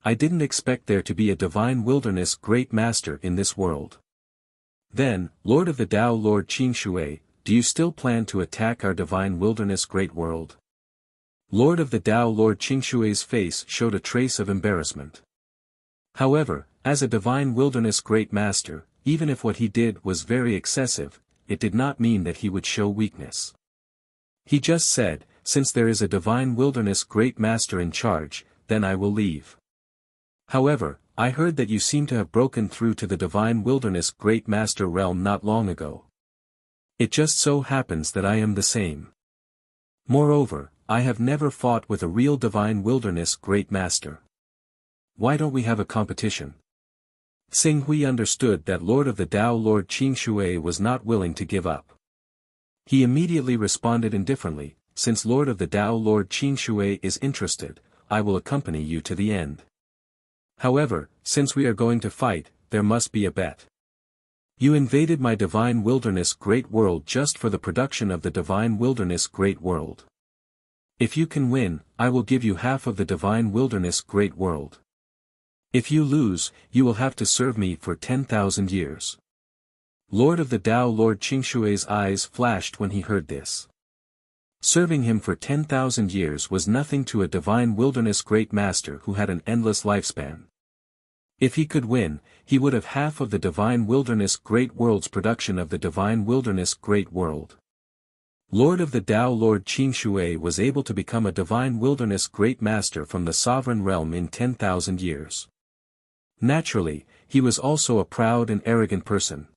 I didn't expect there to be a divine wilderness great master in this world. Then, Lord of the Dao Lord Qing Shui, do you still plan to attack our divine wilderness great world? Lord of the Dao Lord Qing Shui's face showed a trace of embarrassment. However, as a divine wilderness great master, even if what he did was very excessive, it did not mean that he would show weakness. He just said, since there is a divine wilderness great master in charge, then I will leave. However, I heard that you seem to have broken through to the divine wilderness great master realm not long ago. It just so happens that I am the same. Moreover, I have never fought with a real divine wilderness great master. Why don't we have a competition? Xing Hui understood that Lord of the Dao Lord Qing Shui was not willing to give up. He immediately responded indifferently, since Lord of the Dao Lord Qing Shui is interested, I will accompany you to the end. However, since we are going to fight, there must be a bet. You invaded my divine wilderness great world just for the production of the divine wilderness great world. If you can win, I will give you half of the divine wilderness great world. If you lose, you will have to serve me for 10,000 years. Lord of the Dao Lord Qing Shui's eyes flashed when he heard this. Serving him for 10,000 years was nothing to a divine wilderness great master who had an endless lifespan. If he could win, he would have half of the divine wilderness great world's production of the divine wilderness great world. Lord of the Dao Lord Qing Shui was able to become a divine wilderness great master from the sovereign realm in 10,000 years. Naturally, he was also a proud and arrogant person.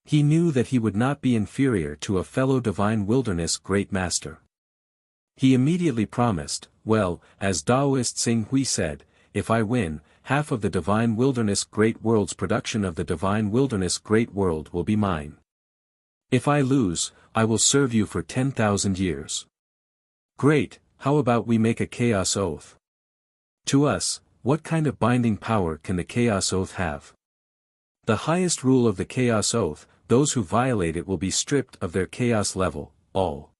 He knew that he would not be inferior to a fellow divine wilderness great master. He immediately promised, well, as Taoist Xing Hui said, if I win, half of the divine wilderness great world's production of the divine wilderness great world will be mine. If I lose, I will serve you for 10,000 years. Great, how about we make a chaos oath? To us, what kind of binding power can the chaos oath have? The highest rule of the chaos oath, those who violate it will be stripped of their chaos level, all.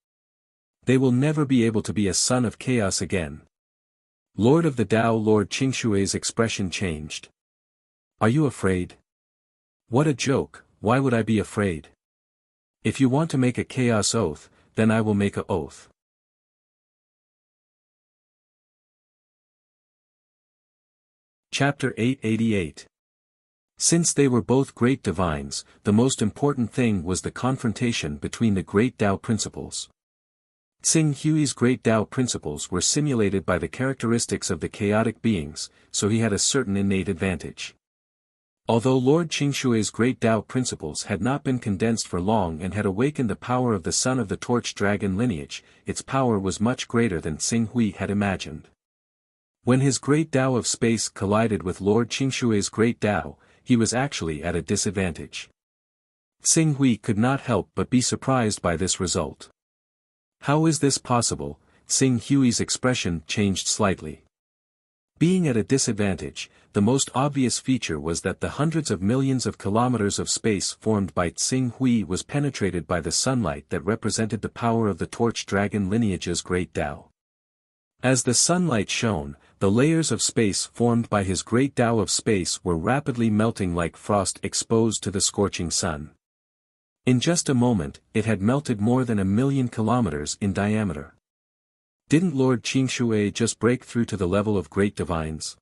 They will never be able to be a son of chaos again. Lord of the Dao Lord Qing Shui's expression changed. Are you afraid? What a joke, why would I be afraid? If you want to make a chaos oath, then I will make a oath. Chapter 888. Since they were both great divines, the most important thing was the confrontation between the great Tao principles. Xing Hui's great Tao principles were simulated by the characteristics of the chaotic beings, so he had a certain innate advantage. Although Lord Qing Shui's great Tao principles had not been condensed for long and had awakened the power of the son of the torch dragon lineage, its power was much greater than Xing Hui had imagined. When his great Tao of space collided with Lord Qing Shui's great Tao, he was actually at a disadvantage. Xing Hui could not help but be surprised by this result. How is this possible? Xing Hui's expression changed slightly. Being at a disadvantage, the most obvious feature was that the hundreds of millions of kilometers of space formed by Xing Hui was penetrated by the sunlight that represented the power of the torch dragon lineage's great Tao. As the sunlight shone, the layers of space formed by his great Tao of space were rapidly melting like frost exposed to the scorching sun. In just a moment, it had melted more than 1,000,000 kilometers in diameter. Didn't Lord Qingshui just break through to the level of great divines?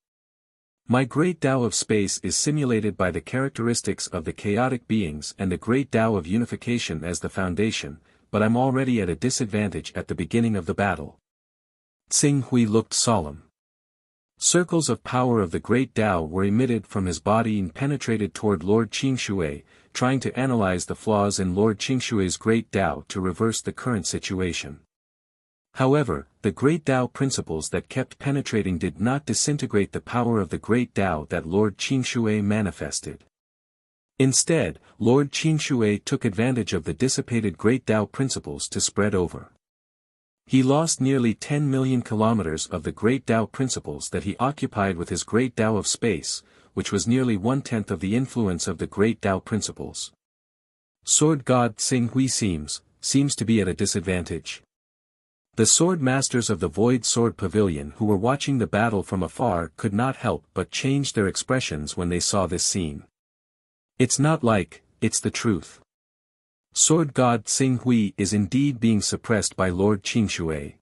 My great Tao of space is simulated by the characteristics of the chaotic beings and the great Tao of unification as the foundation, but I'm already at a disadvantage at the beginning of the battle. Tsing Hui looked solemn. Circles of power of the great Tao were emitted from his body and penetrated toward Lord Qingshui, trying to analyze the flaws in Lord Qingshui's great Tao to reverse the current situation. However, the great Tao principles that kept penetrating did not disintegrate the power of the great Tao that Lord Qingshui manifested. Instead, Lord Qingshui took advantage of the dissipated great Tao principles to spread over. He lost nearly 10,000,000 kilometers of the great Tao principles that he occupied with his great Tao of space, which was nearly 1/10 of the influence of the great Tao principles. Sword God Tsing Hui seems to be at a disadvantage. The sword masters of the Void Sword Pavilion who were watching the battle from afar could not help but change their expressions when they saw this scene. It's not like, it's the truth. Sword God Tsing Hui is indeed being suppressed by Lord Qingshui.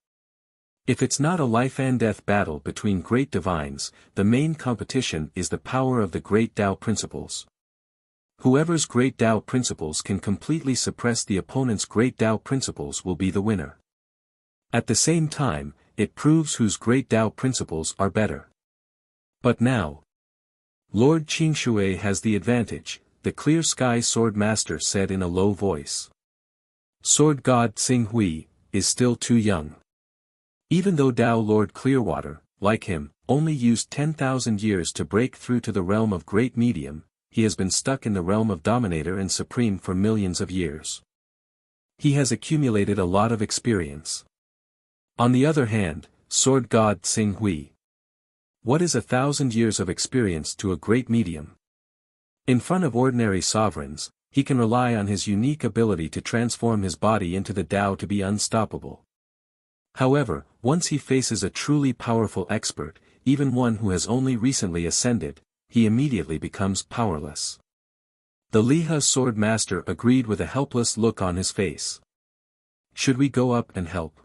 If it's not a life-and-death battle between great divines, the main competition is the power of the great Tao principles. Whoever's great Tao principles can completely suppress the opponent's great Tao principles will be the winner. At the same time, it proves whose great Tao principles are better. But now, Lord Qingshui has the advantage, the Clear Sky Sword Master said in a low voice. Sword God Tsing Hui is still too young. Even though Tao Lord Clearwater, like him, only used 10,000 years to break through to the realm of Great Medium, he has been stuck in the realm of Dominator and Supreme for millions of years. He has accumulated a lot of experience. On the other hand, Sword God Tsing Hui. What is 1,000 years of experience to a great medium? In front of ordinary sovereigns, he can rely on his unique ability to transform his body into the Tao to be unstoppable. However, once he faces a truly powerful expert, even one who has only recently ascended, he immediately becomes powerless. The Liha Sword Master agreed with a helpless look on his face. Should we go up and help?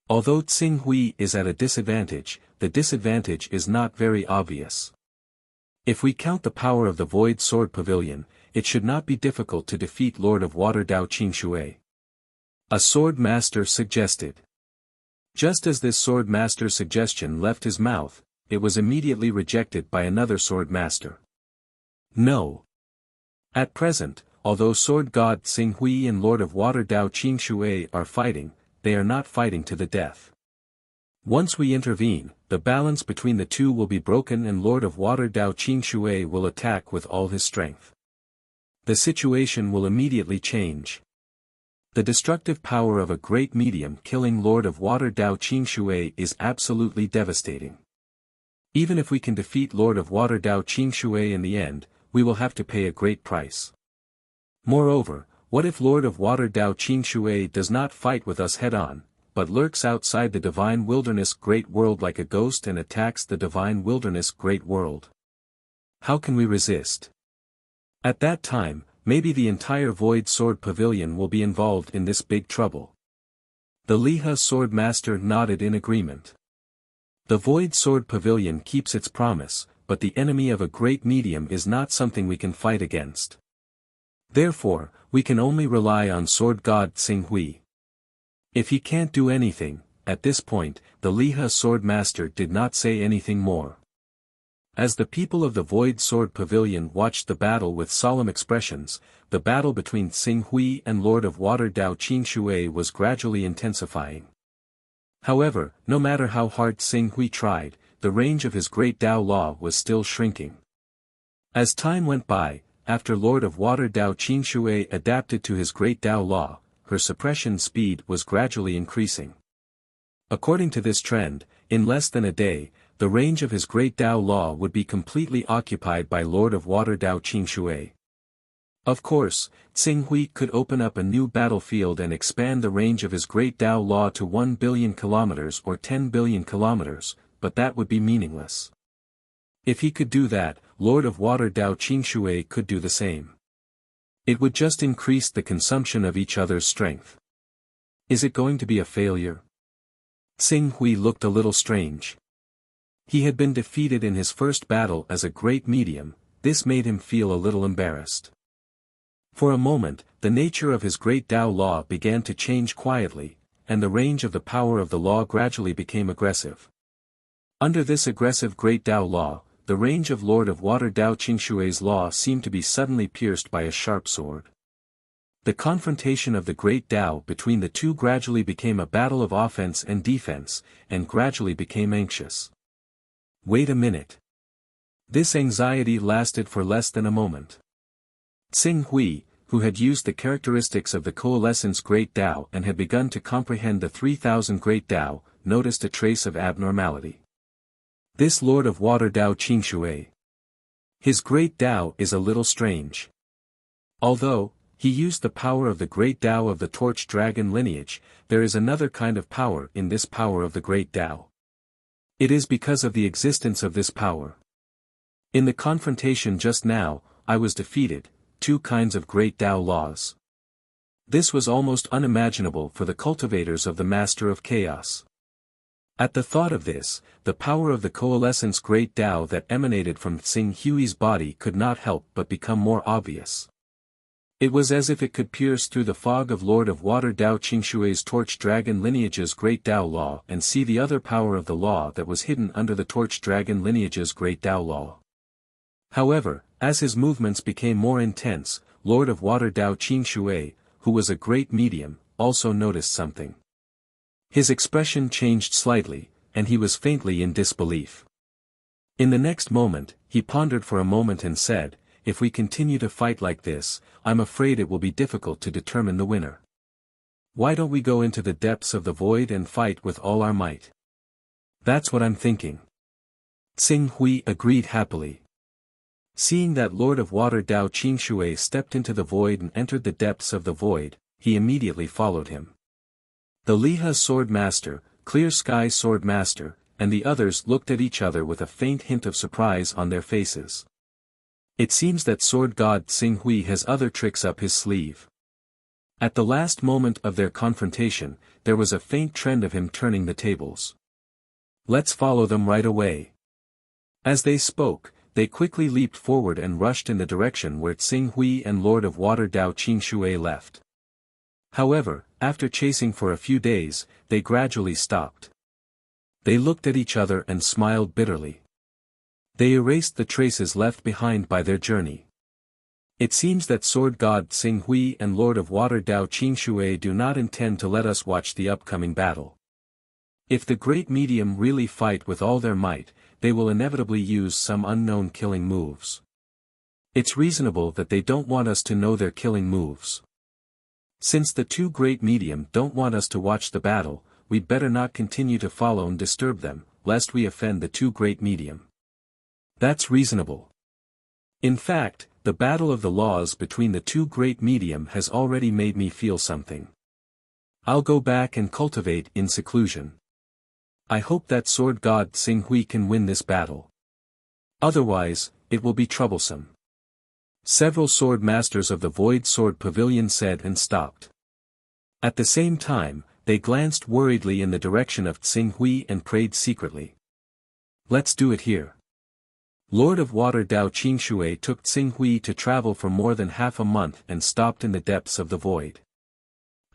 Although Tsing Hui is at a disadvantage, the disadvantage is not very obvious. If we count the power of the Void Sword Pavilion, it should not be difficult to defeat Lord of Water Tao Qingshui. A Sword Master suggested. Just as this Sword Master's suggestion left his mouth, it was immediately rejected by another Sword Master. No. At present, although Sword God Tsing Hui and Lord of Water Tao Qingshui are fighting, they are not fighting to the death. Once we intervene, the balance between the two will be broken and Lord of Water Tao Qingshui will attack with all his strength. The situation will immediately change. The destructive power of a great medium killing Lord of Water Tao Qingshui is absolutely devastating. Even if we can defeat Lord of Water Tao Qingshui in the end, we will have to pay a great price. Moreover, what if Lord of Water Tao Qingshui does not fight with us head-on, but lurks outside the Divine Wilderness Great World like a ghost and attacks the Divine Wilderness Great World? How can we resist? At that time, maybe the entire Void Sword Pavilion will be involved in this big trouble. The Liha Sword Master nodded in agreement. The Void Sword Pavilion keeps its promise, but the enemy of a great medium is not something we can fight against. Therefore, we can only rely on Sword God Tsing Hui. If he can't do anything, at this point, the Liha Sword Master did not say anything more. As the people of the Void Sword Pavilion watched the battle with solemn expressions, the battle between Tsing Hui and Lord of Water Tao Qingshui was gradually intensifying. However, no matter how hard Tsing Hui tried, the range of his great Tao Law was still shrinking. As time went by, after Lord of Water Tao Qingshui adapted to his great Tao Law, her suppression speed was gradually increasing. According to this trend, in less than a day, the range of his great Tao Law would be completely occupied by Lord of Water Tao Qingshui. Of course, Tsing Hui could open up a new battlefield and expand the range of his great Tao Law to 1 billion kilometers or 10 billion kilometers, but that would be meaningless. If he could do that, Lord of Water Dao Qingshui could do the same. It would just increase the consumption of each other's strength. Is it going to be a failure? Tsing Hui looked a little strange. He had been defeated in his first battle as a great medium. This made him feel a little embarrassed. For a moment, the nature of his great Tao Law began to change quietly, and the range of the power of the law gradually became aggressive. Under this aggressive great Tao Law, the range of Lord of Water Dao Qingshui's law seemed to be suddenly pierced by a sharp sword. The confrontation of the great Tao between the two gradually became a battle of offense and defense, and gradually became anxious. Wait a minute. This anxiety lasted for less than a moment. Tsing Hui, who had used the characteristics of the coalescence great Tao and had begun to comprehend the 3000 great Tao, noticed a trace of abnormality. This Lord of Water Dao Qingshui. His great Tao is a little strange. Although he used the power of the great Tao of the Torch Dragon lineage, there is another kind of power in this power of the great Tao. It is because of the existence of this power. In the confrontation just now, I was defeated. Two kinds of great Tao laws. This was almost unimaginable for the cultivators of the Master of Chaos. At the thought of this, the power of the coalescence great Tao that emanated from Tsing Hui's body could not help but become more obvious. It was as if it could pierce through the fog of Lord of Water Dao Qingshui's Torch Dragon lineage's great Tao law and see the other power of the law that was hidden under the Torch Dragon lineage's great Tao law. However, as his movements became more intense, Lord of Water Dao Qingshui, who was a great medium, also noticed something. His expression changed slightly, and he was faintly in disbelief. In the next moment, he pondered for a moment and said, "If we continue to fight like this, I'm afraid it will be difficult to determine the winner. Why don't we go into the depths of the void and fight with all our might?" "That's what I'm thinking." Tsing Hui agreed happily. Seeing that Lord of Water Dao Qingshui stepped into the void and entered the depths of the void, he immediately followed him. The Liha Sword Master, Clear Sky Sword Master, and the others looked at each other with a faint hint of surprise on their faces. It seems that Sword God Tsing Hui has other tricks up his sleeve. At the last moment of their confrontation, there was a faint trend of him turning the tables. "Let's follow them right away." As they spoke, they quickly leaped forward and rushed in the direction where Tsing Hui and Lord of Water Dao Qingshui left. However, after chasing for a few days, they gradually stopped. They looked at each other and smiled bitterly. They erased the traces left behind by their journey. It seems that Sword God Tsing Hui and Lord of Water Dao Qingshui do not intend to let us watch the upcoming battle. If the great medium really fight with all their might, they will inevitably use some unknown killing moves. It's reasonable that they don't want us to know their killing moves. Since the two great medium don't want us to watch the battle, we'd better not continue to follow and disturb them, lest we offend the two great medium. That's reasonable. In fact, the battle of the laws between the two great medium has already made me feel something. I'll go back and cultivate in seclusion. I hope that Sword God Tsing Hui can win this battle. Otherwise, it will be troublesome. Several sword masters of the Void Sword Pavilion said and stopped. At the same time, they glanced worriedly in the direction of Tsing Hui and prayed secretly. "Let's do it here." Lord of Water Dao Qingshui took Tsing Hui to travel for more than half a month and stopped in the depths of the void.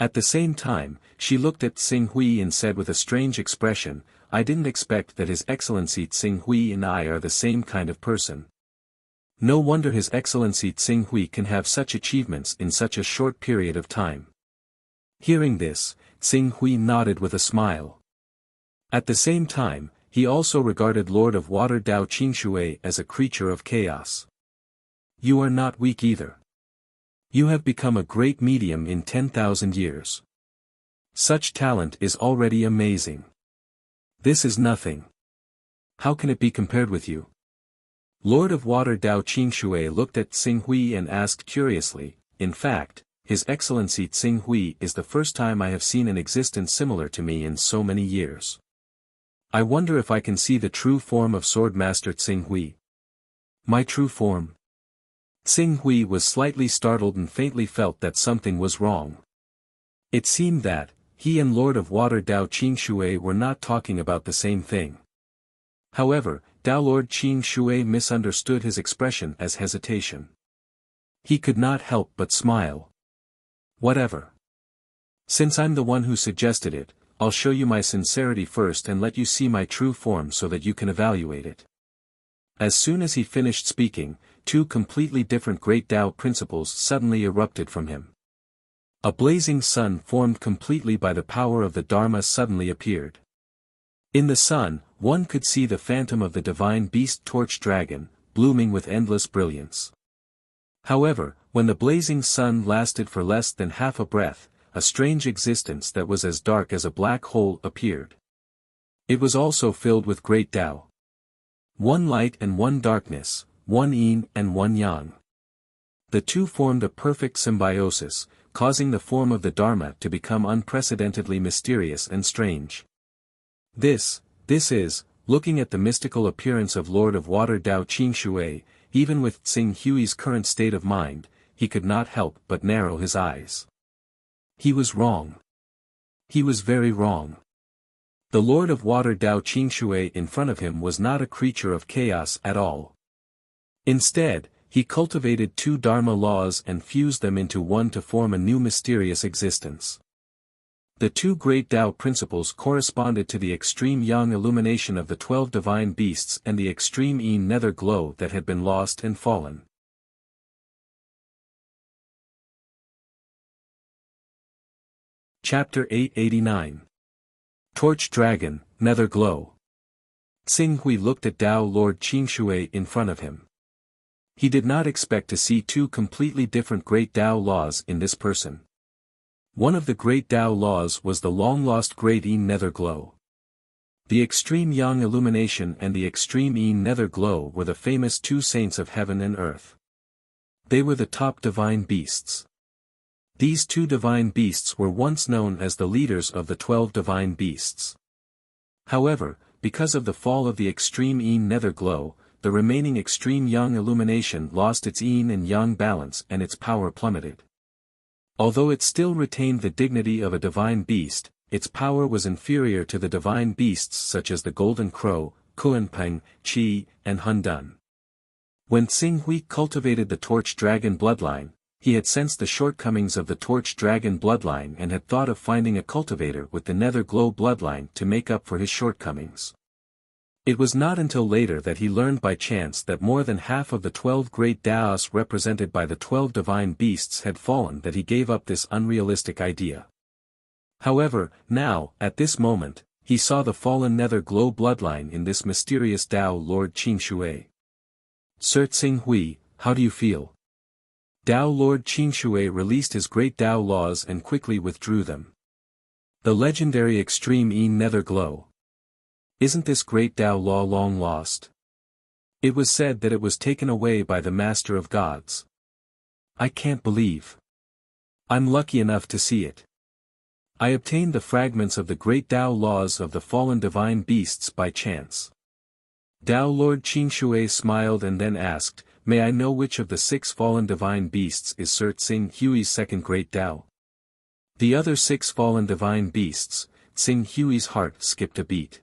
At the same time, she looked at Tsing Hui and said with a strange expression, "I didn't expect that His Excellency Tsing Hui and I are the same kind of person. No wonder His Excellency Tsing Hui can have such achievements in such a short period of time." Hearing this, Tsing Hui nodded with a smile. At the same time, he also regarded Lord of Water Dao Qingshui as a creature of chaos. "You are not weak either. You have become a great medium in 10,000 years. Such talent is already amazing. This is nothing. How can it be compared with you?" Lord of Water Dao Qingshui looked at Tsing Hui and asked curiously, in fact, His Excellency Tsing Hui is the first time I have seen an existence similar to me in so many years. I wonder if I can see the true form of Swordmaster Tsing Hui. My true form? Tsing Hui was slightly startled and faintly felt that something was wrong. It seemed that, he and Lord of Water Dao Qingshui were not talking about the same thing. However, Dao Lord Qingshui misunderstood his expression as hesitation. He could not help but smile. Whatever. Since I'm the one who suggested it, I'll show you my sincerity first and let you see my true form so that you can evaluate it. As soon as he finished speaking, two completely different great Tao principles suddenly erupted from him. A blazing sun formed completely by the power of the Dharma suddenly appeared. In the sun, one could see the phantom of the divine beast torch dragon, blooming with endless brilliance. However, when the blazing sun lasted for less than half a breath, a strange existence that was as dark as a black hole appeared. It was also filled with great Tao. One light and one darkness, one yin and one yang. The two formed a perfect symbiosis, causing the form of the Dharma to become unprecedentedly mysterious and strange. This is, looking at the mystical appearance of Lord of Water Dao Qingshui, even with Tsing Hui's current state of mind, he could not help but narrow his eyes. He was wrong. He was very wrong. The Lord of Water Dao Qingshui in front of him was not a creature of chaos at all. Instead, he cultivated two Dharma laws and fused them into one to form a new mysterious existence. The two great Tao principles corresponded to the extreme yang illumination of the 12 divine beasts and the extreme yin nether glow that had been lost and fallen. Chapter 889. Torch Dragon, Nether Glow. Tsing Hui looked at Dao Lord Qingshui in front of him. He did not expect to see two completely different great Tao laws in this person. One of the great Tao laws was the long-lost great yin nether glow. The extreme yang illumination and the extreme yin nether glow were the famous two saints of heaven and earth. They were the top divine beasts. These two divine beasts were once known as the leaders of the 12 divine beasts. However, because of the fall of the extreme yin nether glow, the remaining extreme yang illumination lost its yin and yang balance and its power plummeted. Although it still retained the dignity of a divine beast, its power was inferior to the divine beasts such as the Golden Crow, Kuanpeng, Qi, and Hunyuan. When Tsing Hui cultivated the Torch Dragon bloodline, he had sensed the shortcomings of the Torch Dragon bloodline and had thought of finding a cultivator with the Nether Glow bloodline to make up for his shortcomings. It was not until later that he learned by chance that more than half of the 12 great Taos represented by the 12 divine beasts had fallen that he gave up this unrealistic idea. However, now, at this moment, he saw the fallen Nether Glow bloodline in this mysterious Dao Lord Qingshui. Sir Tsing Hui, how do you feel? Dao Lord Qingshui released his great Dao laws and quickly withdrew them. The legendary extreme yin nether glow. Isn't this great Tao law long lost? It was said that it was taken away by the Master of Gods. I can't believe. I'm lucky enough to see it. I obtained the fragments of the great Tao laws of the fallen divine beasts by chance. Dao Lord Qingshui smiled and then asked, may I know which of the 6 fallen divine beasts is Sir Tsing Hui's second great Tao? The other 6 fallen divine beasts, Tsing Hui's heart skipped a beat.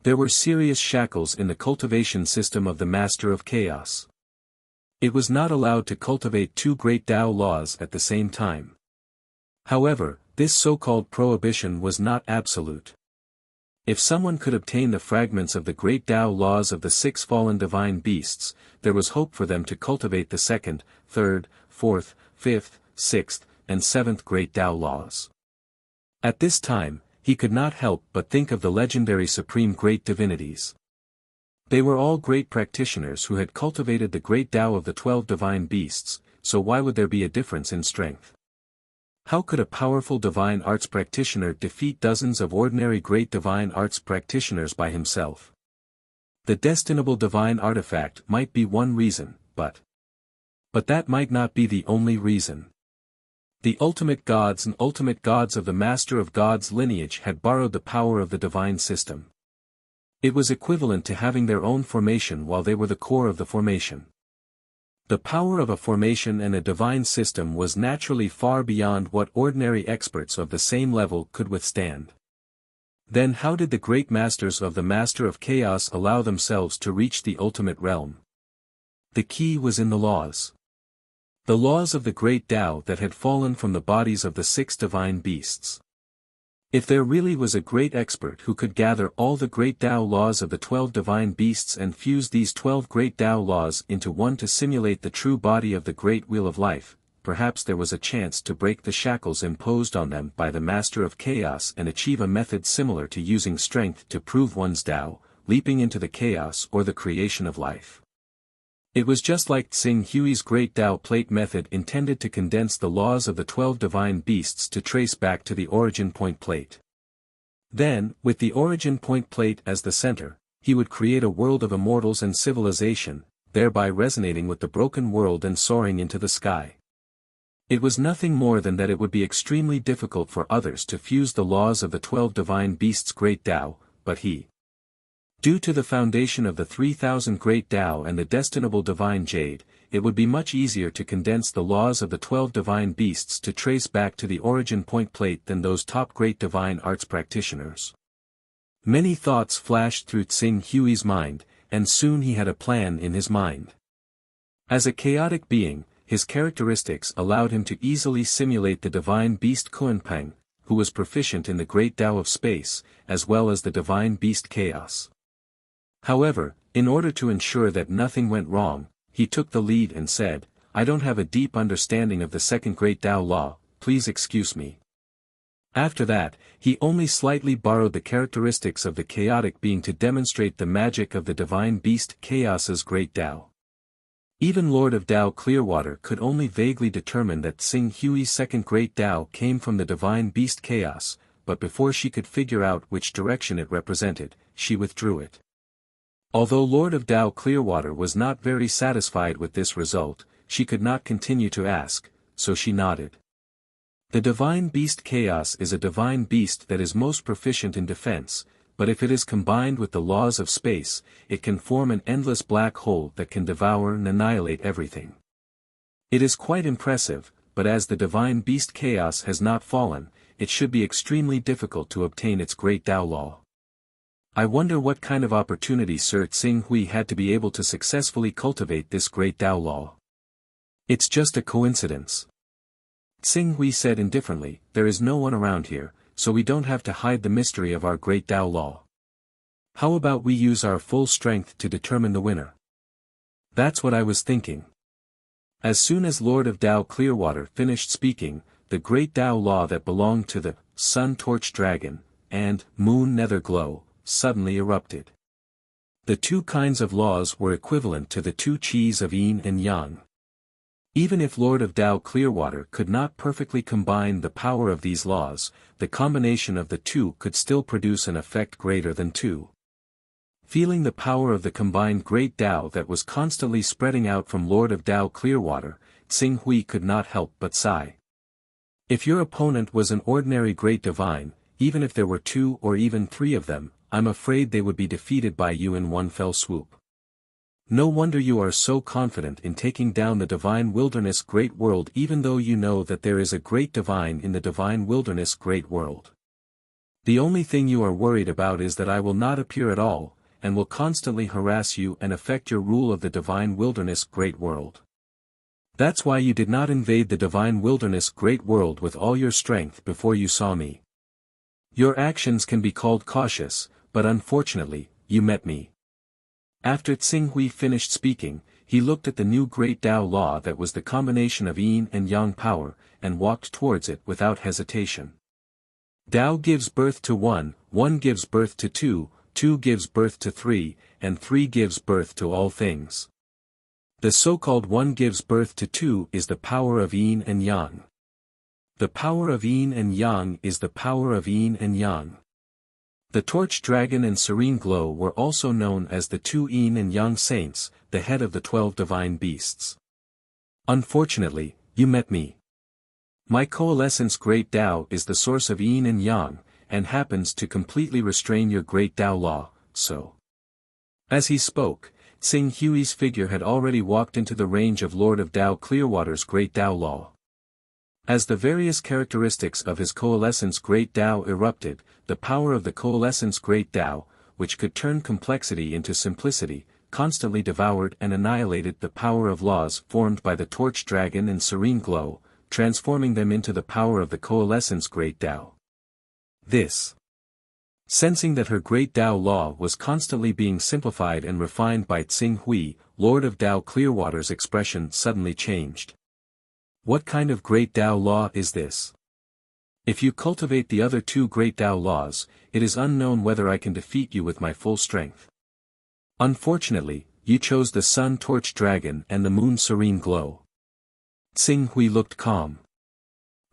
There were serious shackles in the cultivation system of the Master of Chaos. It was not allowed to cultivate 2 great Tao laws at the same time. However, this so-called prohibition was not absolute. If someone could obtain the fragments of the great Tao laws of the 6 fallen divine beasts, there was hope for them to cultivate the 2nd, 3rd, 4th, 5th, 6th, and 7th great Tao laws. At this time, he could not help but think of the legendary supreme great divinities. They were all great practitioners who had cultivated the great Tao of the 12 divine beasts, so why would there be a difference in strength? How could a powerful divine arts practitioner defeat dozens of ordinary great divine arts practitioners by himself? The destinable divine artifact might be one reason, but that might not be the only reason. The ultimate gods and ultimate gods of the Master of God's lineage had borrowed the power of the divine system. It was equivalent to having their own formation while they were the core of the formation. The power of a formation and a divine system was naturally far beyond what ordinary experts of the same level could withstand. Then how did the great masters of the Master of Chaos allow themselves to reach the ultimate realm? The key was in the laws. The laws of the great Tao that had fallen from the bodies of the 6 divine beasts. If there really was a great expert who could gather all the great Tao laws of the 12 divine beasts and fuse these 12 great Tao laws into one to simulate the true body of the great wheel of life, perhaps there was a chance to break the shackles imposed on them by the Master of Chaos and achieve a method similar to using strength to prove one's Tao, leaping into the chaos or the creation of life. It was just like Tsing Hui's great Tao plate method intended to condense the laws of the 12 divine beasts to trace back to the origin point plate. Then, with the origin point plate as the center, he would create a world of immortals and civilization, thereby resonating with the broken world and soaring into the sky. It was nothing more than that it would be extremely difficult for others to fuse the laws of the 12 divine beasts' great Tao, but he. Due to the foundation of the 3000 great Tao and the destinable divine jade, it would be much easier to condense the laws of the 12 divine beasts to trace back to the origin point plate than those top great divine arts practitioners. Many thoughts flashed through Tsing Hui's mind, and soon he had a plan in his mind. As a chaotic being, his characteristics allowed him to easily simulate the divine beast Kunpeng, who was proficient in the great Tao of space, as well as the divine beast Chaos. However, in order to ensure that nothing went wrong, he took the lead and said, "I don't have a deep understanding of the second great Tao law, please excuse me." After that, he only slightly borrowed the characteristics of the chaotic being to demonstrate the magic of the divine beast Chaos's great Tao. Even Lord of Tao Clearwater could only vaguely determine that Tsing Hui's second great Tao came from the divine beast Chaos, but before she could figure out which direction it represented, she withdrew it. Although Lord of Tao Clearwater was not very satisfied with this result, she could not continue to ask, so she nodded. The divine beast Chaos is a divine beast that is most proficient in defense, but if it is combined with the laws of space, it can form an endless black hole that can devour and annihilate everything. It is quite impressive, but as the divine beast Chaos has not fallen, it should be extremely difficult to obtain its great Tao law. I wonder what kind of opportunity Sir Tsing Hui had to be able to successfully cultivate this great Tao law. It's just a coincidence. Tsing Hui said indifferently, "There is no one around here, so we don't have to hide the mystery of our great Tao law. How about we use our full strength to determine the winner?" That's what I was thinking. As soon as Lord of Tao Clearwater finished speaking, the great Tao law that belonged to the Sun Torch Dragon and Moon Nether Glow suddenly erupted. The two kinds of laws were equivalent to the two qis of yin and yang. Even if Lord of Tao Clearwater could not perfectly combine the power of these laws, the combination of the two could still produce an effect greater than two. Feeling the power of the combined great Tao that was constantly spreading out from Lord of Tao Clearwater, Tsing Hui could not help but sigh. If your opponent was an ordinary great divine, even if there were 2 or even 3 of them, I'm afraid they would be defeated by you in one fell swoop. No wonder you are so confident in taking down the divine wilderness great world even though you know that there is a great divine in the divine wilderness great world. The only thing you are worried about is that I will not appear at all, and will constantly harass you and affect your rule of the divine wilderness great world. That's why you did not invade the divine wilderness great world with all your strength before you saw me. Your actions can be called cautious, but unfortunately, you met me. After Tsing Hui finished speaking, he looked at the new great Tao law that was the combination of yin and yang power, and walked towards it without hesitation. Tao gives birth to 1, 1 gives birth to 2, 2 gives birth to 3, and 3 gives birth to all things. The so-called 1 gives birth to 2 is the power of yin and yang. The power of yin and yang is the power of yin and yang. The Torch Dragon and Serene Glow were also known as the two Yin and Yang Saints, the head of the 12 divine beasts. Unfortunately, you met me. My coalescence Great Tao is the source of Yin and Yang, and happens to completely restrain your Great Tao law, so. As he spoke, Tsing Hui's figure had already walked into the range of Lord of Tao Clearwater's Great Tao law. As the various characteristics of his coalescence Great Tao erupted, the power of the coalescence Great Tao, which could turn complexity into simplicity, constantly devoured and annihilated the power of laws formed by the Torch Dragon and Serene Glow, transforming them into the power of the coalescence Great Tao. This. Sensing that her Great Tao law was constantly being simplified and refined by Tsing Hui, Lord of Tao Clearwater's expression suddenly changed. What kind of Great Tao law is this? If you cultivate the other two Great Tao laws, it is unknown whether I can defeat you with my full strength. Unfortunately, you chose the Sun Torch Dragon and the Moon Serene Glow. Tsing Hui looked calm.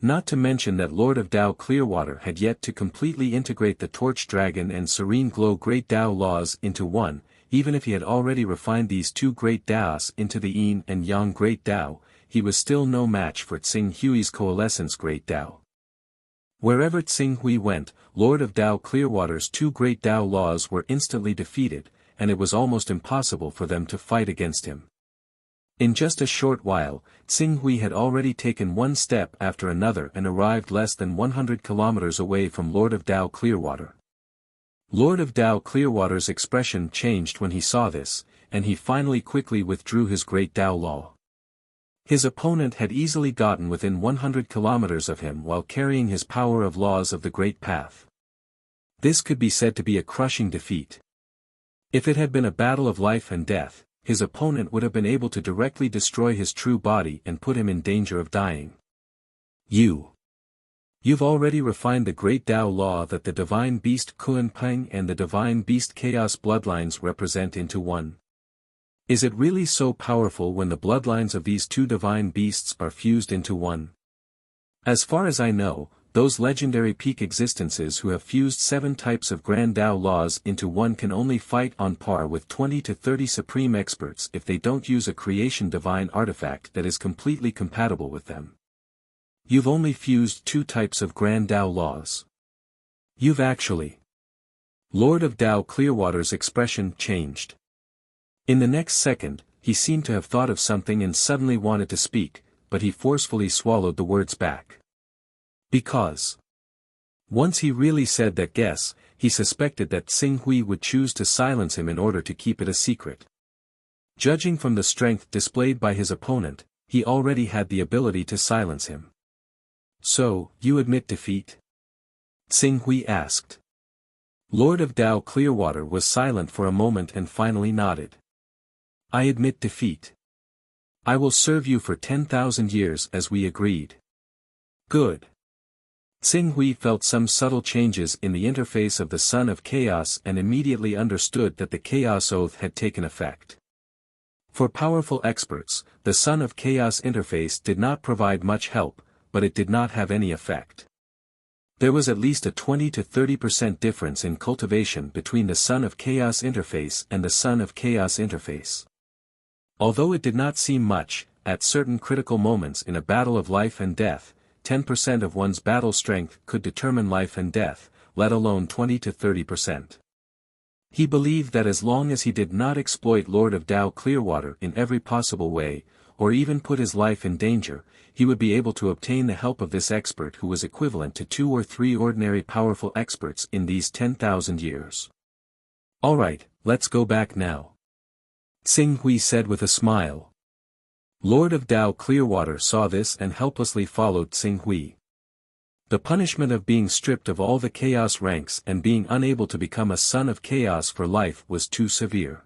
Not to mention that Lord of Tao Clearwater had yet to completely integrate the Torch Dragon and Serene Glow Great Tao laws into one, even if he had already refined these two Great Taos into the Yin and Yang Great Tao, he was still no match for Tsing Hui's coalescence Great Tao. Wherever Tsing Hui went, Lord of Tao Clearwater's two Great Tao laws were instantly defeated, and it was almost impossible for them to fight against him. In just a short while, Tsing Hui had already taken one step after another and arrived less than 100 kilometers away from Lord of Tao Clearwater. Lord of Tao Clearwater's expression changed when he saw this, and he finally quickly withdrew his Great Tao law. His opponent had easily gotten within 100 kilometers of him while carrying his power of laws of the Great Path. This could be said to be a crushing defeat. If it had been a battle of life and death, his opponent would have been able to directly destroy his true body and put him in danger of dying. You've already refined the Great Tao law that the Divine Beast Kuan Peng and the Divine Beast Chaos bloodlines represent into one. Is it really so powerful when the bloodlines of these two divine beasts are fused into one? As far as I know, those legendary peak existences who have fused 7 types of Grand Tao laws into one can only fight on par with 20 to 30 supreme experts if they don't use a creation divine artifact that is completely compatible with them. You've only fused 2 types of Grand Tao laws. You've actually. Lord of Tao Clearwater's expression changed. In the next second, he seemed to have thought of something and suddenly wanted to speak, but he forcefully swallowed the words back. Because. Once he really said that guess, he suspected that Tsing Hui would choose to silence him in order to keep it a secret. Judging from the strength displayed by his opponent, he already had the ability to silence him. So, you admit defeat? Tsing Hui asked. Lord of Tao Clearwater was silent for a moment and finally nodded. I admit defeat. I will serve you for 10,000 years as we agreed. Good. Tsing Hui felt some subtle changes in the interface of the Son of Chaos and immediately understood that the Chaos Oath had taken effect. For powerful experts, the Son of Chaos interface did not provide much help, but it did not have any effect. There was at least a 20 to 30% difference in cultivation between the Son of Chaos interface and the Son of Chaos interface. Although it did not seem much, at certain critical moments in a battle of life and death, 10% of one's battle strength could determine life and death, let alone 20 to 30%. He believed that as long as he did not exploit Lord of Tao Clearwater in every possible way, or even put his life in danger, he would be able to obtain the help of this expert who was equivalent to 2 or 3 ordinary powerful experts in these 10,000 years. Alright, let's go back now. Tsing Hui said with a smile. Lord of Tao Clearwater saw this and helplessly followed Tsing Hui. The punishment of being stripped of all the chaos ranks and being unable to become a son of chaos for life was too severe.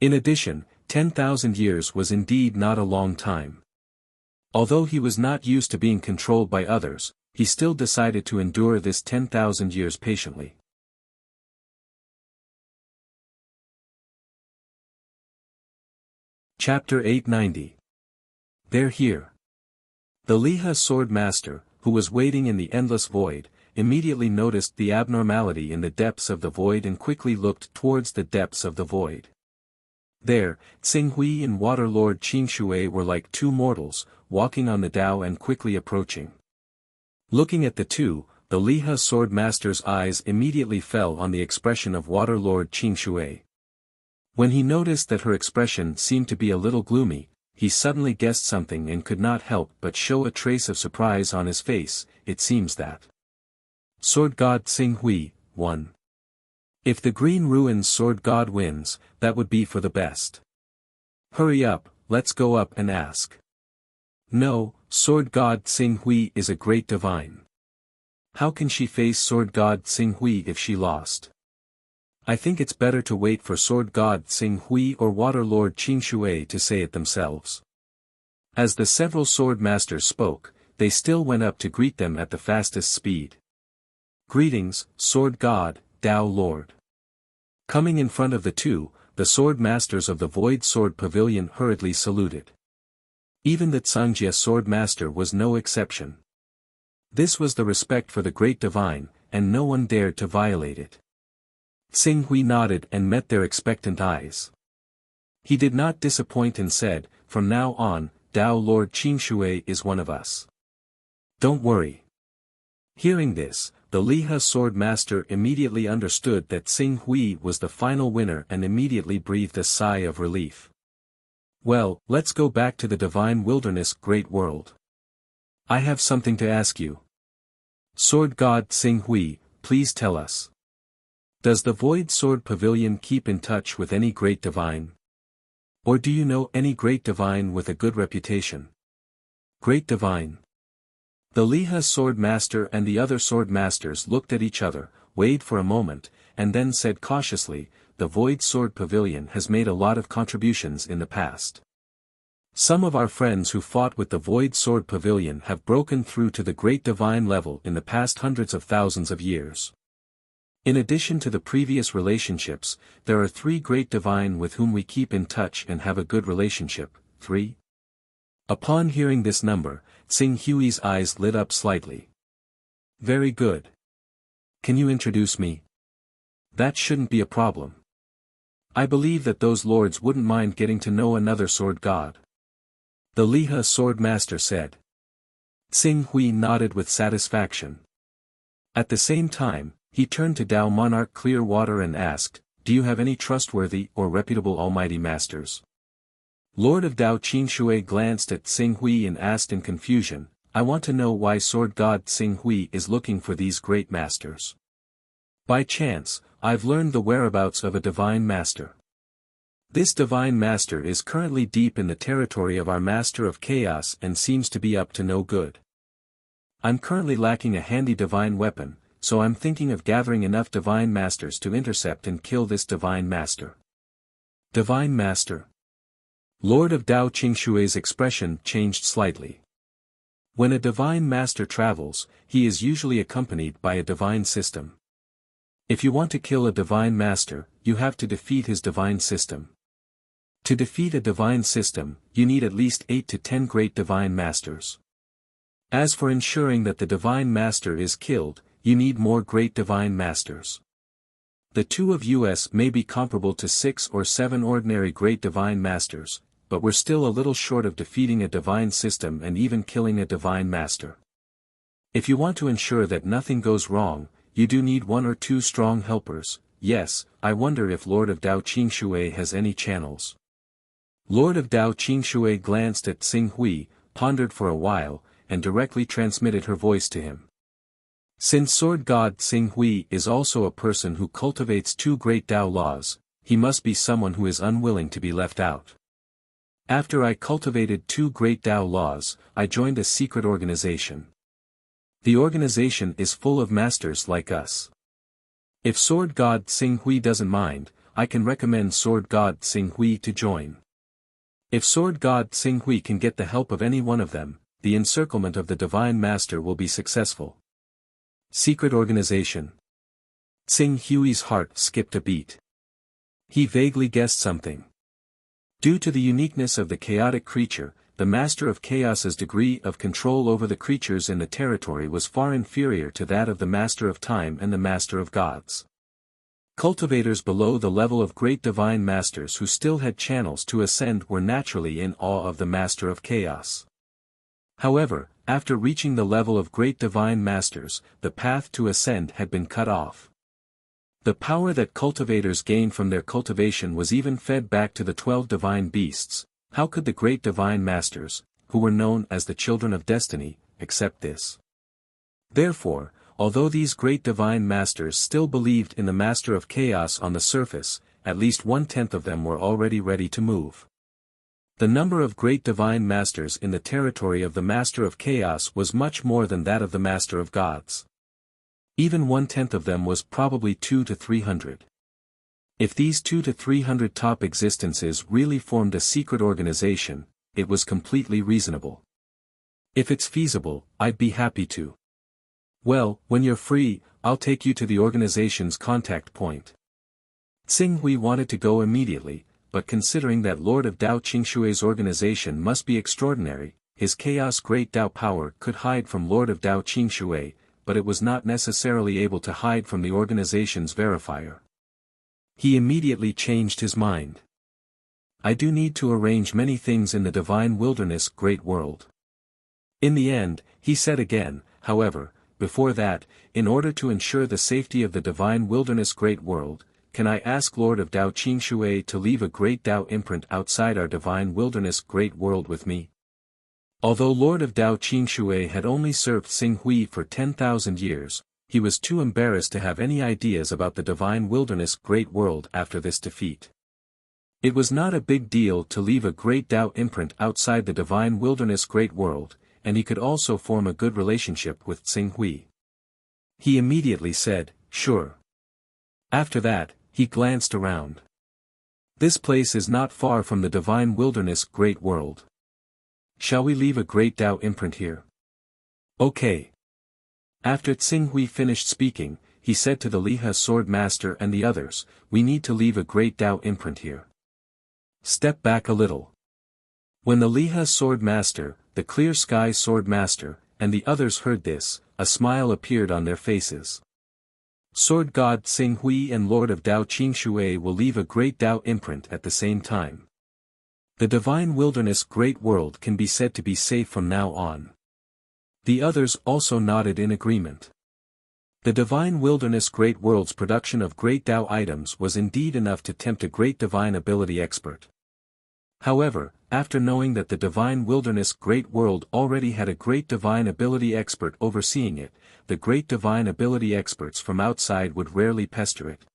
In addition, 10,000 years was indeed not a long time. Although he was not used to being controlled by others, he still decided to endure this 10,000 years patiently. Chapter 890. They're here. The Liha Sword Master, who was waiting in the endless void, immediately noticed the abnormality in the depths of the void and quickly looked towards the depths of the void. There, Tsing Hui and Water Lord Qing Shui were like two mortals, walking on the Tao and quickly approaching. Looking at the two, the Lihe Sword Master's eyes immediately fell on the expression of Water Lord Qing Shui. When he noticed that her expression seemed to be a little gloomy, he suddenly guessed something and could not help but show a trace of surprise on his face. It seems that Sword God Tsing Hui won. If the Green Ruins Sword God wins, that would be for the best. Hurry up, let's go up and ask. No, Sword God Tsing Hui is a great divine. How can she face Sword God Tsing Hui if she lost? I think it's better to wait for Sword God Tsing Hui or Water Lord Qing Shui to say it themselves. As the several sword masters spoke, they still went up to greet them at the fastest speed. Greetings, Sword God, Tao Lord. Coming in front of the two, the sword masters of the Void Sword Pavilion hurriedly saluted. Even the Tsangjia sword master was no exception. This was the respect for the great divine, and no one dared to violate it. Tsing Hui nodded and met their expectant eyes. He did not disappoint and said, "From now on, Tao Lord Qing Shui is one of us. Don't worry." Hearing this, the Lihe sword master immediately understood that Tsing Hui was the final winner and immediately breathed a sigh of relief. Well, let's go back to the divine wilderness, great world. I have something to ask you. Sword God Tsing Hui, please tell us. Does the Void Sword Pavilion keep in touch with any great divine? Or do you know any great divine with a good reputation? Great divine. The Lihe sword master and the other sword masters looked at each other, weighed for a moment, and then said cautiously, "The Void Sword Pavilion has made a lot of contributions in the past. Some of our friends who fought with the Void Sword Pavilion have broken through to the great divine level in the past hundreds of thousands of years. In addition to the previous relationships, there are 3 great divine with whom we keep in touch and have a good relationship." 3. Upon hearing this number, Tsing Hui's eyes lit up slightly. Very good. Can you introduce me? That shouldn't be a problem. I believe that those lords wouldn't mind getting to know another sword god. The Lihe sword master said. Tsing Hui nodded with satisfaction. At the same time, he turned to Tao Monarch Clearwater and asked, "Do you have any trustworthy or reputable almighty masters?" Lord of Tao Qing Shui glanced at Tsing Hui and asked in confusion, "I want to know why Sword God Tsing Hui is looking for these great masters. By chance, I've learned the whereabouts of a divine master. This divine master is currently deep in the territory of our Master of Chaos and seems to be up to no good. I'm currently lacking a handy divine weapon, so I'm thinking of gathering enough divine masters to intercept and kill this divine master." Divine master? Lord of Tao Qing Shui's expression changed slightly. When a divine master travels, he is usually accompanied by a divine system. If you want to kill a divine master, you have to defeat his divine system. To defeat a divine system, you need at least 8 to 10 great divine masters. As for ensuring that the divine master is killed, you need more great divine masters. The two of us may be comparable to 6 or 7 ordinary great divine masters, but we're still a little short of defeating a divine system and even killing a divine master. If you want to ensure that nothing goes wrong, you do need 1 or 2 strong helpers. Yes, I wonder if Lord of Tao Qing Shui has any channels. Lord of Tao Qing Shui glanced at Tsing Hui, pondered for a while, and directly transmitted her voice to him. Since Sword God Tsing Hui is also a person who cultivates 2 great Tao laws, he must be someone who is unwilling to be left out. After I cultivated 2 great Tao laws, I joined a secret organization. The organization is full of masters like us. If Sword God Tsing Hui doesn't mind, I can recommend Sword God Tsing Hui to join. If Sword God Tsing Hui can get the help of any one of them, the encirclement of the Divine Master will be successful. Secret organization. Tsing Hui's heart skipped a beat. He vaguely guessed something. Due to the uniqueness of the chaotic creature, the Master of Chaos's degree of control over the creatures in the territory was far inferior to that of the Master of Time and the Master of Gods. Cultivators below the level of great divine masters who still had channels to ascend were naturally in awe of the Master of Chaos. However, after reaching the level of great divine masters, the path to ascend had been cut off. The power that cultivators gained from their cultivation was even fed back to the 12 divine beasts. How could the great divine masters, who were known as the children of destiny, accept this? Therefore, although these great divine masters still believed in the Master of Chaos on the surface, at least 1/10 of them were already ready to move. The number of great divine masters in the territory of the Master of Chaos was much more than that of the Master of Gods. Even 1/10 of them was probably 200 to 300. If these 200 to 300 top existences really formed a secret organization, it was completely reasonable. If it's feasible, I'd be happy to. Well, when you're free, I'll take you to the organization's contact point. Tsing Hui wanted to go immediately, but considering that Lord of Dao Qingshui's organization must be extraordinary, his chaos great Dao power could hide from Lord of Dao Qingshui, but it was not necessarily able to hide from the organization's verifier. He immediately changed his mind. I do need to arrange many things in the divine wilderness great world. In the end, he said again, however, before that, in order to ensure the safety of the divine wilderness great world, can I ask Lord of Dao Qingshui to leave a great Dao imprint outside our divine wilderness great world with me? Although Lord of Dao Qingshui had only served Tsing Hui for 10,000 years, he was too embarrassed to have any ideas about the divine wilderness great world after this defeat. It was not a big deal to leave a great Dao imprint outside the divine wilderness great world, and he could also form a good relationship with Tsing Hui. He immediately said, sure. After that, he glanced around. This place is not far from the divine wilderness great world. Shall we leave a great Dao imprint here? Okay. After Tsing Hui finished speaking, he said to the Lihe sword master and the others, we need to leave a great Dao imprint here. Step back a little. When the Lihe sword master, the clear sky sword master, and the others heard this, a smile appeared on their faces. Sword God Tsing Hui and Lord of Dao Qingshui will leave a great Dao imprint at the same time. The divine wilderness great world can be said to be safe from now on. The others also nodded in agreement. The divine wilderness great world's production of great Dao items was indeed enough to tempt a great divine ability expert. However, after knowing that the divine wilderness great world already had a great divine ability expert overseeing it, the great divine ability experts from outside would rarely pester it.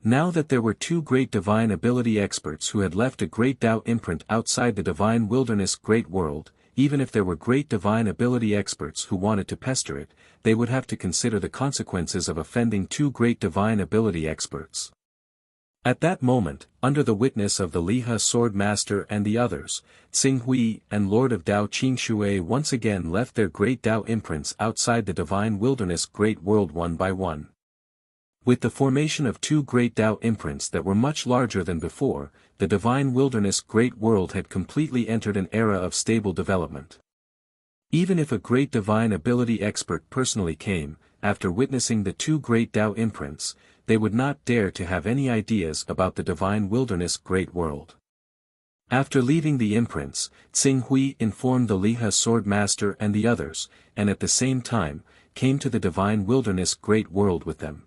Now that there were 2 great divine ability experts who had left a great Dao imprint outside the divine wilderness great world, even if there were great divine ability experts who wanted to pester it, they would have to consider the consequences of offending 2 great divine ability experts. At that moment, under the witness of the Lihe sword master and the others, Tsing Hui and Lord of Dao Qingshui once again left their great Dao imprints outside the divine wilderness great world one by one. With the formation of 2 great Dao imprints that were much larger than before, the divine wilderness great world had completely entered an era of stable development. Even if a great divine ability expert personally came, after witnessing the 2 great Dao imprints, they would not dare to have any ideas about the divine wilderness great world. After leaving the imprints, Tsing Hui informed the Lihe sword master and the others, and at the same time, came to the divine wilderness great world with them.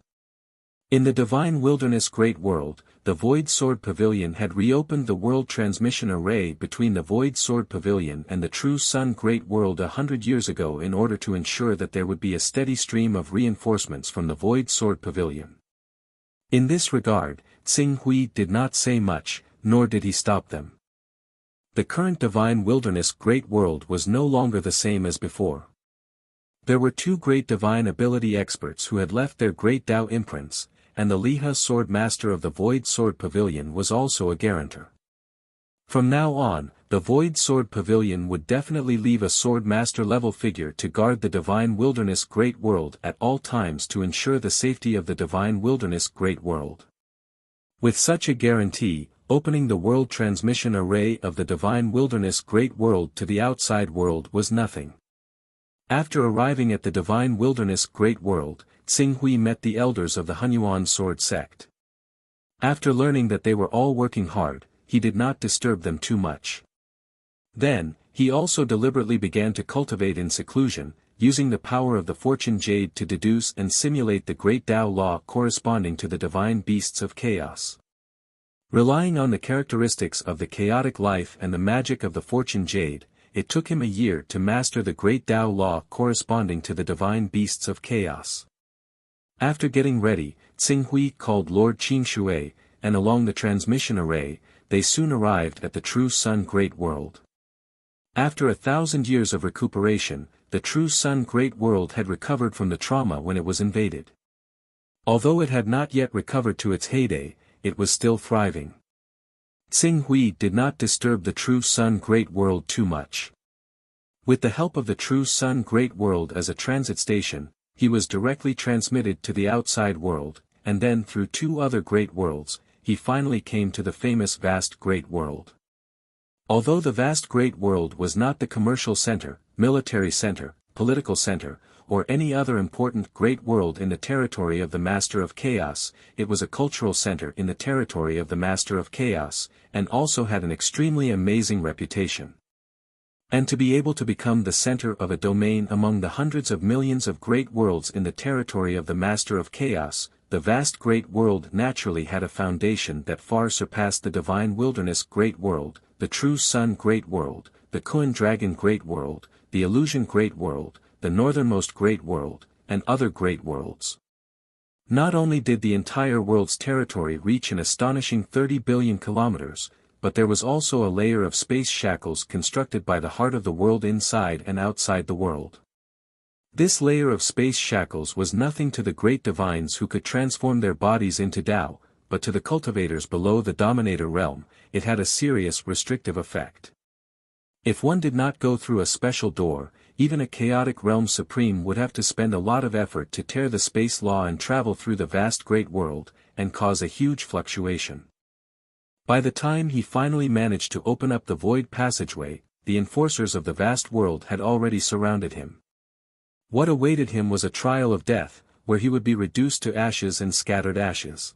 In the divine wilderness great world, the Void Sword Pavilion had reopened the world transmission array between the Void Sword Pavilion and the True Sun Great World 100 years ago in order to ensure that there would be a steady stream of reinforcements from the Void Sword Pavilion. In this regard, Tsing Hui did not say much, nor did he stop them. The current divine wilderness great world was no longer the same as before. There were 2 great divine ability experts who had left their great Dao imprints, and the Lihe sword master of the Void Sword Pavilion was also a guarantor. From now on, the Void Sword Pavilion would definitely leave a sword master level figure to guard the divine wilderness great world at all times to ensure the safety of the divine wilderness great world. With such a guarantee, opening the world transmission array of the divine wilderness great world to the outside world was nothing. After arriving at the divine wilderness great world, Tsing Hui met the elders of the Hunyuan sword sect. After learning that they were all working hard, he did not disturb them too much. Then, he also deliberately began to cultivate in seclusion, using the power of the fortune jade to deduce and simulate the great Tao law corresponding to the divine beasts of chaos. Relying on the characteristics of the chaotic life and the magic of the fortune jade, it took him a year to master the great Tao law corresponding to the divine beasts of chaos. After getting ready, Tsing Hui called Lord Qingshui, and along the transmission array, they soon arrived at the true Sun Great World. After 1,000 years of recuperation, the true Sun Great World had recovered from the trauma when it was invaded. Although it had not yet recovered to its heyday, it was still thriving. Tsing Hui did not disturb the true Sun Great World too much. With the help of the true Sun Great World as a transit station, he was directly transmitted to the outside world, and then through 2 other great worlds, he finally came to the famous vast great world. Although the vast great world was not the commercial center, military center, political center, or any other important great world in the territory of the Master of Chaos, it was a cultural center in the territory of the Master of Chaos, and also had an extremely amazing reputation. And to be able to become the center of a domain among the hundreds of millions of great worlds in the territory of the Master of Chaos, the vast great world naturally had a foundation that far surpassed the divine wilderness great world, the true Sun Great World, the Kuan Dragon Great World, the Illusion Great World, the Northernmost Great World, and other great worlds. Not only did the entire world's territory reach an astonishing 30 billion kilometers, but there was also a layer of space shackles constructed by the heart of the world inside and outside the world. This layer of space shackles was nothing to the great divines who could transform their bodies into Tao, but to the cultivators below the Dominator realm, it had a serious restrictive effect. If one did not go through a special door, even a chaotic realm supreme would have to spend a lot of effort to tear the space law and travel through the vast great world, and cause a huge fluctuation. By the time he finally managed to open up the void passageway, the enforcers of the vast world had already surrounded him. What awaited him was a trial of death, where he would be reduced to ashes and scattered ashes.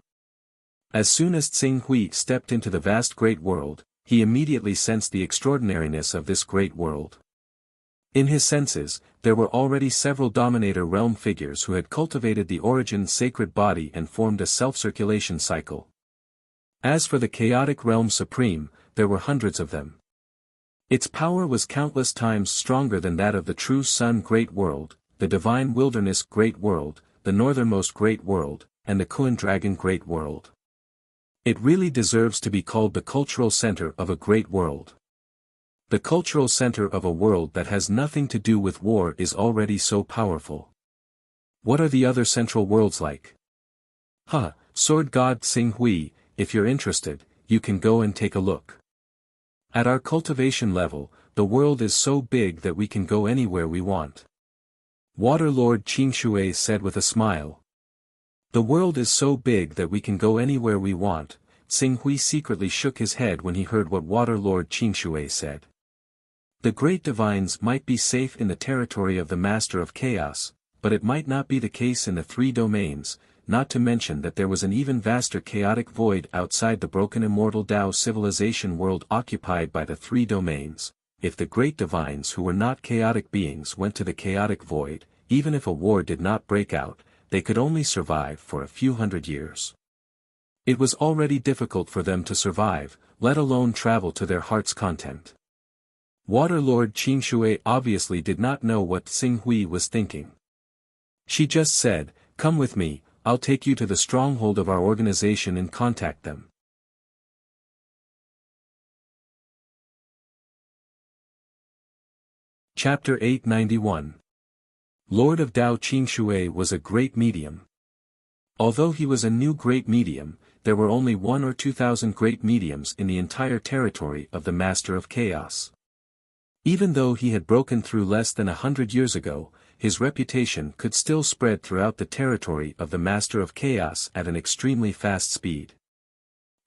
As soon as Tsing Hui stepped into the vast great world, he immediately sensed the extraordinariness of this great world. In his senses, there were already several Dominator realm figures who had cultivated the origin sacred body and formed a self-circulation cycle. As for the chaotic realm supreme, there were hundreds of them. Its power was countless times stronger than that of the true Sun Great World, the divine wilderness Great World, the northernmost Great World, and the Kuan Dragon Great World. It really deserves to be called the cultural center of a great world. The cultural center of a world that has nothing to do with war is already so powerful. What are the other central worlds like? Sword God Tsing Hui, if you're interested, you can go and take a look. At our cultivation level, the world is so big that we can go anywhere we want. Water Lord Qingshui said with a smile. The world is so big that we can go anywhere we want. Tsing Hui secretly shook his head when he heard what Water Lord Qingshui said. The great divines might be safe in the territory of the Master of Chaos, but it might not be the case in the 3 domains, not to mention that there was an even vaster chaotic void outside the broken immortal Tao civilization world occupied by the 3 domains. If the great divines who were not chaotic beings went to the chaotic void, even if a war did not break out, they could only survive for a few hundred years. It was already difficult for them to survive, let alone travel to their heart's content. Water Lord Qingshui obviously did not know what Tsing Hui was thinking. She just said, "Come with me, I'll take you to the stronghold of our organization and contact them." Chapter 891. Lord of Tao Qingshui was a great medium. Although he was a new great medium, there were only 1 or 2,000 great mediums in the entire territory of the Master of Chaos. Even though he had broken through less than 100 years ago, his reputation could still spread throughout the territory of the Master of Chaos at an extremely fast speed.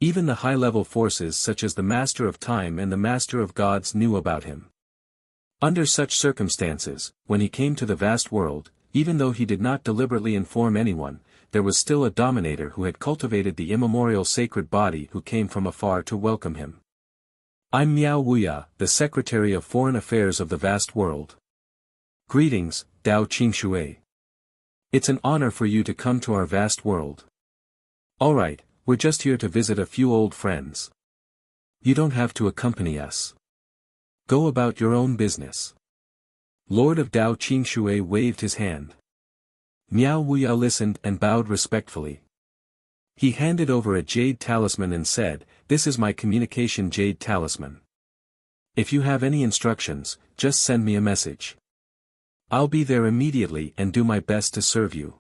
Even the high-level forces such as the Master of Time and the Master of Gods knew about him. Under such circumstances, when he came to the vast world, even though he did not deliberately inform anyone, there was still a dominator who had cultivated the immemorial sacred body who came from afar to welcome him. I'm Miao Wuya, the Secretary of Foreign Affairs of the vast world. Greetings, Dao Qingshui. It's an honor for you to come to our vast world. Alright, we're just here to visit a few old friends. You don't have to accompany us. Go about your own business. Lord of Dao Qingshui waved his hand. Miao Wuya listened and bowed respectfully. He handed over a jade talisman and said, "This is my communication jade talisman. If you have any instructions, just send me a message. I'll be there immediately and do my best to serve you."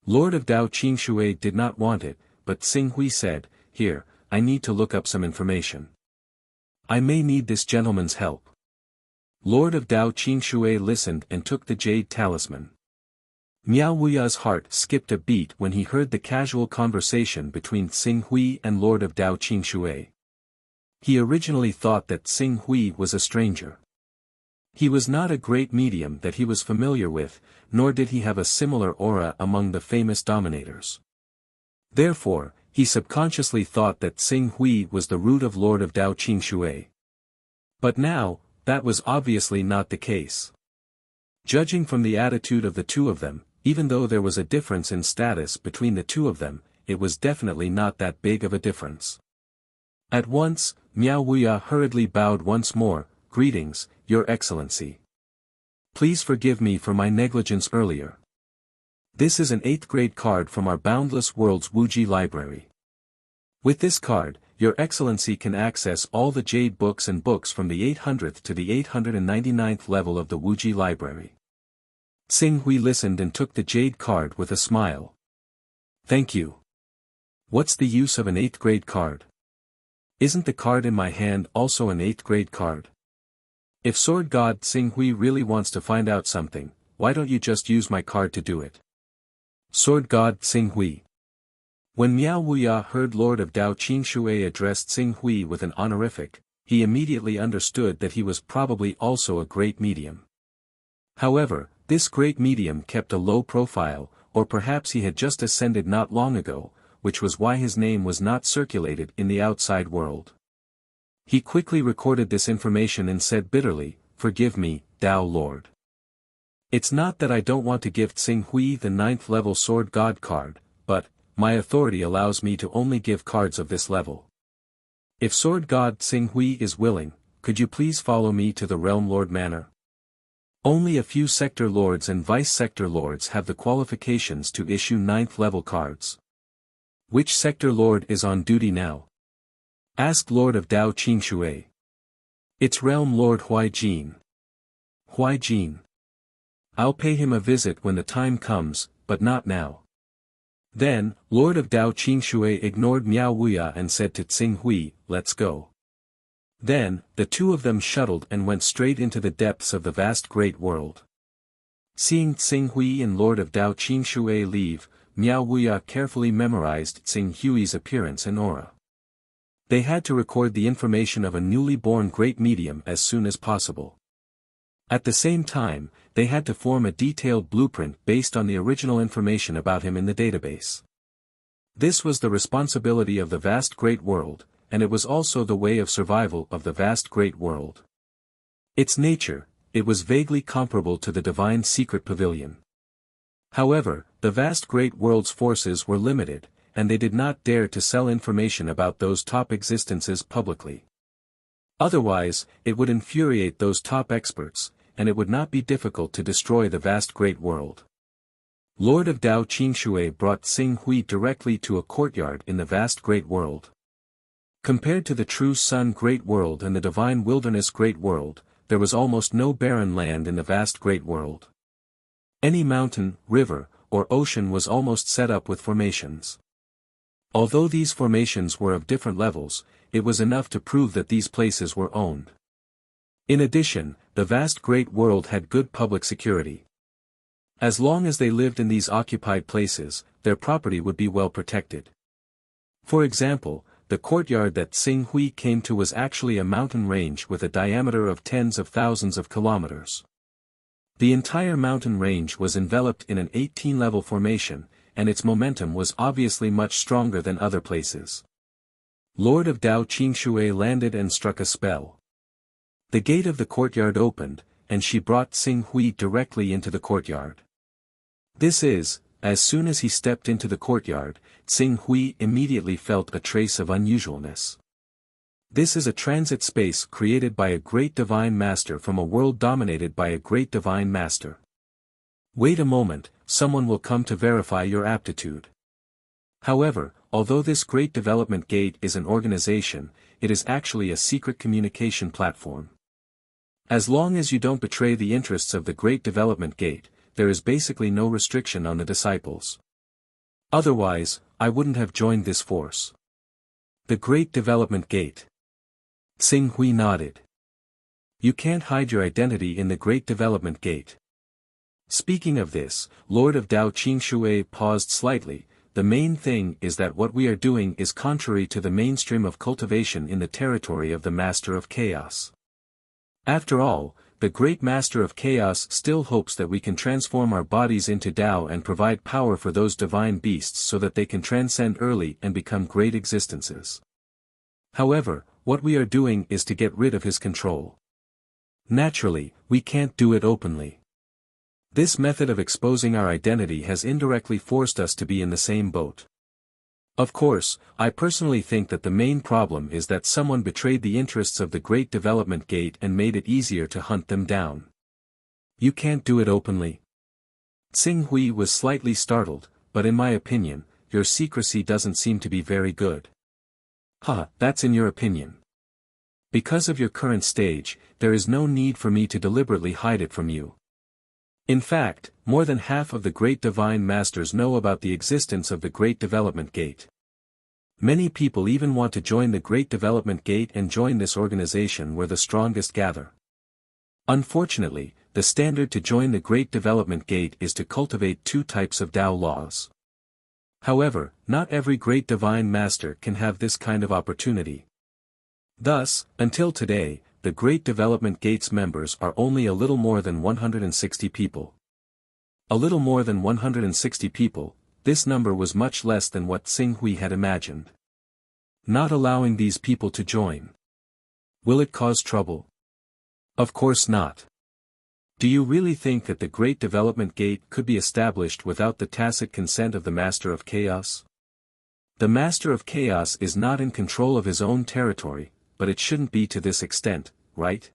Lord of Dao Qingshui did not want it, but Xing Hui said, "Here, I need to look up some information. I may need this gentleman's help." Lord of Dao Qingshui listened and took the jade talisman. Miao Wuya's heart skipped a beat when he heard the casual conversation between Xing Hui and Lord of Dao Qingshui. He originally thought that Xing Hui was a stranger. He was not a great medium that he was familiar with, nor did he have a similar aura among the famous dominators. Therefore, he subconsciously thought that Xing Hui was the root of Lord of Dao Qingshui. But now, that was obviously not the case. Judging from the attitude of the two of them, even though there was a difference in status between the two of them, it was definitely not that big of a difference. At once, Miao Wuya hurriedly bowed once more, "Greetings, Your Excellency. Please forgive me for my negligence earlier. This is an 8th grade card from our Boundless Worlds Wuji library. With this card, Your Excellency can access all the jade books and books from the 800th to the 899th level of the Wuji library." Xing Hui listened and took the jade card with a smile. "Thank you. What's the use of an 8th grade card? Isn't the card in my hand also an 8th grade card? If Sword God Xing Hui really wants to find out something, why don't you just use my card to do it?" Sword God Xing Hui. When Miao Wuya heard Lord of Dao Qingshui addressed Xing Hui with an honorific, he immediately understood that he was probably also a great medium. However, this great medium kept a low profile, or perhaps he had just ascended not long ago, which was why his name was not circulated in the outside world. He quickly recorded this information and said bitterly, "Forgive me, Dao Lord. It's not that I don't want to gift Xing Hui the 9th level Sword God card, but my authority allows me to only give cards of this level. If Sword God Xing Hui is willing, could you please follow me to the Realm Lord Manor? Only a few Sector Lords and Vice Sector Lords have the qualifications to issue 9th level cards. Which Sector Lord is on duty now?" asked Lord of Dao Qingshui. "It's Realm Lord Huai. Huai. I'll pay him a visit when the time comes, but not now." Then, Lord of Dao Qingshui ignored Miao Wuya and said to Xing Hui, "Let's go." Then, the two of them shuttled and went straight into the depths of the vast great world. Seeing Xing Hui and Lord of Dao Qingshui leave, Miao Wuya carefully memorized Xing Hui's appearance and aura. They had to record the information of a newly born great medium as soon as possible. At the same time, they had to form a detailed blueprint based on the original information about him in the database. This was the responsibility of the vast great world, and it was also the way of survival of the vast great world. Its nature, it was vaguely comparable to the divine secret pavilion. However, the vast great world's forces were limited, and they did not dare to sell information about those top existences publicly. Otherwise, it would infuriate those top experts, and it would not be difficult to destroy the vast great world. Lord of Dao Qingshui brought Xing Hui directly to a courtyard in the vast great world. Compared to the true Sun Great World and the Divine Wilderness Great World, there was almost no barren land in the vast Great World. Any mountain, river, or ocean was almost set up with formations. Although these formations were of different levels, it was enough to prove that these places were owned. In addition, the vast Great World had good public security. As long as they lived in these occupied places, their property would be well protected. For example, the courtyard that Xing Hui came to was actually a mountain range with a diameter of tens of thousands of kilometers. The entire mountain range was enveloped in an 18-level formation, and its momentum was obviously much stronger than other places. Lord of Dao Qingshui landed and struck a spell. The gate of the courtyard opened, and she brought Xing Hui directly into the courtyard. This is, as soon as he stepped into the courtyard, Xing Hui immediately felt a trace of unusualness. This is a transit space created by a great divine master from a world dominated by a great divine master. Wait a moment, someone will come to verify your aptitude. However, although this Great Development Gate is an organization, it is actually a secret communication platform. As long as you don't betray the interests of the Great Development Gate, there is basically no restriction on the disciples. Otherwise, I wouldn't have joined this force. The Great Development Gate. Xing Hui nodded. You can't hide your identity in the Great Development Gate. Speaking of this, Lord of Dao Qingshui paused slightly. The main thing is that what we are doing is contrary to the mainstream of cultivation in the territory of the Master of Chaos. After all, the Great Master of Chaos still hopes that we can transform our bodies into Dao and provide power for those divine beasts so that they can transcend early and become great existences. However, what we are doing is to get rid of his control. Naturally, we can't do it openly. This method of exposing our identity has indirectly forced us to be in the same boat. Of course, I personally think that the main problem is that someone betrayed the interests of the Great Development Gate and made it easier to hunt them down. You can't do it openly. Xing Hui was slightly startled, but in my opinion, your secrecy doesn't seem to be very good. That's in your opinion. Because of your current stage, there is no need for me to deliberately hide it from you. In fact, more than half of the great divine masters know about the existence of the Great Development Gate. Many people even want to join the Great Development Gate and join this organization where the strongest gather. Unfortunately, the standard to join the Great Development Gate is to cultivate 2 types of Tao laws. However, not every great divine master can have this kind of opportunity. Thus, until today, the Great Development Gate's members are only a little more than 160 people. A little more than 160 people, this number was much less than what Xing Hui had imagined. Not allowing these people to join. Will it cause trouble? Of course not. Do you really think that the Great Development Gate could be established without the tacit consent of the Master of Chaos? The Master of Chaos is not in control of his own territory, but it shouldn't be to this extent, right?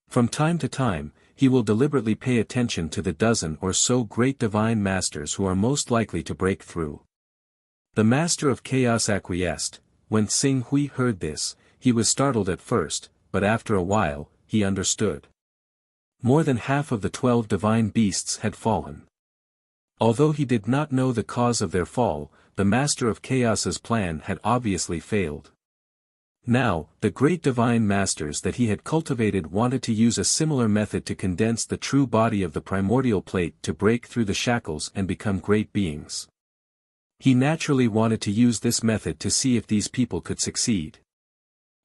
From time to time, he will deliberately pay attention to the dozen or so great divine masters who are most likely to break through. The Master of Chaos acquiesced. When Xing Hui heard this, he was startled at first, but after a while, he understood. More than half of the 12 divine beasts had fallen. Although he did not know the cause of their fall, the Master of Chaos's plan had obviously failed. Now, the great divine masters that he had cultivated wanted to use a similar method to condense the true body of the primordial plate to break through the shackles and become great beings. He naturally wanted to use this method to see if these people could succeed.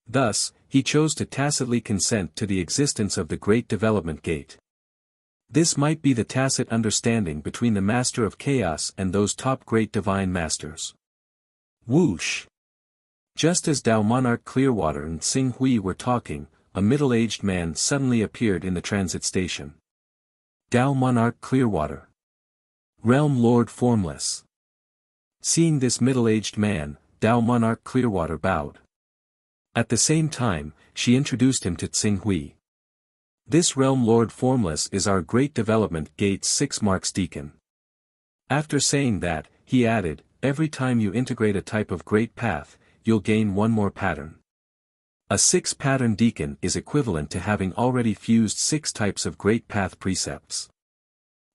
Thus, he chose to tacitly consent to the existence of the Great Development Gate. This might be the tacit understanding between the Master of Chaos and those top great divine masters. Whoosh! Just as Dao Monarch Clearwater and Xing Hui were talking, a middle-aged man suddenly appeared in the transit station. Dao Monarch Clearwater. Realm Lord Formless. Seeing this middle-aged man, Dao Monarch Clearwater bowed. At the same time, she introduced him to Xing Hui. This Realm Lord Formless is our Great Development Gate's 6 marks deacon. After saying that, he added, every time you integrate a type of great path, you'll gain 1 more pattern. A 6-pattern deacon is equivalent to having already fused 6 types of great path precepts.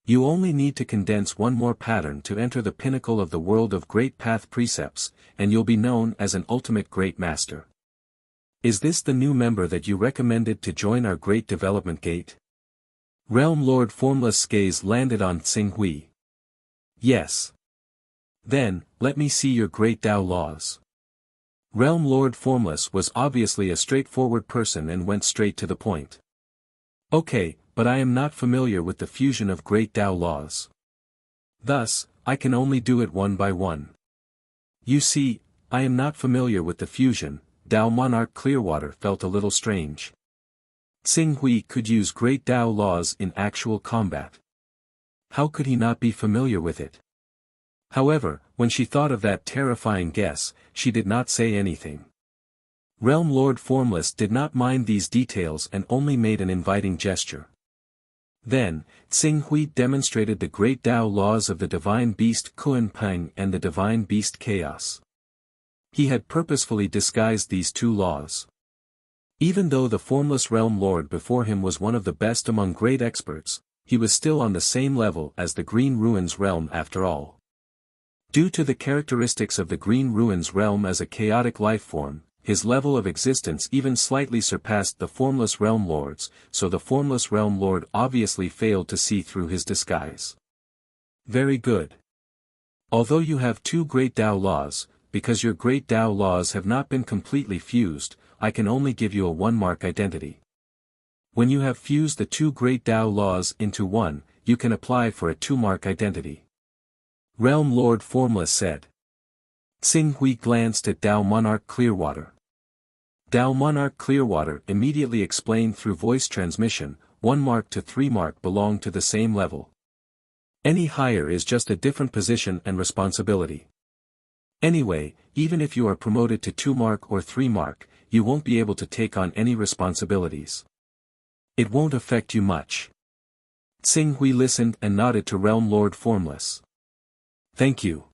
You only need to condense 1 more pattern to enter the pinnacle of the world of great path precepts, and you'll be known as an ultimate great master. Is this the new member that you recommended to join our Great Development Gate? Realm Lord Formless' gaze landed on Xing Hui. Yes. Then, let me see your great Tao laws. Realm Lord Formless was obviously a straightforward person and went straight to the point. Okay, but I am not familiar with the fusion of great Tao laws. Thus, I can only do it one by one. You see, I am not familiar with the fusion. Tao Monarch Clearwater felt a little strange. Xing Hui could use great Tao laws in actual combat. How could he not be familiar with it? However, when she thought of that terrifying guess, she did not say anything. Realm Lord Formless did not mind these details and only made an inviting gesture. Then, Xing Hui demonstrated the great Tao laws of the divine beast Kunpeng and the divine beast Chaos. He had purposefully disguised these two laws. Even though the formless realm lord before him was one of the best among great experts, he was still on the same level as the Green Ruins realm after all. Due to the characteristics of the Green Ruins realm as a chaotic life form, his level of existence even slightly surpassed the formless realm lord's, so the formless realm lord obviously failed to see through his disguise. Very good. Although you have two great Tao laws, because your great Tao laws have not been completely fused, I can only give you a one-mark identity. When you have fused the two great Tao laws into one, you can apply for a two-mark identity. Realm Lord Formless said. Xing Hui glanced at Tao Monarch Clearwater. Tao Monarch Clearwater immediately explained through voice transmission, 1 mark to 3 mark belong to the same level. Any higher is just a different position and responsibility. Anyway, even if you are promoted to 2 mark or 3 mark, you won't be able to take on any responsibilities. It won't affect you much. Xing Hui listened and nodded to Realm Lord Formless. Thank you.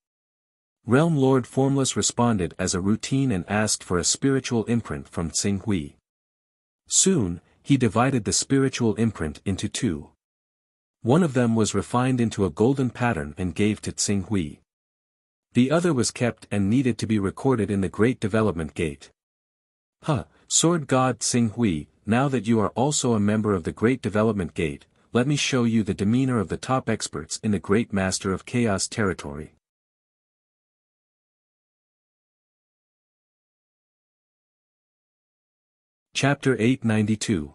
Realm Lord Formless responded as a routine and asked for a spiritual imprint from Xing Hui. Soon, he divided the spiritual imprint into two. One of them was refined into a golden pattern and gave to Xing Hui. The other was kept and needed to be recorded in the Great Development Gate. Sword God Xing Hui, now that you are also a member of the Great Development Gate, let me show you the demeanor of the top experts in the Great Master of Chaos territory. Chapter 892.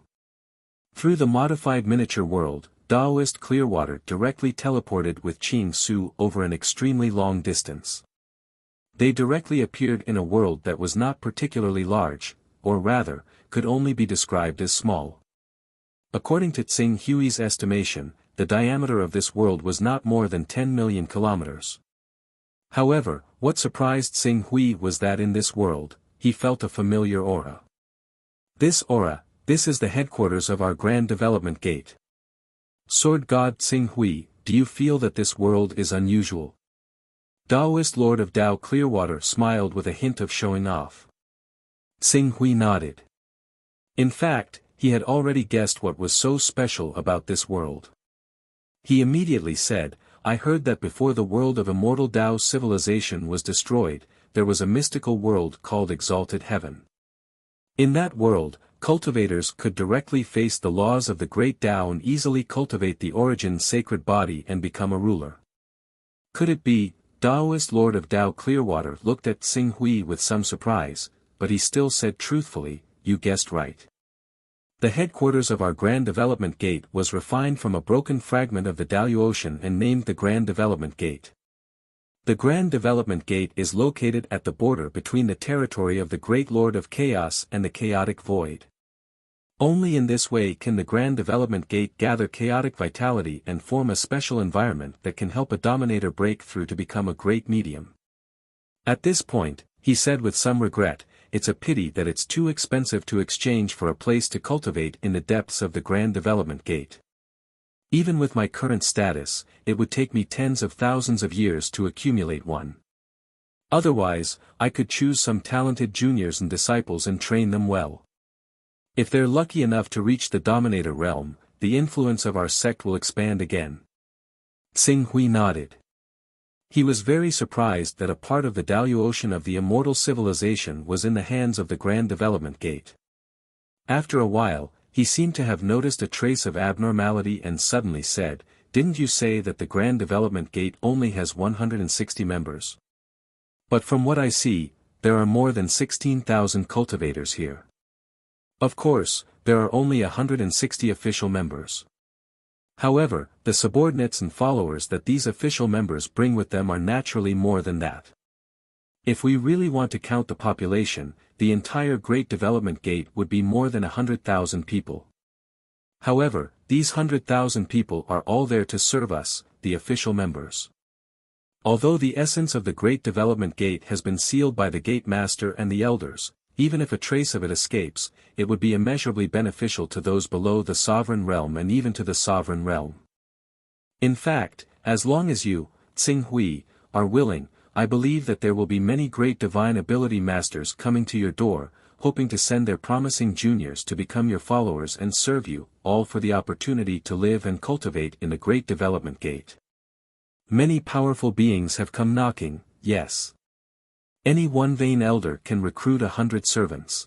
Through the modified miniature world, Taoist Clearwater directly teleported with Qing Su over an extremely long distance. They directly appeared in a world that was not particularly large, or rather, could only be described as small. According to Xing Hui's estimation, the diameter of this world was not more than 10 million kilometers. However, what surprised Xing Hui was that in this world, he felt a familiar aura. This is the headquarters of our Grand Development Gate. Sword God Xing Hui, do you feel that this world is unusual? Taoist Lord of Tao Clearwater smiled with a hint of showing off. Xing Hui nodded. In fact, he had already guessed what was so special about this world. He immediately said, I heard that before the world of immortal Tao civilization was destroyed, there was a mystical world called Exalted Heaven. In that world, cultivators could directly face the laws of the great Tao and easily cultivate the Origin's sacred body and become a ruler. Could it be? Taoist Lord of Tao Clearwater looked at Xing Hui with some surprise, but he still said truthfully, you guessed right. The headquarters of our Grand Development Gate was refined from a broken fragment of the Daluocean and named the Grand Development Gate. The Grand Development Gate is located at the border between the territory of the Great Lord of Chaos and the Chaotic Void. Only in this way can the Grand Development Gate gather chaotic vitality and form a special environment that can help a dominator break through to become a great medium. At this point, he said with some regret, it's a pity that it's too expensive to exchange for a place to cultivate in the depths of the Grand Development Gate. Even with my current status, it would take me tens of thousands of years to accumulate one. Otherwise, I could choose some talented juniors and disciples and train them well. If they're lucky enough to reach the Dominator realm, the influence of our sect will expand again. Xing Hui nodded. He was very surprised that a part of the Daluocean of the immortal civilization was in the hands of the Grand Development Gate. After a while, he seemed to have noticed a trace of abnormality and suddenly said, didn't you say that the Grand Development Gate only has 160 members? But from what I see, there are more than 16,000 cultivators here. Of course, there are only 160 official members. However, the subordinates and followers that these official members bring with them are naturally more than that. If we really want to count the population, the entire Great Development Gate would be more than 100,000 people. However, these 100,000 people are all there to serve us, the official members. Although the essence of the Great Development Gate has been sealed by the Gate Master and the Elders, even if a trace of it escapes, it would be immeasurably beneficial to those below the Sovereign Realm and even to the Sovereign Realm. In fact, as long as you, Tsing Hui, are willing, I believe that there will be many great divine ability masters coming to your door, hoping to send their promising juniors to become your followers and serve you, all for the opportunity to live and cultivate in the Great Development Gate. Many powerful beings have come knocking, yes. Any one vain elder can recruit 100 servants.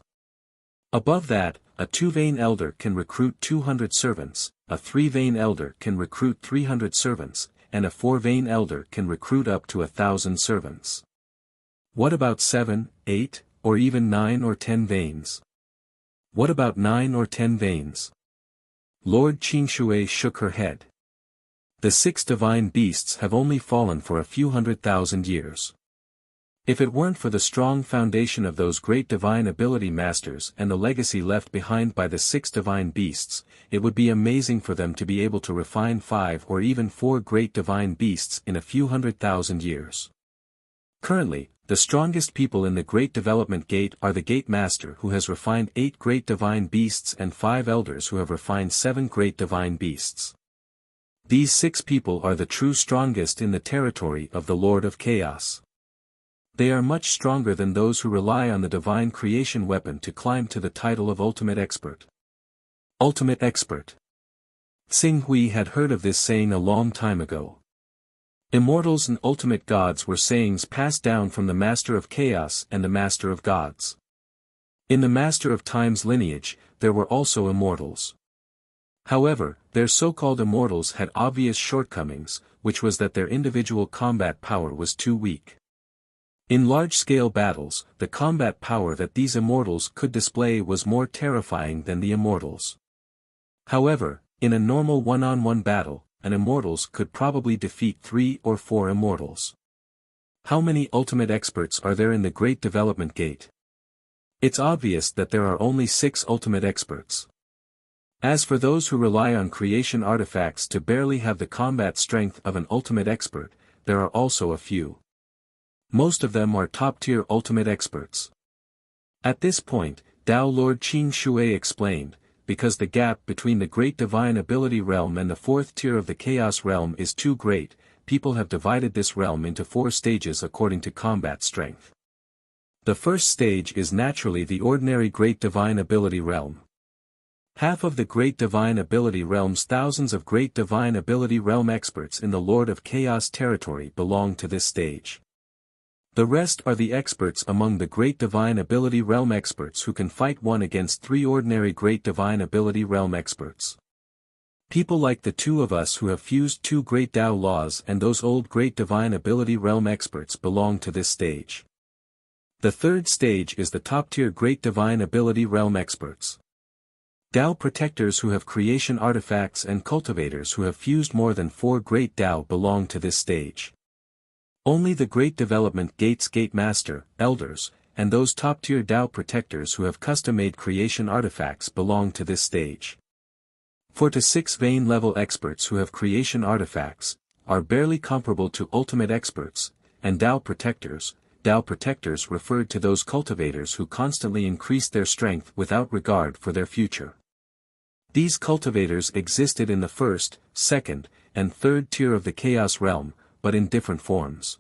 Above that, a 2-vain elder can recruit 200 servants, a 3-vain elder can recruit 300 servants, and a 4-vain elder can recruit up to 1,000 servants. What about 7, 8, or even 9 or 10 vains? What about 9 or 10 vains? Lord Qingshui shook her head. The 6 divine beasts have only fallen for a few 100,000 years. If it weren't for the strong foundation of those great divine ability masters and the legacy left behind by the 6 divine beasts, it would be amazing for them to be able to refine 5 or even 4 great divine beasts in a few 100,000 years. Currently, the strongest people in the Great Development Gate are the Gate Master who has refined 8 great divine beasts and 5 elders who have refined 7 great divine beasts. These 6 people are the true strongest in the territory of the Lord of Chaos. They are much stronger than those who rely on the divine creation weapon to climb to the title of Ultimate Expert. Ultimate Expert. Tsing Hui had heard of this saying a long time ago. Immortals and ultimate gods were sayings passed down from the Master of Chaos and the Master of Gods. In the Master of Time's lineage, there were also immortals. However, their so-called immortals had obvious shortcomings, which was that their individual combat power was too weak. In large-scale battles, the combat power that these immortals could display was more terrifying than the immortals. However, in a normal one-on-one battle, an immortals could probably defeat 3 or 4 immortals. How many ultimate experts are there in the Great Development Gate? It's obvious that there are only 6 ultimate experts. As for those who rely on creation artifacts to barely have the combat strength of an ultimate expert, there are also a few. Most of them are top-tier ultimate experts. At this point, Tao Lord Qingshui explained, because the gap between the Great Divine Ability Realm and the 4th tier of the Chaos Realm is too great, people have divided this realm into 4 stages according to combat strength. The first stage is naturally the ordinary Great Divine Ability Realm. Half of the Great Divine Ability Realm's thousands of Great Divine Ability Realm experts in the Lord of Chaos territory belong to this stage. The rest are the experts among the Great Divine Ability Realm experts who can fight 1 against 3 ordinary Great Divine Ability Realm experts. People like the 2 of us who have fused 2 Great Tao Laws and those old Great Divine Ability Realm experts belong to this stage. The third stage is the top-tier Great Divine Ability Realm experts. Tao protectors who have creation artifacts and cultivators who have fused more than 4 great Tao belong to this stage. Only the Great Development Gate's Gate Master, Elders, and those top-tier Tao protectors who have custom-made creation artifacts belong to this stage. 4 to 6 vein level experts who have creation artifacts, are barely comparable to ultimate experts, and Tao protectors referred to those cultivators who constantly increase their strength without regard for their future. These cultivators existed in the 1st, 2nd, and 3rd tier of the Chaos Realm, but in different forms.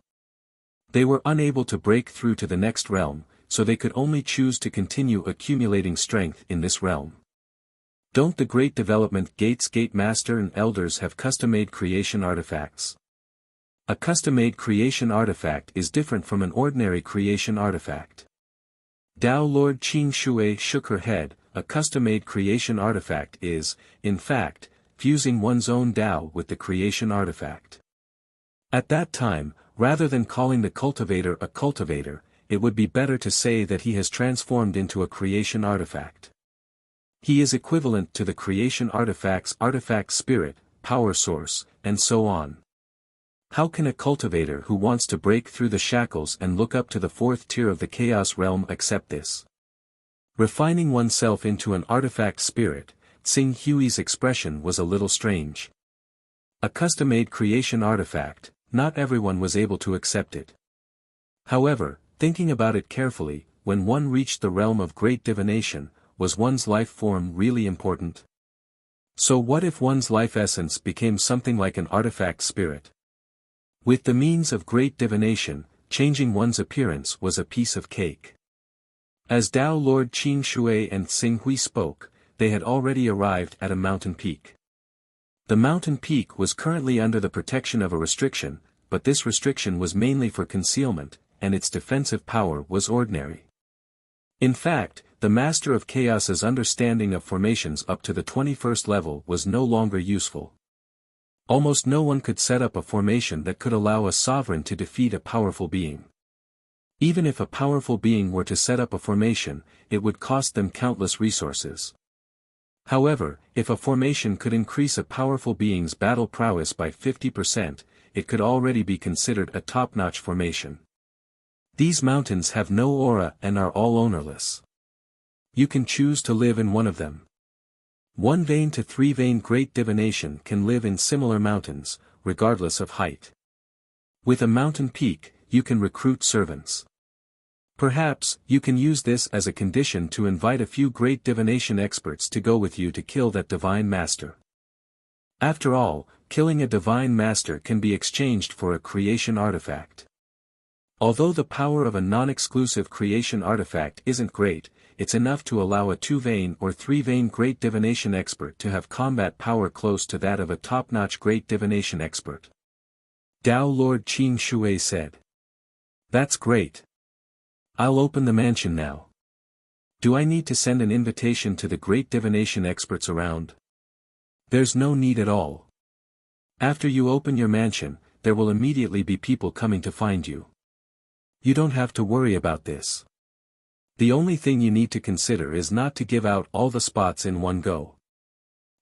They were unable to break through to the next realm, so they could only choose to continue accumulating strength in this realm. Don't the Great Development Gate's Gate Master and Elders have custom-made creation artifacts? A custom-made creation artifact is different from an ordinary creation artifact. Tao Lord Qingshui shook her head. A custom-made creation artifact is, in fact, fusing one's own Tao with the creation artifact. At that time, rather than calling the cultivator a cultivator, it would be better to say that he has transformed into a creation artifact. He is equivalent to the creation artifact's artifact spirit, power source, and so on. How can a cultivator who wants to break through the shackles and look up to the fourth tier of the chaos realm accept this? Refining oneself into an artifact spirit, Tsing Hui's expression was a little strange. A custom-made creation artifact, not everyone was able to accept it. However, thinking about it carefully, when one reached the realm of great divination, was one's life form really important? So what if one's life essence became something like an artifact spirit? With the means of great divination, changing one's appearance was a piece of cake. As Tao Lord Qing Shui and Tsing Hui spoke, they had already arrived at a mountain peak. The mountain peak was currently under the protection of a restriction, but this restriction was mainly for concealment, and its defensive power was ordinary. In fact, the Master of Chaos's understanding of formations up to the 21st level was no longer useful. Almost no one could set up a formation that could allow a sovereign to defeat a powerful being. Even if a powerful being were to set up a formation, it would cost them countless resources. However, if a formation could increase a powerful being's battle prowess by 50%, it could already be considered a top-notch formation. These mountains have no aura and are all ownerless. You can choose to live in one of them. 1 vein to 3 vein great divination can live in similar mountains, regardless of height. With a mountain peak, you can recruit servants. Perhaps, you can use this as a condition to invite a few great divination experts to go with you to kill that divine master. After all, killing a divine master can be exchanged for a creation artifact. Although the power of a non-exclusive creation artifact isn't great, it's enough to allow a 2-vein or 3-vein great divination expert to have combat power close to that of a top-notch great divination expert. Tao Lord Qing Shui said. That's great. I'll open the mansion now. Do I need to send an invitation to the great divination experts around? There's no need at all. After you open your mansion, there will immediately be people coming to find you. You don't have to worry about this. The only thing you need to consider is not to give out all the spots in one go.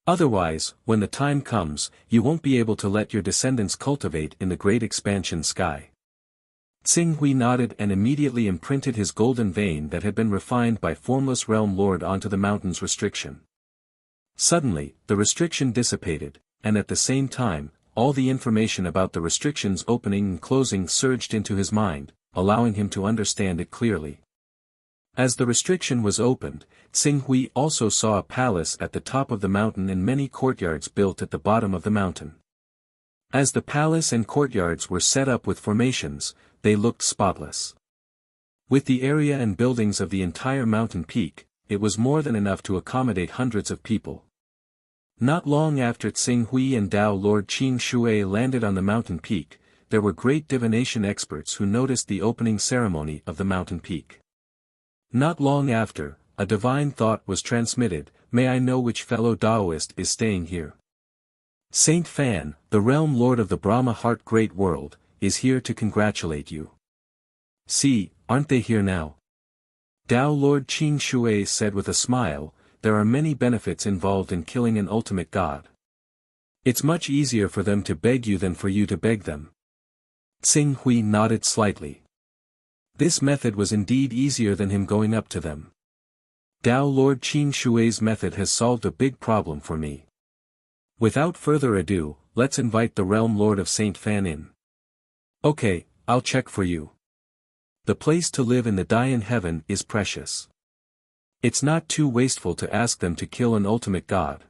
Otherwise, when the time comes, you won't be able to let your descendants cultivate in the great expansion sky. Tsing Hui nodded and immediately imprinted his golden vein that had been refined by Formless Realm Lord onto the mountain's restriction. Suddenly, the restriction dissipated, and at the same time, all the information about the restriction's opening and closing surged into his mind, allowing him to understand it clearly. As the restriction was opened, Tsing Hui also saw a palace at the top of the mountain and many courtyards built at the bottom of the mountain. As the palace and courtyards were set up with formations, they looked spotless. With the area and buildings of the entire mountain peak, it was more than enough to accommodate hundreds of people. Not long after Tsing Hui and Tao Lord Qing Shui landed on the mountain peak, there were great divination experts who noticed the opening ceremony of the mountain peak. Not long after, a divine thought was transmitted, "May I know which fellow Taoist is staying here? Saint Fan, the realm lord of the Brahma Heart Great World, is here to congratulate you. See, aren't they here now?" Tao Lord Qing Shui said with a smile, "There are many benefits involved in killing an ultimate god. It's much easier for them to beg you than for you to beg them." Tsing Hui nodded slightly. This method was indeed easier than him going up to them. Tao Lord Qing Shui's method has solved a big problem for me. Without further ado, let's invite the realm lord of Saint Fan in. Okay, I'll check for you. The place to live in the Dian heaven is precious. It's not too wasteful to ask them to kill an ultimate god.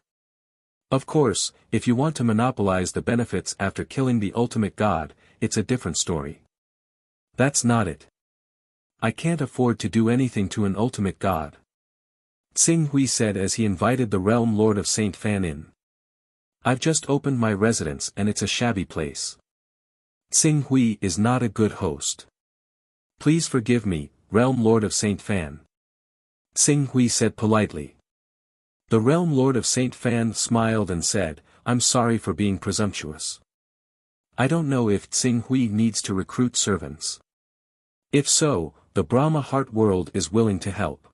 Of course, if you want to monopolize the benefits after killing the ultimate god, it's a different story. That's not it. I can't afford to do anything to an ultimate god. Tsing Hui said as he invited the realm lord of Saint Fan in. I've just opened my residence and it's a shabby place. Tsing Hui is not a good host. Please forgive me, realm lord of Saint Fan. Tsing Hui said politely. The realm lord of Saint Fan smiled and said, I'm sorry for being presumptuous. I don't know if Tsing Hui needs to recruit servants. If so, The Brahma Heart World is willing to help.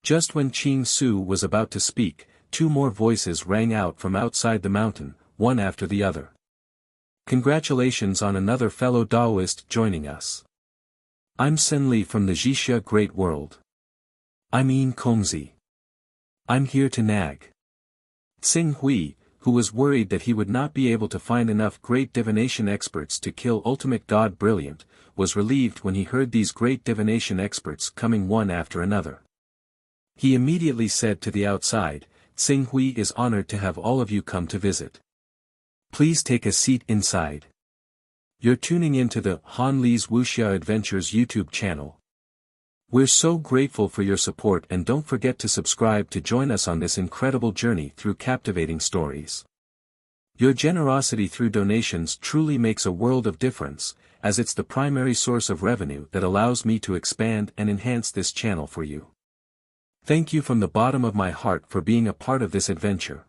Just when Ching Su was about to speak, two more voices rang out from outside the mountain, one after the other. Congratulations on another fellow Taoist joining us. I'm Senli from the Jixia Great World. I mean Kongzi. I'm here to nag. Tsing Hui, who was worried that he would not be able to find enough great divination experts to kill Ultimate God Brilliant, was relieved when he heard these great divination experts coming one after another. He immediately said to the outside, Tsing Hui is honored to have all of you come to visit. Please take a seat inside. You're tuning into the Han Li's Wuxia Adventures YouTube channel. We're so grateful for your support, and don't forget to subscribe to join us on this incredible journey through captivating stories. Your generosity through donations truly makes a world of difference, as it's the primary source of revenue that allows me to expand and enhance this channel for you. Thank you from the bottom of my heart for being a part of this adventure.